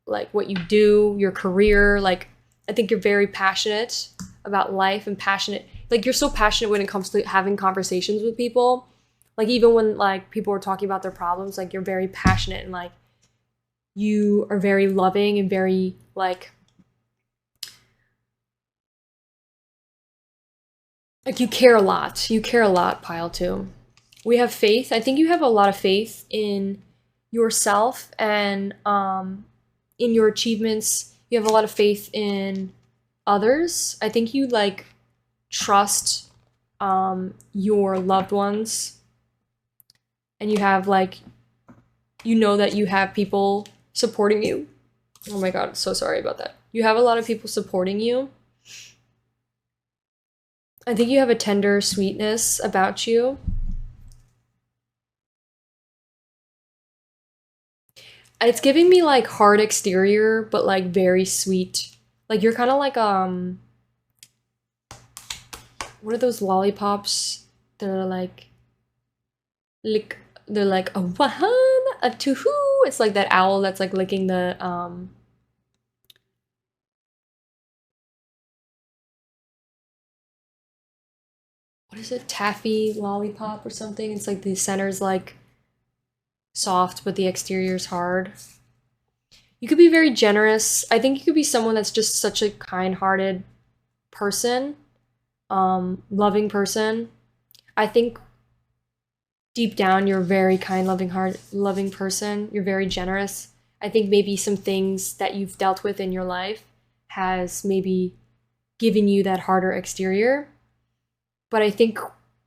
like what you do, your career. Like I think you're very passionate about life and passionate. Like you're so passionate when it comes to having conversations with people. Like even when like people are talking about their problems, like you're very passionate, and like you are very loving and very like you care a lot. You care a lot, pile 2. We have faith. I think you have a lot of faith in yourself and in your achievements. You have a lot of faith in others. I think you like trust your loved ones, and you have like you know that you have people supporting you. Oh my god, so sorry about that. You have a lot of people supporting you. I think you have a tender sweetness about you. It's giving me like hard exterior, but like very sweet. Like you're kind of like what are those lollipops? They're like they're like a wahan, a tuhu. It's like that owl that's like licking the what is it? Taffy lollipop or something. It's like the center's like soft, but the exterior's hard. You could be very generous. I think you could be someone that's just such a kind-hearted person, loving person. I think deep down you're a very kind, loving person. You're very generous. I think maybe some things that you've dealt with in your life has maybe given you that harder exterior. But I think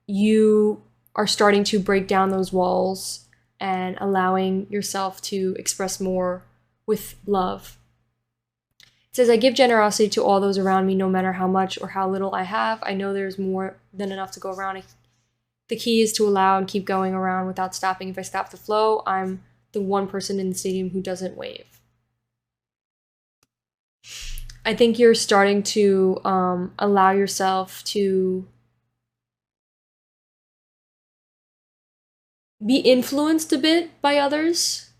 you are starting to break down those walls and allowing yourself to express more with love. It says, I give generosity to all those around me, no matter how much or how little I have. I know there's more than enough to go around. The key is to allow and keep going around without stopping. If I stop the flow, I'm the one person in the stadium who doesn't wave. I think you're starting to allow yourself to be influenced a bit by others,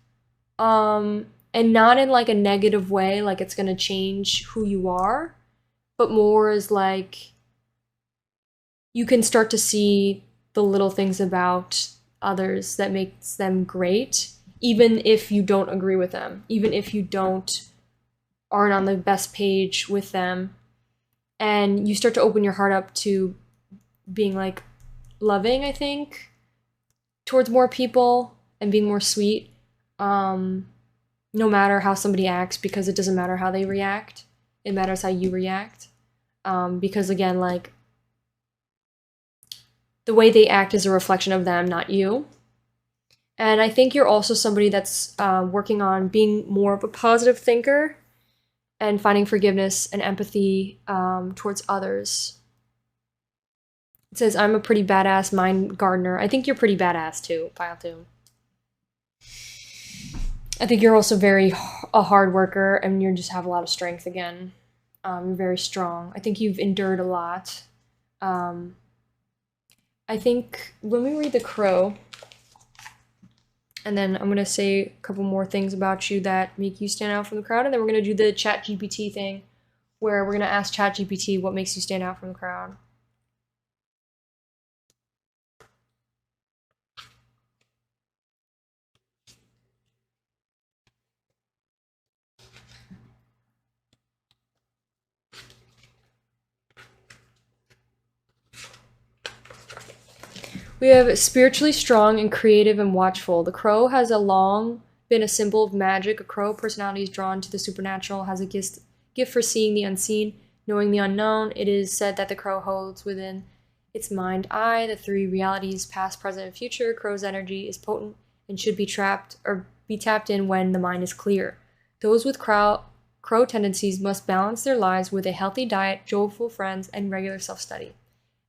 and not in like a negative way, like it's gonna change who you are, but more as like you can start to see the little things about others that makes them great, even if you don't agree with them, even if you aren't on the best page with them, and you start to open your heart up to being like loving, I think, towards more people and being more sweet, no matter how somebody acts, because it doesn't matter how they react, it matters how you react, because again, like the way they act is a reflection of them, not you. And I think you're also somebody that's working on being more of a positive thinker and finding forgiveness and empathy towards others. It says, I'm a pretty badass mind gardener. I think you're pretty badass too, pile 2. I think you're also a hard worker, and you just have a lot of strength again. You're very strong. I think you've endured a lot. I think when we read the crow, and then I'm going to say a couple more things about you that make you stand out from the crowd, and then we're going to do the ChatGPT thing, where we're going to ask ChatGPT what makes you stand out from the crowd. We have spiritually strong and creative and watchful. The crow has long been a symbol of magic. A crow personality is drawn to the supernatural, has a gift for seeing the unseen, knowing the unknown. It is said that the crow holds within its mind eye the 3 realities, past, present, and future. Crow's energy is potent and should be tapped in when the mind is clear. Those with crow crow tendencies must balance their lives with a healthy diet, joyful friends, and regular self-study.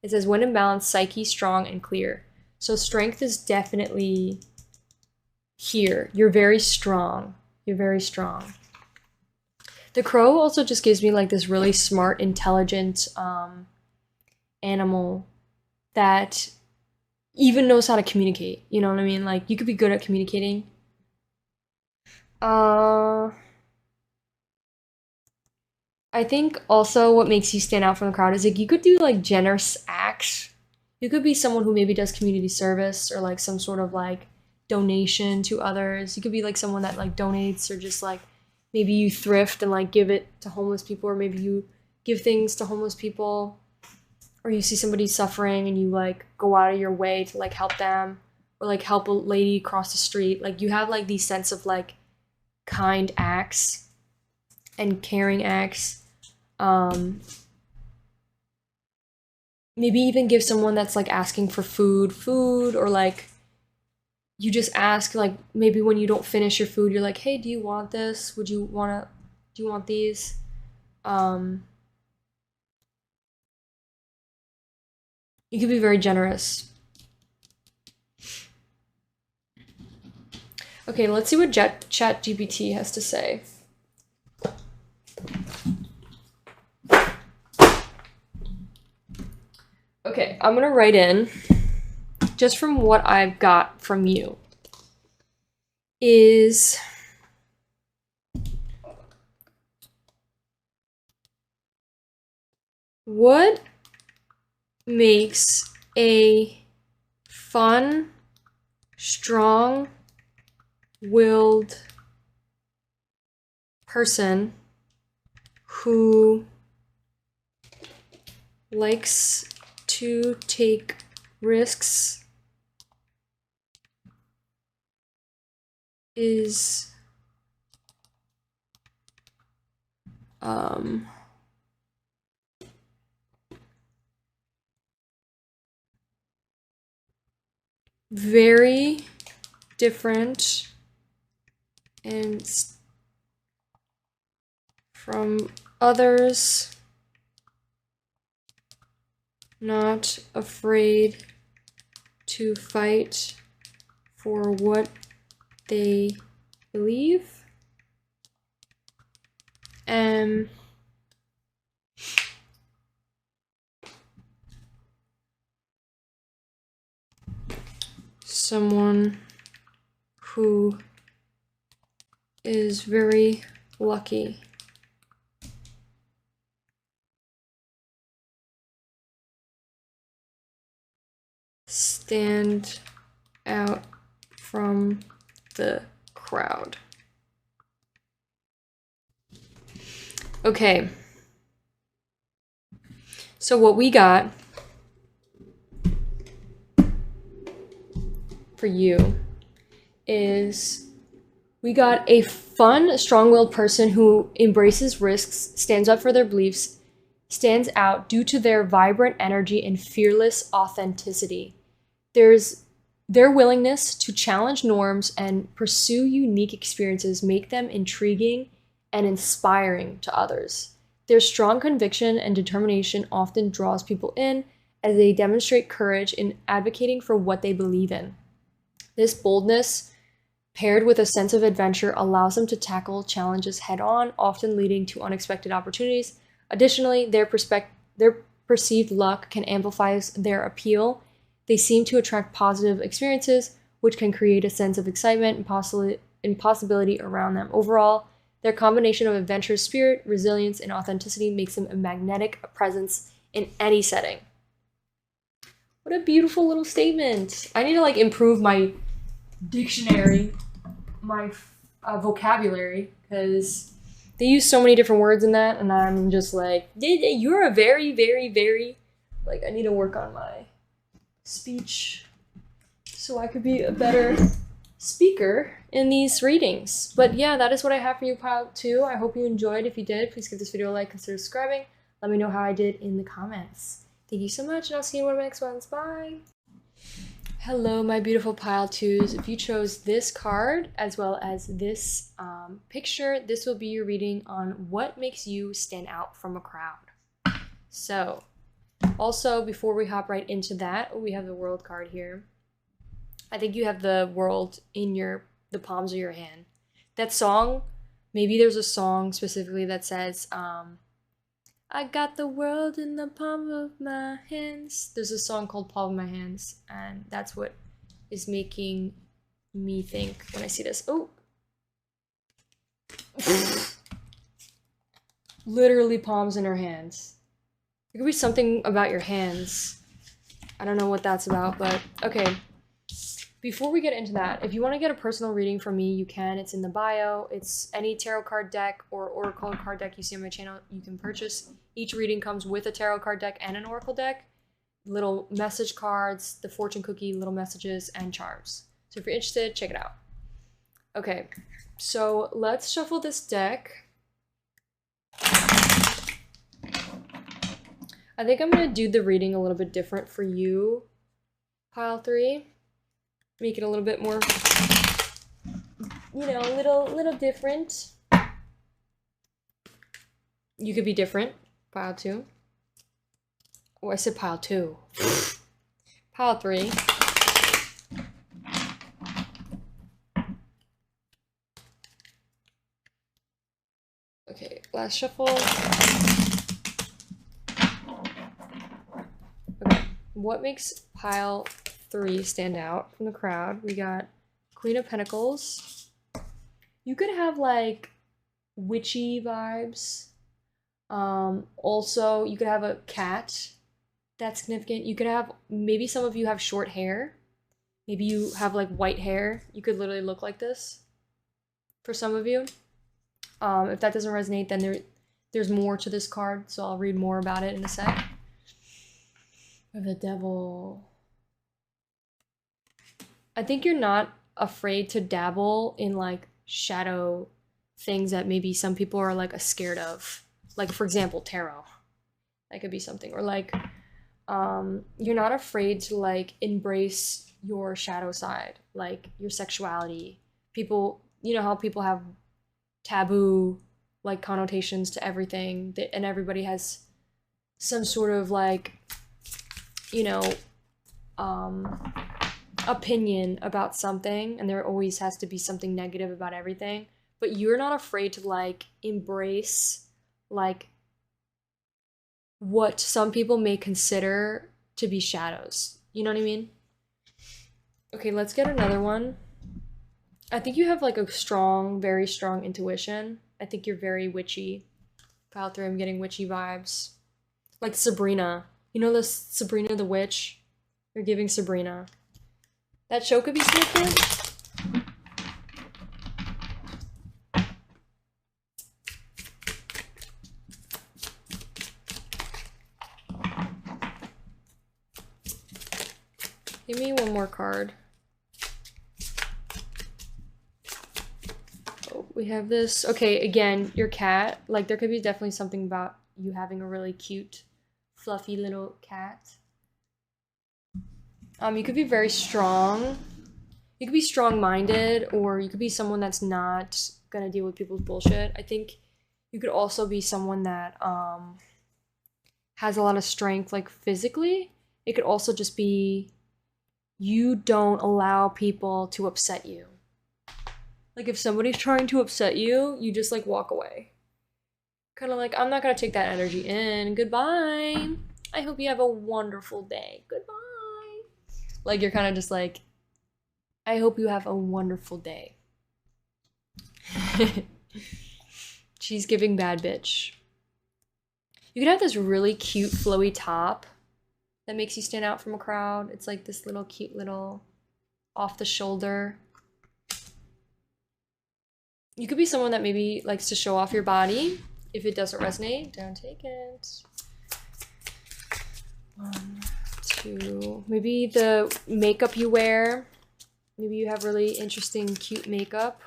It says, when in balance, psyche strong and clear. So strength is definitely here. You're very strong. You're very strong. The crow also just gives me like this really smart, intelligent animal that even knows how to communicate. You know what I mean? Like, you could be good at communicating. I think also what makes you stand out from the crowd is like you could do like generous acts. You could be someone who maybe does community service or like some sort of like donation to others. You could be like someone that like donates, or just like maybe you thrift and like give it to homeless people, or maybe you give things to homeless people, or you see somebody suffering and you like go out of your way to like help them, or like help a lady cross the street. Like you have like these sense of like kind acts and caring acts. Maybe even give someone that's like asking for food, or like you just ask, like maybe when you don't finish your food, you're like, hey, do you want this? Do you want these? You could be very generous. Okay, let's see what ChatGPT has to say. Okay, I'm gonna write in, just from what I've got from you, is what makes a fun, strong-willed person who likes to take risks is very different and from others, not afraid to fight for what they believe, and someone who is very lucky. Stand out from the crowd. Okay. So what we got for you is we got a fun, strong-willed person who embraces risks, stands up for their beliefs, stands out due to their vibrant energy and fearless authenticity. There's their willingness to challenge norms and pursue unique experiences make them intriguing and inspiring to others. Their strong conviction and determination often draws people in as they demonstrate courage in advocating for what they believe in. This boldness, paired with a sense of adventure, allows them to tackle challenges head-on, often leading to unexpected opportunities. Additionally, their perceived luck can amplify their appeal. They seem to attract positive experiences, which can create a sense of excitement and possibility around them. Overall, their combination of adventurous spirit, resilience, and authenticity makes them a magnetic presence in any setting. What a beautiful little statement. I need to like improve my dictionary, my vocabulary, because they use so many different words in that, and I'm just like, you're a very, very, very, like, I need to work on my speech so I could be a better speaker in these readings. But yeah, that is what I have for you, pile 2. I hope you enjoyed. If you did, please give this video a like, consider subscribing. Let me know how I did in the comments. Thank you so much, and I'll see you in one of my next ones. Bye! Hello, my beautiful pile twos. If you chose this card as well as this picture, this will be your reading on what makes you stand out from a crowd. So, also, before we hop right into that, we have the world card here. I think you have the world in the palms of your hand. That song, maybe there's a song specifically that says, I got the world in the palm of my hands. There's a song called Palm of My Hands, and that's what is making me think when I see this. Oh! Literally palms in her hands. It could be something about your hands. I don't know what that's about, but okay. Before we get into that, if you want to get a personal reading from me, you can. It's in the bio. It's any tarot card deck or oracle card deck you see on my channel, you can purchase. Each reading comes with a tarot card deck and an oracle deck, little message cards, the fortune cookie, little messages, and charms. So if you're interested, check it out. Okay, so let's shuffle this deck. I think I'm going to do the reading a little bit different for you, pile 3. Make it a little bit more, you know, a little different. You could be different, pile 2. Oh, I said pile 2. Pile 3. Okay, last shuffle. Okay, what makes pile 3 stand out from the crowd? We got Queen of Pentacles. You could have like witchy vibes. Also, you could have a cat. That's significant. You could have, maybe some of you have short hair. Maybe you have like white hair. You could literally look like this for some of you. If that doesn't resonate, then there's more to this card, so I'll read more about it in a sec. We have the Devil. I think you're not afraid to dabble in like shadow things that maybe some people are like scared of. Like, for example, tarot. That could be something. Or like, you're not afraid to like embrace your shadow side, like your sexuality. People, you know how people have taboo like connotations to everything, and everybody has some sort of like, you know, opinion about something, and there always has to be something negative about everything, but you're not afraid to like embrace like what some people may consider to be shadows. You know what I mean? Okay, let's get another one. I think you have like a strong, very strong intuition. I think you're very witchy. Pile 3, I'm getting witchy vibes. Like Sabrina. You know this Sabrina the Witch? You're giving Sabrina. That show could be significant. Give me one more card. Oh, we have this. Okay, again, your cat. Like, there could be definitely something about you having a really cute, fluffy little cat. You could be very strong. You could be strong-minded, or you could be someone that's not gonna deal with people's bullshit. I think you could also be someone that has a lot of strength, like physically. It could also just be you don't allow people to upset you. Like if somebody's trying to upset you, you just like walk away. Kind of like, I'm not gonna take that energy in. Goodbye. I hope you have a wonderful day. Goodbye. Like you're kind of just like, I hope you have a wonderful day. She's giving bad bitch. You could have this really cute flowy top that makes you stand out from a crowd. It's like this little cute little off the shoulder. You could be someone that maybe likes to show off your body. If it doesn't resonate, don't take it. 1, 2. Maybe the makeup you wear. Maybe you have really interesting, cute makeup.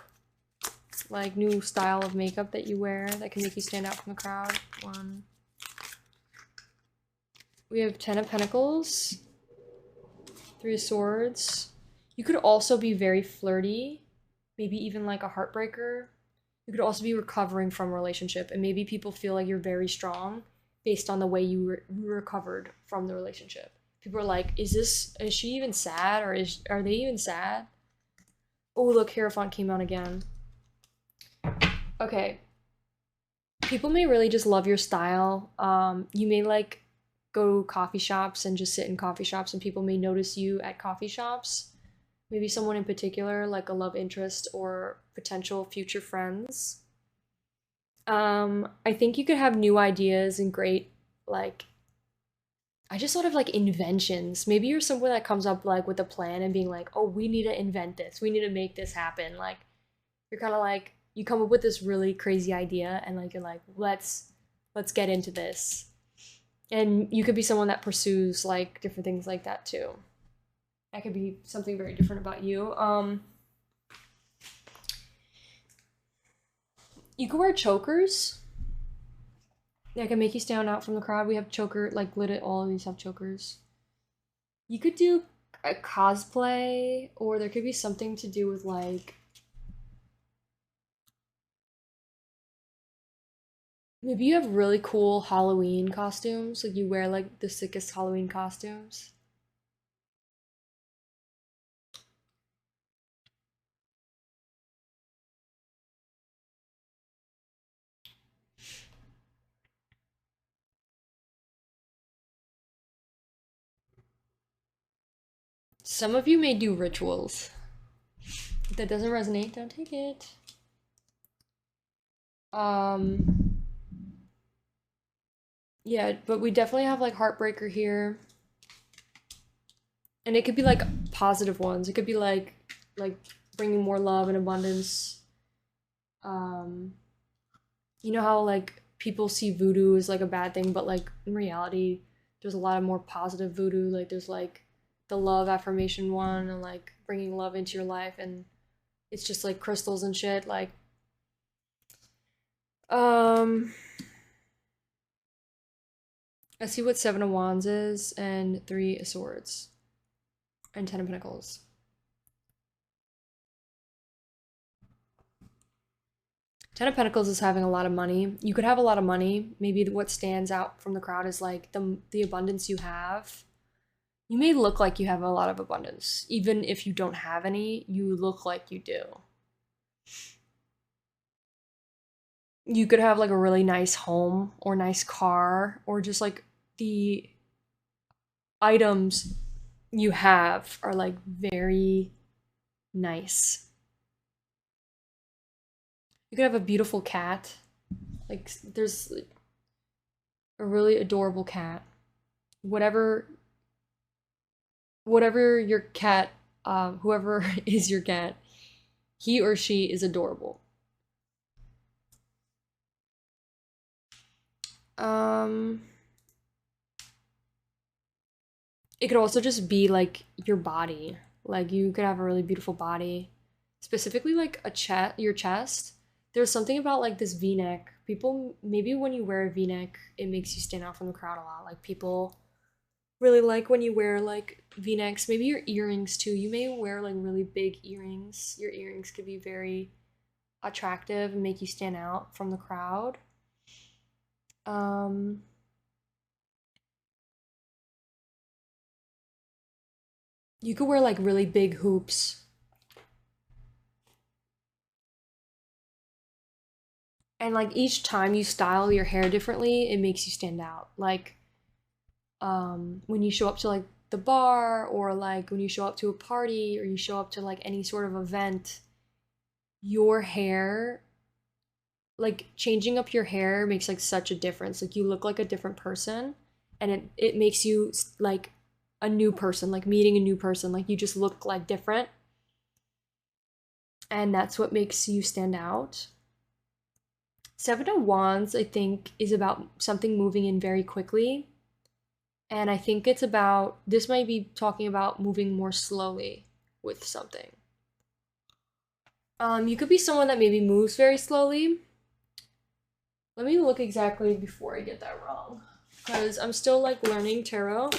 Like new style of makeup that you wear that can make you stand out from the crowd. 1. We have 10 of Pentacles. Three of Swords. You could also be very flirty, maybe even like a heartbreaker. You could also be recovering from a relationship, and maybe people feel like you're very strong based on the way you recovered from the relationship. People are like, is she even sad, or are they even sad? Oh, look, Hierophant came out again. Okay. People may really just love your style. You may like go to coffee shops and just sit in coffee shops, and people may notice you at coffee shops. Maybe someone in particular, like a love interest or potential future friends. I think you could have new ideas and great, like, I just sort of like inventions. Maybe you're someone that comes up like with a plan and being like, oh, we need to invent this. We need to make this happen. Like, you're kind of like, you come up with this really crazy idea and like, you're like, let's get into this. And you could be someone that pursues like different things like that too. That could be something very different about you. You could wear chokers. That can make you stand out from the crowd. We have choker, like all of these have chokers. You could do a cosplay, or there could be something to do with like, maybe you have really cool Halloween costumes. Like you wear like the sickest Halloween costumes. Some of you may do rituals. If that doesn't resonate, don't take it. Yeah, but we definitely have like Heartbreaker here. And it could be like positive ones. It could be like bringing more love and abundance. You know how like people see voodoo as like a bad thing, but like in reality, there's a lot of more positive voodoo. Like there's like the love affirmation one and like bringing love into your life, and it's just like crystals and shit. Like, let's see what Seven of Wands is and Three of Swords and Ten of Pentacles. Ten of Pentacles is having a lot of money. You could have a lot of money. Maybe what stands out from the crowd is like the abundance you have. You may look like you have a lot of abundance. Even if you don't have any, you look like you do. You could have like a really nice home or nice car, or just like the items you have are like very nice. You could have a beautiful cat. Like there's a really adorable cat. Whatever your cat, whoever is your cat, he or she is adorable. It could also just be like your body. Like you could have a really beautiful body, specifically like your chest. There's something about like this V-neck. People, maybe when you wear a V-neck, it makes you stand out from the crowd a lot. Like people really like when you wear like V-necks. Maybe your earrings too. You may wear like really big earrings. Your earrings could be very attractive and make you stand out from the crowd. You could wear like really big hoops. And like each time you style your hair differently, it makes you stand out. Like when you show up to like the bar, or like when you show up to a party, or you show up to like any sort of event, your hair, like changing up your hair makes like such a difference. Like you look like a different person, and it makes you like a new person, like meeting a new person. Like you just look like different, and that's what makes you stand out. Seven of Wands, I think, is about something moving in very quickly. And I think it's about, this might be talking about moving more slowly with something. You could be someone that maybe moves very slowly. Let me look exactly before I get that wrong, because I'm still like learning tarot.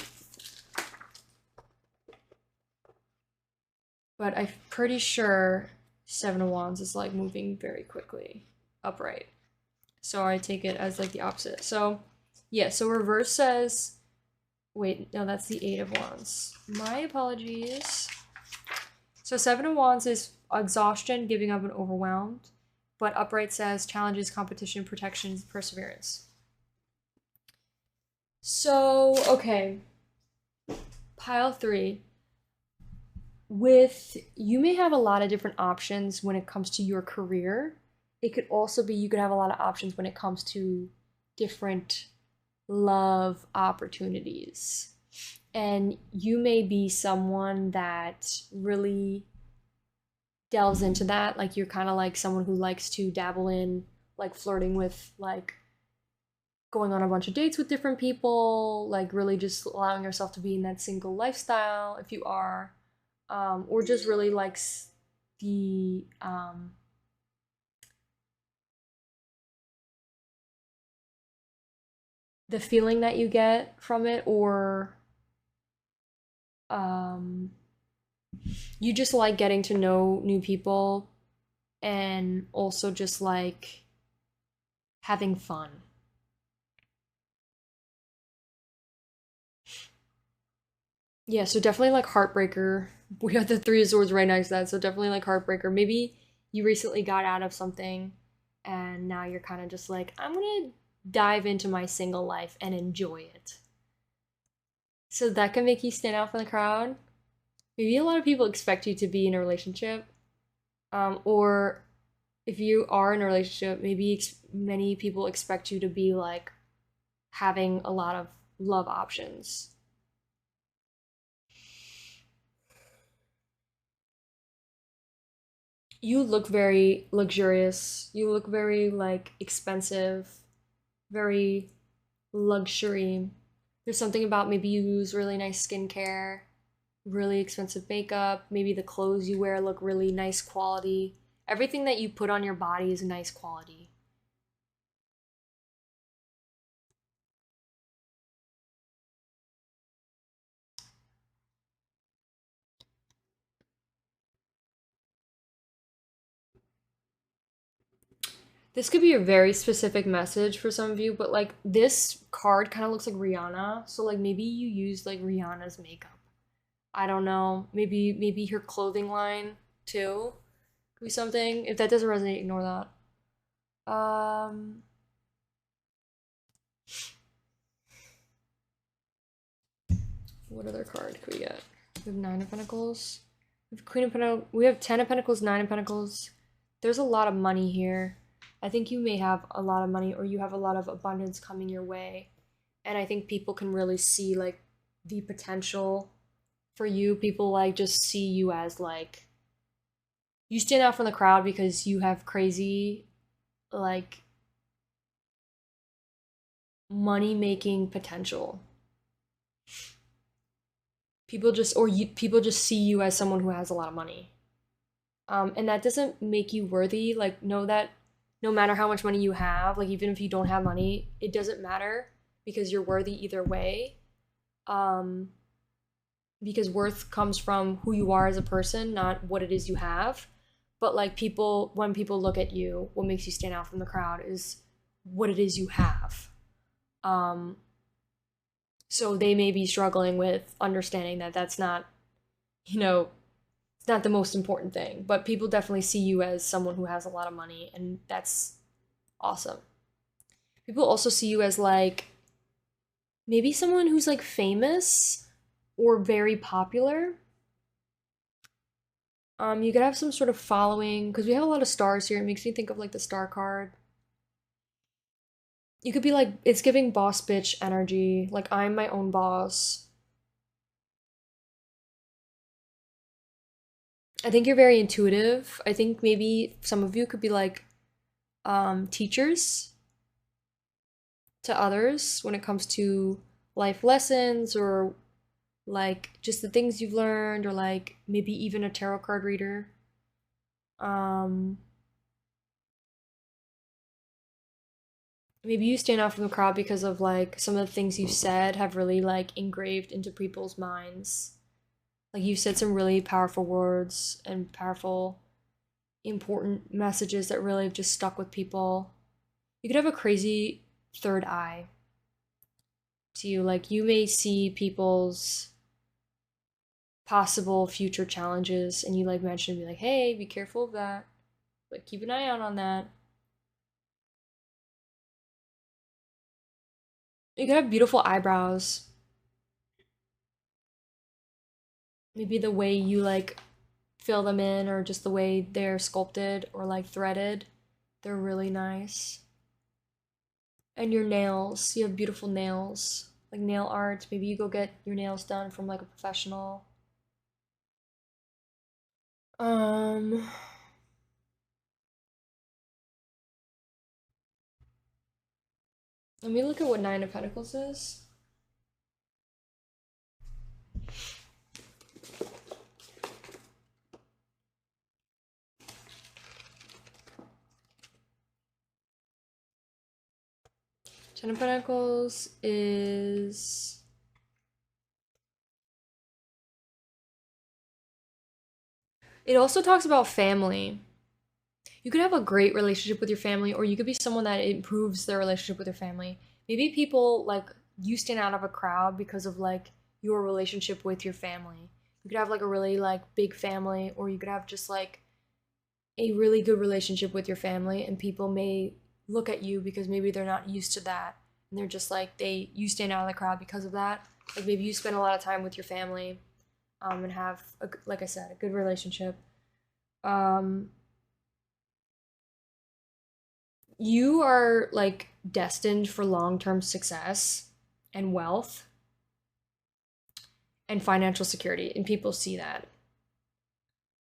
but I'm pretty sure Seven of Wands is like moving very quickly upright. So I take it as like the opposite. So yeah, so reverse says, wait, no, that's the Eight of Wands. My apologies. So Seven of Wands is exhaustion, giving up, and overwhelmed. But upright says challenges, competition, protection, perseverance. So, okay. Pile 3. You may have a lot of different options when it comes to your career. It could also be you could have a lot of options when it comes to different love opportunities. And you may be someone that really delves into that. Like you're kind of like someone who likes to dabble in like flirting with like going on a bunch of dates with different people, like really just allowing yourself to be in that single lifestyle if you are, or just really likes the the feeling that you get from it, or um, you just like getting to know new people and also just like having fun. Yeah, so definitely like Heartbreaker. We got the Three of Swords right next to that, so definitely like Heartbreaker. Maybe you recently got out of something and now you're kind of just like, I'm gonna dive into my single life and enjoy it. So that can make you stand out from the crowd. Maybe a lot of people expect you to be in a relationship, or if you are in a relationship, maybe many people expect you to be like having a lot of love options. You look very luxurious. You look very like expensive, very luxury. There's something about maybe you use really nice skincare, really expensive makeup, maybe the clothes you wear look really nice quality. Everything that you put on your body is nice quality. This could be a very specific message for some of you, but like this card kind of looks like Rihanna, so like maybe you use like Rihanna's makeup. I don't know. Maybe her clothing line too could be something. If that doesn't resonate, ignore that. What other card could we get? We have Nine of Pentacles. We have Queen of Pentacles. We have Ten of Pentacles, Nine of Pentacles. There's a lot of money here. I think you may have a lot of money or you have a lot of abundance coming your way. And I think people can really see like the potential for you. People like just see you as like you stand out from the crowd because you have crazy like money making potential. People just see you as someone who has a lot of money. And that doesn't make you worthy. Like know that no matter how much money you have, like even if you don't have money, it doesn't matter because you're worthy either way. Um, because worth comes from who you are as a person, not what it is you have. But like when people look at you, what makes you stand out from the crowd is what it is you have. Um, so they may be struggling with understanding that that's not, you know, it's not the most important thing, but people definitely see you as someone who has a lot of money, and that's awesome. People also see you as like maybe someone who's like famous or very popular. You could have some sort of following because we have a lot of stars here. It makes me think of like the star card. You could be like, it's giving boss bitch energy. Like, I'm my own boss. I think you're very intuitive. I think maybe some of you could be like teachers to others when it comes to life lessons or like just the things you've learned, or like maybe even a tarot card reader. Um, Maybe you stand out from the crowd because of like some of the things you said have really like engraved into people's minds. Like you said some really powerful words and powerful, important messages that really have just stuck with people. You could have a crazy third eye to you. Like you may see people's possible future challenges and you like mention be like, hey, be careful of that. Like keep an eye out on that. You could have beautiful eyebrows. Maybe the way you like fill them in or just the way they're sculpted or like threaded. They're really nice. And your nails, you have beautiful nails. Like nail art. Maybe you go get your nails done from like a professional. Um Let me look at what Nine of Pentacles is. Ten of Pentacles is it also talks about family. You could have a great relationship with your family, or you could be someone that improves their relationship with your family. Maybe people like you stand out of a crowd because of like your relationship with your family. You could have like a really like big family, or you could have just like a really good relationship with your family, and people may look at you because maybe they're not used to that, and they're just like you stand out of the crowd because of that. Like maybe you spend a lot of time with your family, and have like I said, a good relationship. Um, you are like destined for long-term success and wealth and financial security, and people see that.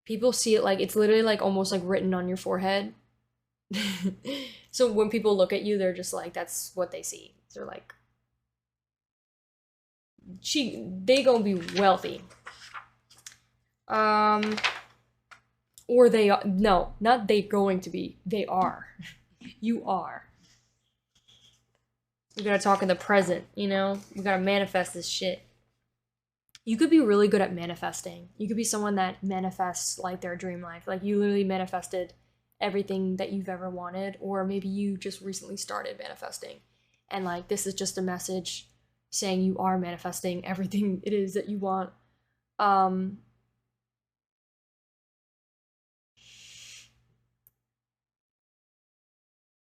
People see it like it's literally like almost like written on your forehead. So when people look at you, they're just like that's what they see. They're like they gonna be wealthy. Um or they are, no, not they going to be. They are. You are. We gotta talk in the present, you know? We gotta manifest this shit. You could be really good at manifesting. You could be someone that manifests like their dream life. Like you literally manifested everything that you've ever wanted, or maybe you just recently started manifesting. And like this is just a message saying you are manifesting everything it is that you want. Um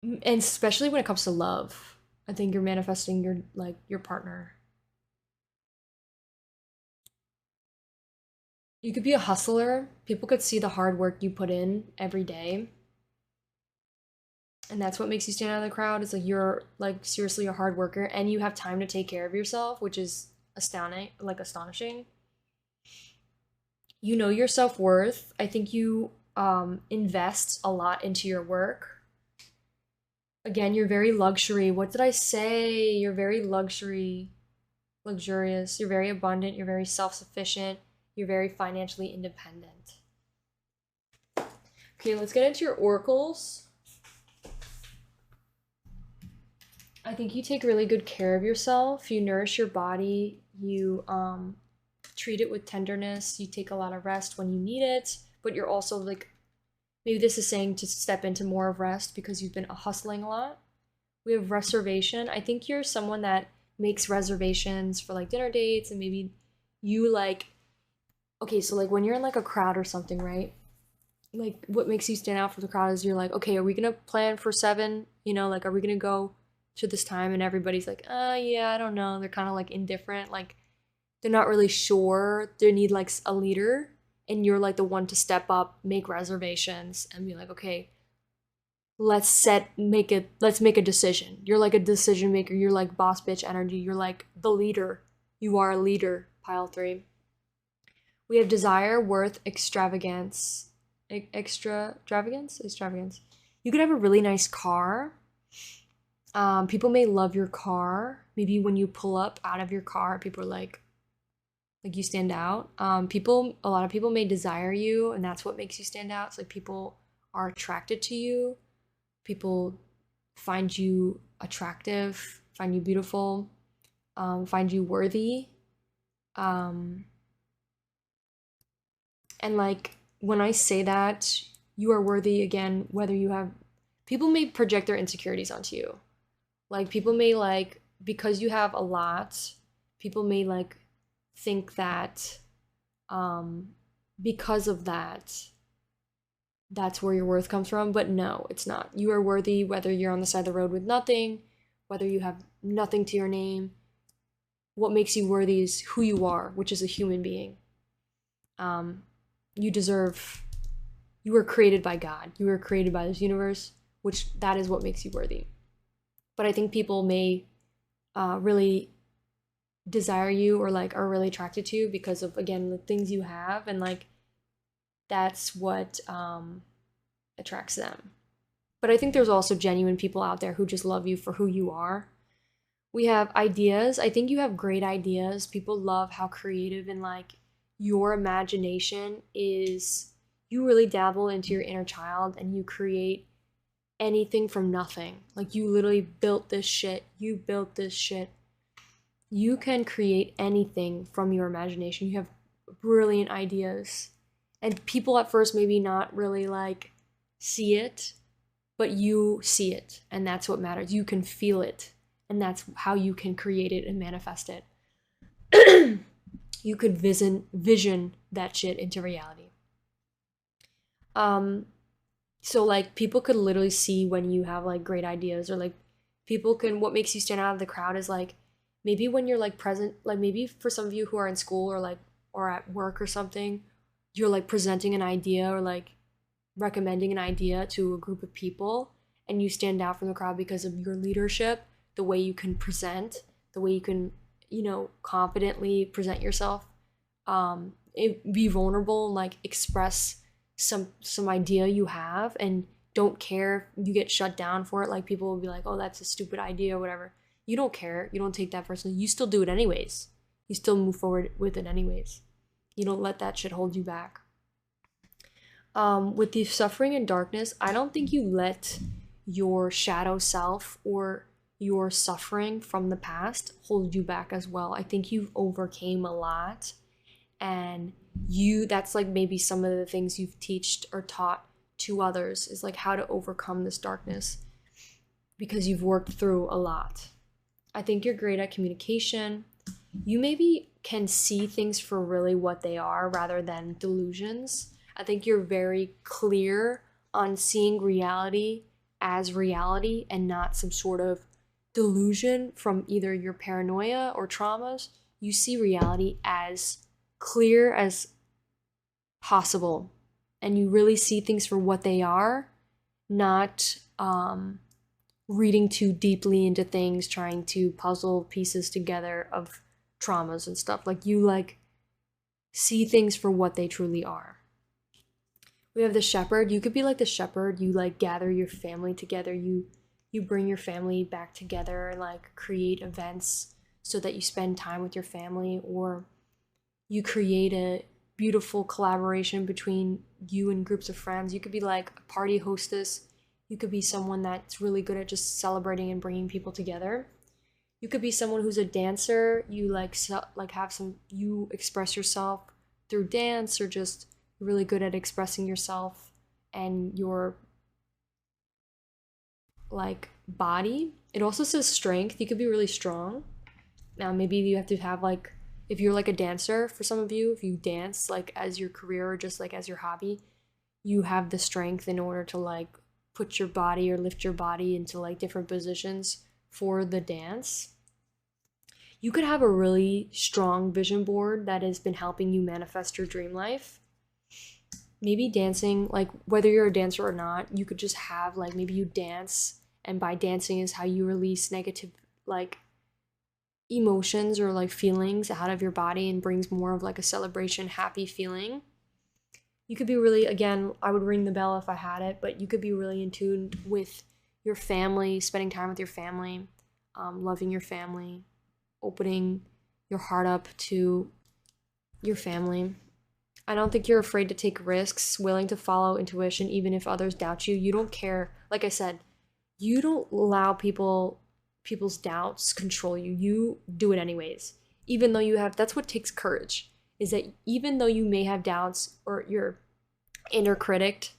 and especially when it comes to love. I think you're manifesting your partner. You could be a hustler. People could see the hard work you put in every day. And that's what makes you stand out of the crowd. It's like you're like seriously a hard worker and you have time to take care of yourself, which is astonishing. You know your self-worth. I think you invest a lot into your work. Again, you're very luxury. What did I say? You're very luxurious. You're very abundant. You're very self-sufficient. You're very financially independent. Okay, let's get into your oracles. I think you take really good care of yourself. You nourish your body. You treat it with tenderness. You take a lot of rest when you need it, but you're also like, maybe this is saying to step into more of rest because you've been hustling a lot. We have reservation. I think you're someone that makes reservations for like dinner dates, and maybe you like, okay, so like when you're in like a crowd or something, right? Like what makes you stand out from the crowd is you're like, okay, are we gonna plan for 7? You know, like are we gonna go to this time? And everybody's like, yeah, I don't know. They're kind of like indifferent, like they're not really sure. They need like a leader, and you're like the one to step up, make reservations, and be like, okay, let's make a decision. You're like a decision maker. You're like boss bitch energy. You're like the leader. You are a leader. Pile 3. We have desire, worth, extravagance. Extravagance. You could have a really nice car. People may love your car. Maybe when you pull up out of your car, people are like you stand out. A lot of people may desire you, and that's what makes you stand out. It's like people are attracted to you. People find you attractive, find you beautiful, find you worthy. And like when I say that, you are worthy, again, whether you have, people may project their insecurities onto you. Like people may like, because you have a lot, people may like think that because of that, that's where your worth comes from. But no, it's not. You are worthy whether you're on the side of the road with nothing, whether you have nothing to your name. What makes you worthy is who you are, which is a human being. You deserve, you were created by God. You were created by this universe, which that is what makes you worthy. But I think people may really desire you or like are really attracted to you because of, again, the things you have, and like that's what attracts them. But I think there's also genuine people out there who just love you for who you are. We have ideas. I think you have great ideas. People love how creative and like your imagination is. You really dabble into your inner child and you create anything from nothing. Like you literally built this shit. You built this shit. You can create anything from your imagination. You have brilliant ideas. And people at first maybe not really like see it, but you see it. And that's what matters. You can feel it. And that's how you can create it and manifest it. You could vision that shit into reality. So like people could literally see when you have like great ideas, or like people can, what makes you stand out of the crowd is like maybe when you're like present, like maybe for some of you who are in school or like or at work or something, you're like presenting an idea or like recommending an idea to a group of people, and you stand out from the crowd because of your leadership, the way you can present, the way you can, you know, confidently present yourself, be vulnerable and like express some idea you have, and don't care if you get shut down for it. Like people will be like, oh, that's a stupid idea or whatever. You don't care. You don't take that personally. You still do it anyways. You still move forward with it anyways. You don't let that shit hold you back. With the suffering and darkness, I don't think you let your shadow self or your suffering from the past hold you back as well. I think you've overcame a lot, and that's like maybe some of the things you've teached or taught to others is like how to overcome this darkness, because you've worked through a lot. I think you're great at communication. You maybe can see things for really what they are rather than delusions. I think you're very clear on seeing reality as reality and not some sort of delusion from either your paranoia or traumas. You see reality as clear as possible, and you really see things for what they are, not reading too deeply into things, trying to puzzle pieces together of traumas and stuff. Like you like see things for what they truly are. We have the shepherd. You could be like the shepherd. You like gather your family together. You bring your family back together and like create events so that you spend time with your family, or you create a beautiful collaboration between you and groups of friends. You could be like a party hostess. You could be someone that's really good at just celebrating and bringing people together. You could be someone who's a dancer. You you express yourself through dance, or just really good at expressing yourself and your like body. It also says strength. You could be really strong. Now maybe you have to have like, if you're like a dancer, for some of you, if you dance like as your career or just like as your hobby, you have the strength in order to like put your body or lift your body into like different positions for the dance. You could have a really strong vision board that has been helping you manifest your dream life. Maybe dancing, like whether you're a dancer or not, you could just have like, maybe you dance, and by dancing is how you release negative like emotions or like feelings out of your body and brings more of like a celebration, happy feeling. You could be really, again, I would ring the bell if I had it, but you could be really in tune with your family, spending time with your family, loving your family, opening your heart up to your family. I don't think you're afraid to take risks, willing to follow intuition even if others doubt you. You don't care. Like I said, you don't allow people's doubts control you. You do it anyways. Even though you have, that's what takes courage, is that even though you may have doubts, or your inner critic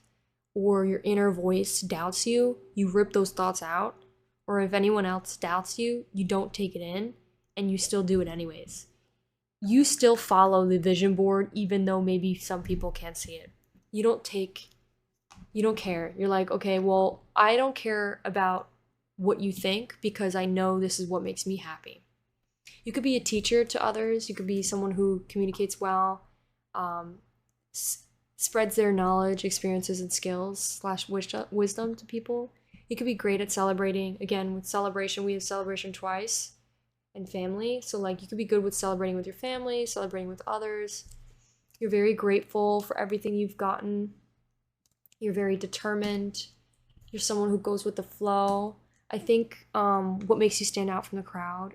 or your inner voice doubts you, you rip those thoughts out. Or if anyone else doubts you, you don't take it in and you still do it anyways. You still follow the vision board even though maybe some people can't see it. You don't care. You're like, okay, well, I don't care about what you think because I know this is what makes me happy. You could be a teacher to others. You could be someone who communicates well, spreads their knowledge, experiences, and skills slash wisdom to people. You could be great at celebrating. Again, with celebration, we have celebration twice, and family. So like you could be good with celebrating with your family, celebrating with others. You're very grateful for everything you've gotten. You're very determined. You're someone who goes with the flow. I think what makes you stand out from the crowd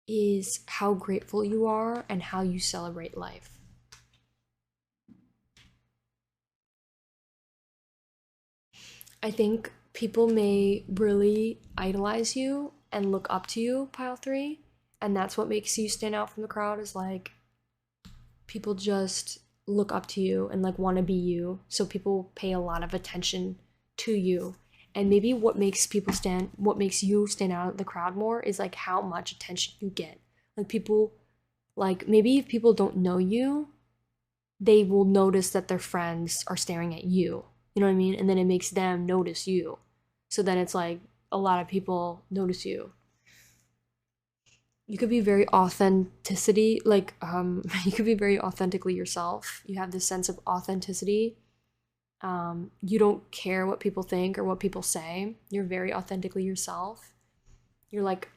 is how grateful you are and how you celebrate life. I think people may really idolize you and look up to you, pile 3, and that's what makes you stand out from the crowd, is like people just look up to you and like want to be you, so people pay a lot of attention to you. And maybe what makes you stand out of the crowd more is like how much attention you get. Like people, like maybe if people don't know you, they will notice that their friends are staring at you. You know what I mean? And then it makes them notice you. So then it's like a lot of people notice you. You could be very authenticity, like you could be very authentically yourself. You have this sense of authenticity. You don't care what people think or what people say. You're very authentically yourself. You're like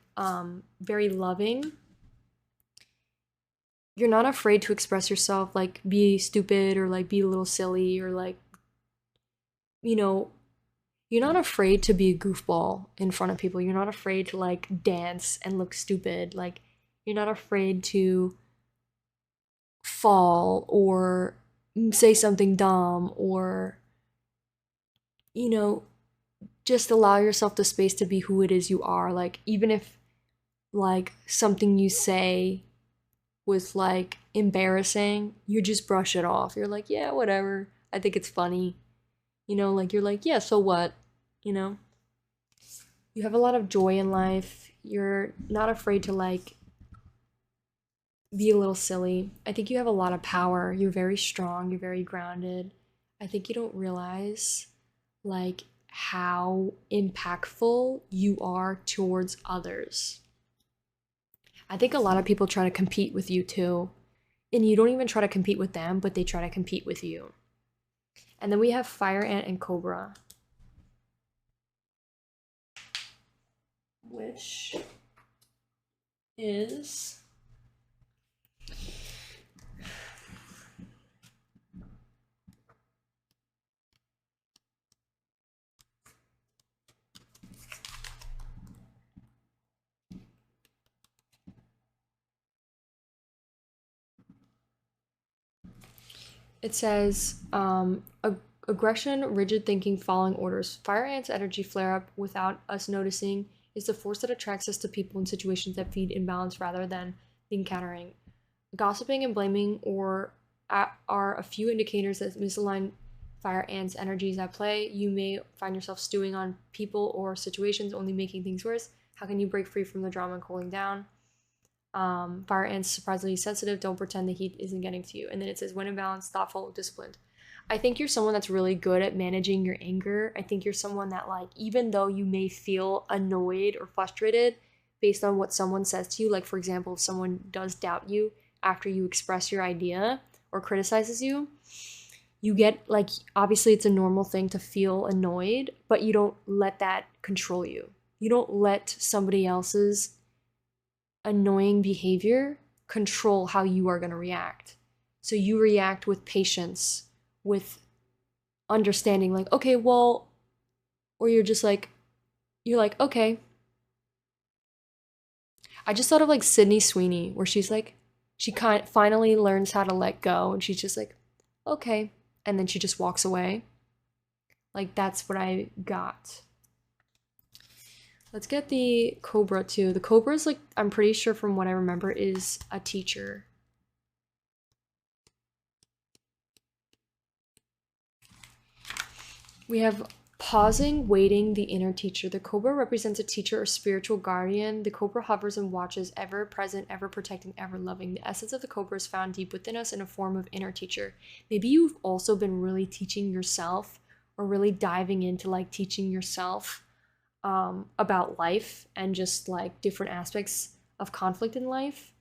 very loving. You're not afraid to express yourself, like be stupid or like be a little silly or like, you know, you're not afraid to be a goofball in front of people. You're not afraid to like dance and look stupid. Like you're not afraid to fall or say something dumb or, you know, just allow yourself the space to be who it is you are. Like even if like something you say was like embarrassing, you just brush it off. You're like, yeah, whatever. I think it's funny. You know, like you're like, yeah, so what? You know? You have a lot of joy in life. You're not afraid to like be a little silly. I think you have a lot of power. You're very strong. You're very grounded. I think you don't realize like how impactful you are towards others. I think a lot of people try to compete with you too. And you don't even try to compete with them, but they try to compete with you. And then we have Fire Ant and Cobra, which is it says aggression, rigid thinking, following orders. Fire Ant's energy flare up without us noticing is the force that attracts us to people and situations that feed imbalance rather than the encountering. Gossiping and blaming are a few indicators that misaligned Fire Ant's energies at play. You may find yourself stewing on people or situations, only making things worse. How can you break free from the drama and cooling down? Fire Ant's surprisingly sensitive. Don't pretend the heat isn't getting to you. And then it says, when in balance, thoughtful, disciplined. I think you're someone that's really good at managing your anger. I think you're someone that, like, even though you may feel annoyed or frustrated based on what someone says to you, like, for example, if someone does doubt you after you express your idea or criticizes you, you get, like, obviously it's a normal thing to feel annoyed, but you don't let that control you. You don't let somebody else's annoying behavior control how you are going to react. So you react with patience, with understanding, like, okay, well, or you're like, okay. I just thought of like Sydney Sweeney, where she's like, she finally learns how to let go, and she's just like, okay, and then she just walks away. Like, that's what I got. Let's get the Cobra too. The Cobra is like, I'm pretty sure from what I remember, is a teacher. We have pausing, waiting, the inner teacher. The cobra represents a teacher or spiritual guardian. The cobra hovers and watches, ever present, ever protecting, ever loving. The essence of the cobra is found deep within us in a form of inner teacher. Maybe you've also been really teaching yourself or really diving into like teaching yourself about life and just like different aspects of conflict in life.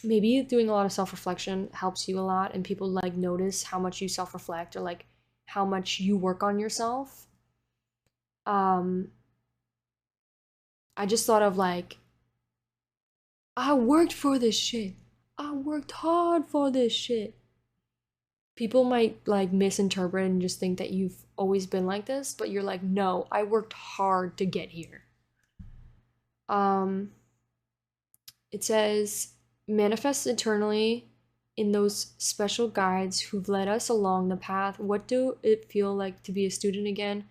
Maybe doing a lot of self-reflection helps you a lot and people like notice how much you self-reflect or like how much you work on yourself. I just thought of like, I worked for this shit. I worked hard for this shit. People might like misinterpret and just think that you've always been like this, but you're like, no, I worked hard to get here. It says, manifest eternally in those special guides who've led us along the path. What do it feel like to be a student again?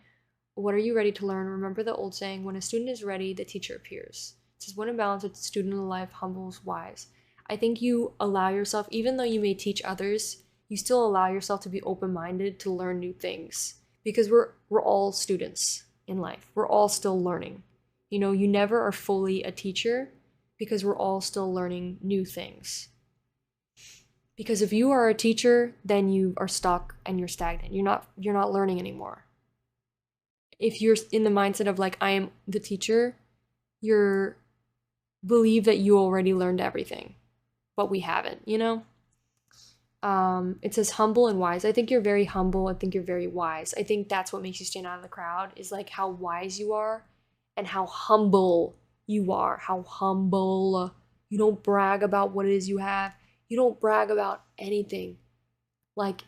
What are you ready to learn? Remember the old saying, when a student is ready, the teacher appears. It says, when in balance with the student of life, humbles wise. I think you allow yourself, even though you may teach others, you still allow yourself to be open-minded to learn new things. Because we're all students in life. We're all still learning. You know, you never are fully a teacher because we're all still learning new things. Because if you are a teacher, then you are stuck and you're stagnant. You're not learning anymore. If you're in the mindset of like, I am the teacher, you're believe that you already learned everything, but we haven't, you know? It says humble and wise. I think you're very humble. I think you're very wise. I think that's what makes you stand out of the crowd is like how wise you are and how humble you are. How humble. You don't brag about what it is you have. You don't brag about anything. Like,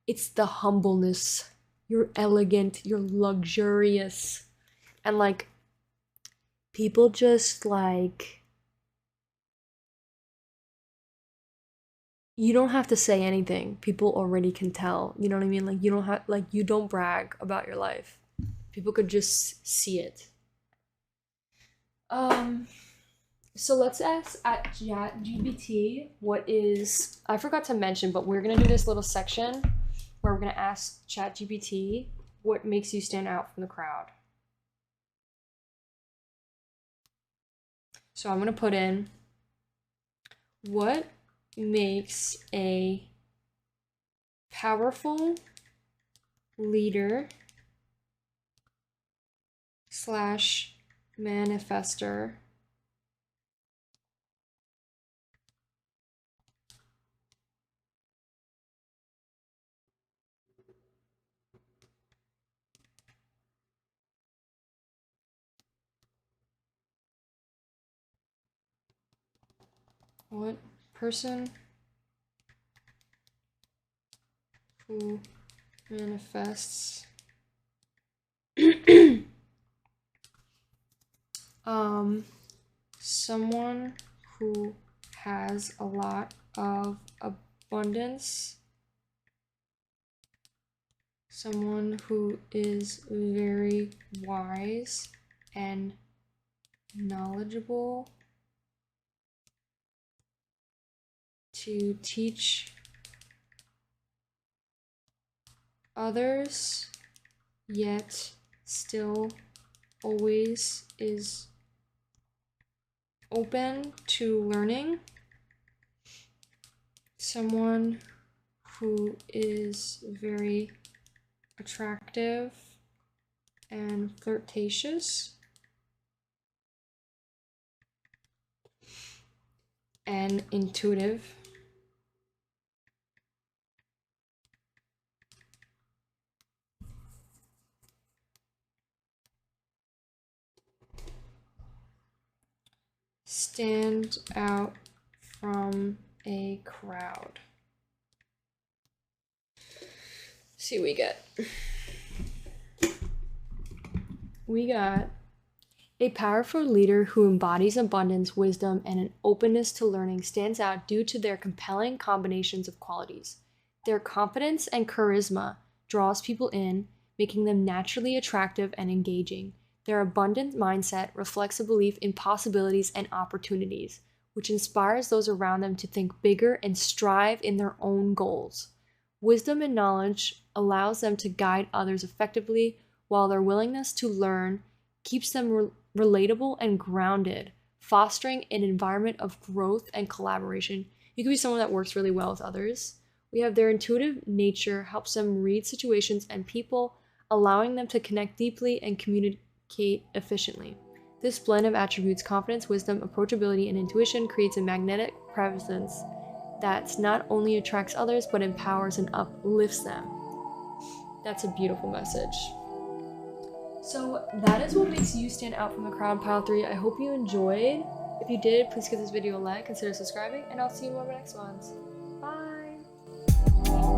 it's the humbleness. You're elegant, you're luxurious. And like, people just like, you don't have to say anything. People already can tell. You know what I mean? Like, you don't have, like, you don't brag about your life. People could just see it. So let's ask at ChatGPT what is, I forgot to mention, but we're gonna do this little section where we're going to ask ChatGPT what makes you stand out from the crowd. So I'm going to put in, what makes a powerful leader / manifester what person who manifests someone who has a lot of abundance, someone who is very wise and knowledgeable, to teach others, yet still always is open to learning, someone who is very attractive and flirtatious, and intuitive. Stand out from a crowd. See what we get. We got a powerful leader who embodies abundance, wisdom, and an openness to learning stands out due to their compelling combinations of qualities. Their confidence and charisma draws people in, making them naturally attractive and engaging. Their abundant mindset reflects a belief in possibilities and opportunities, which inspires those around them to think bigger and strive in their own goals. Wisdom and knowledge allows them to guide others effectively, while their willingness to learn keeps them relatable and grounded, fostering an environment of growth and collaboration. You could be someone that works really well with others. We have their intuitive nature helps them read situations and people, allowing them to connect deeply and communicate efficiently. This blend of attributes, confidence, wisdom, approachability, and intuition, creates a magnetic presence that not only attracts others but empowers and uplifts them. That's a beautiful message. So that is what makes you stand out from the crowd, pile 3. I hope you enjoyed. If you did, please give this video a like, consider subscribing, and I'll see you in one of my next ones. Bye!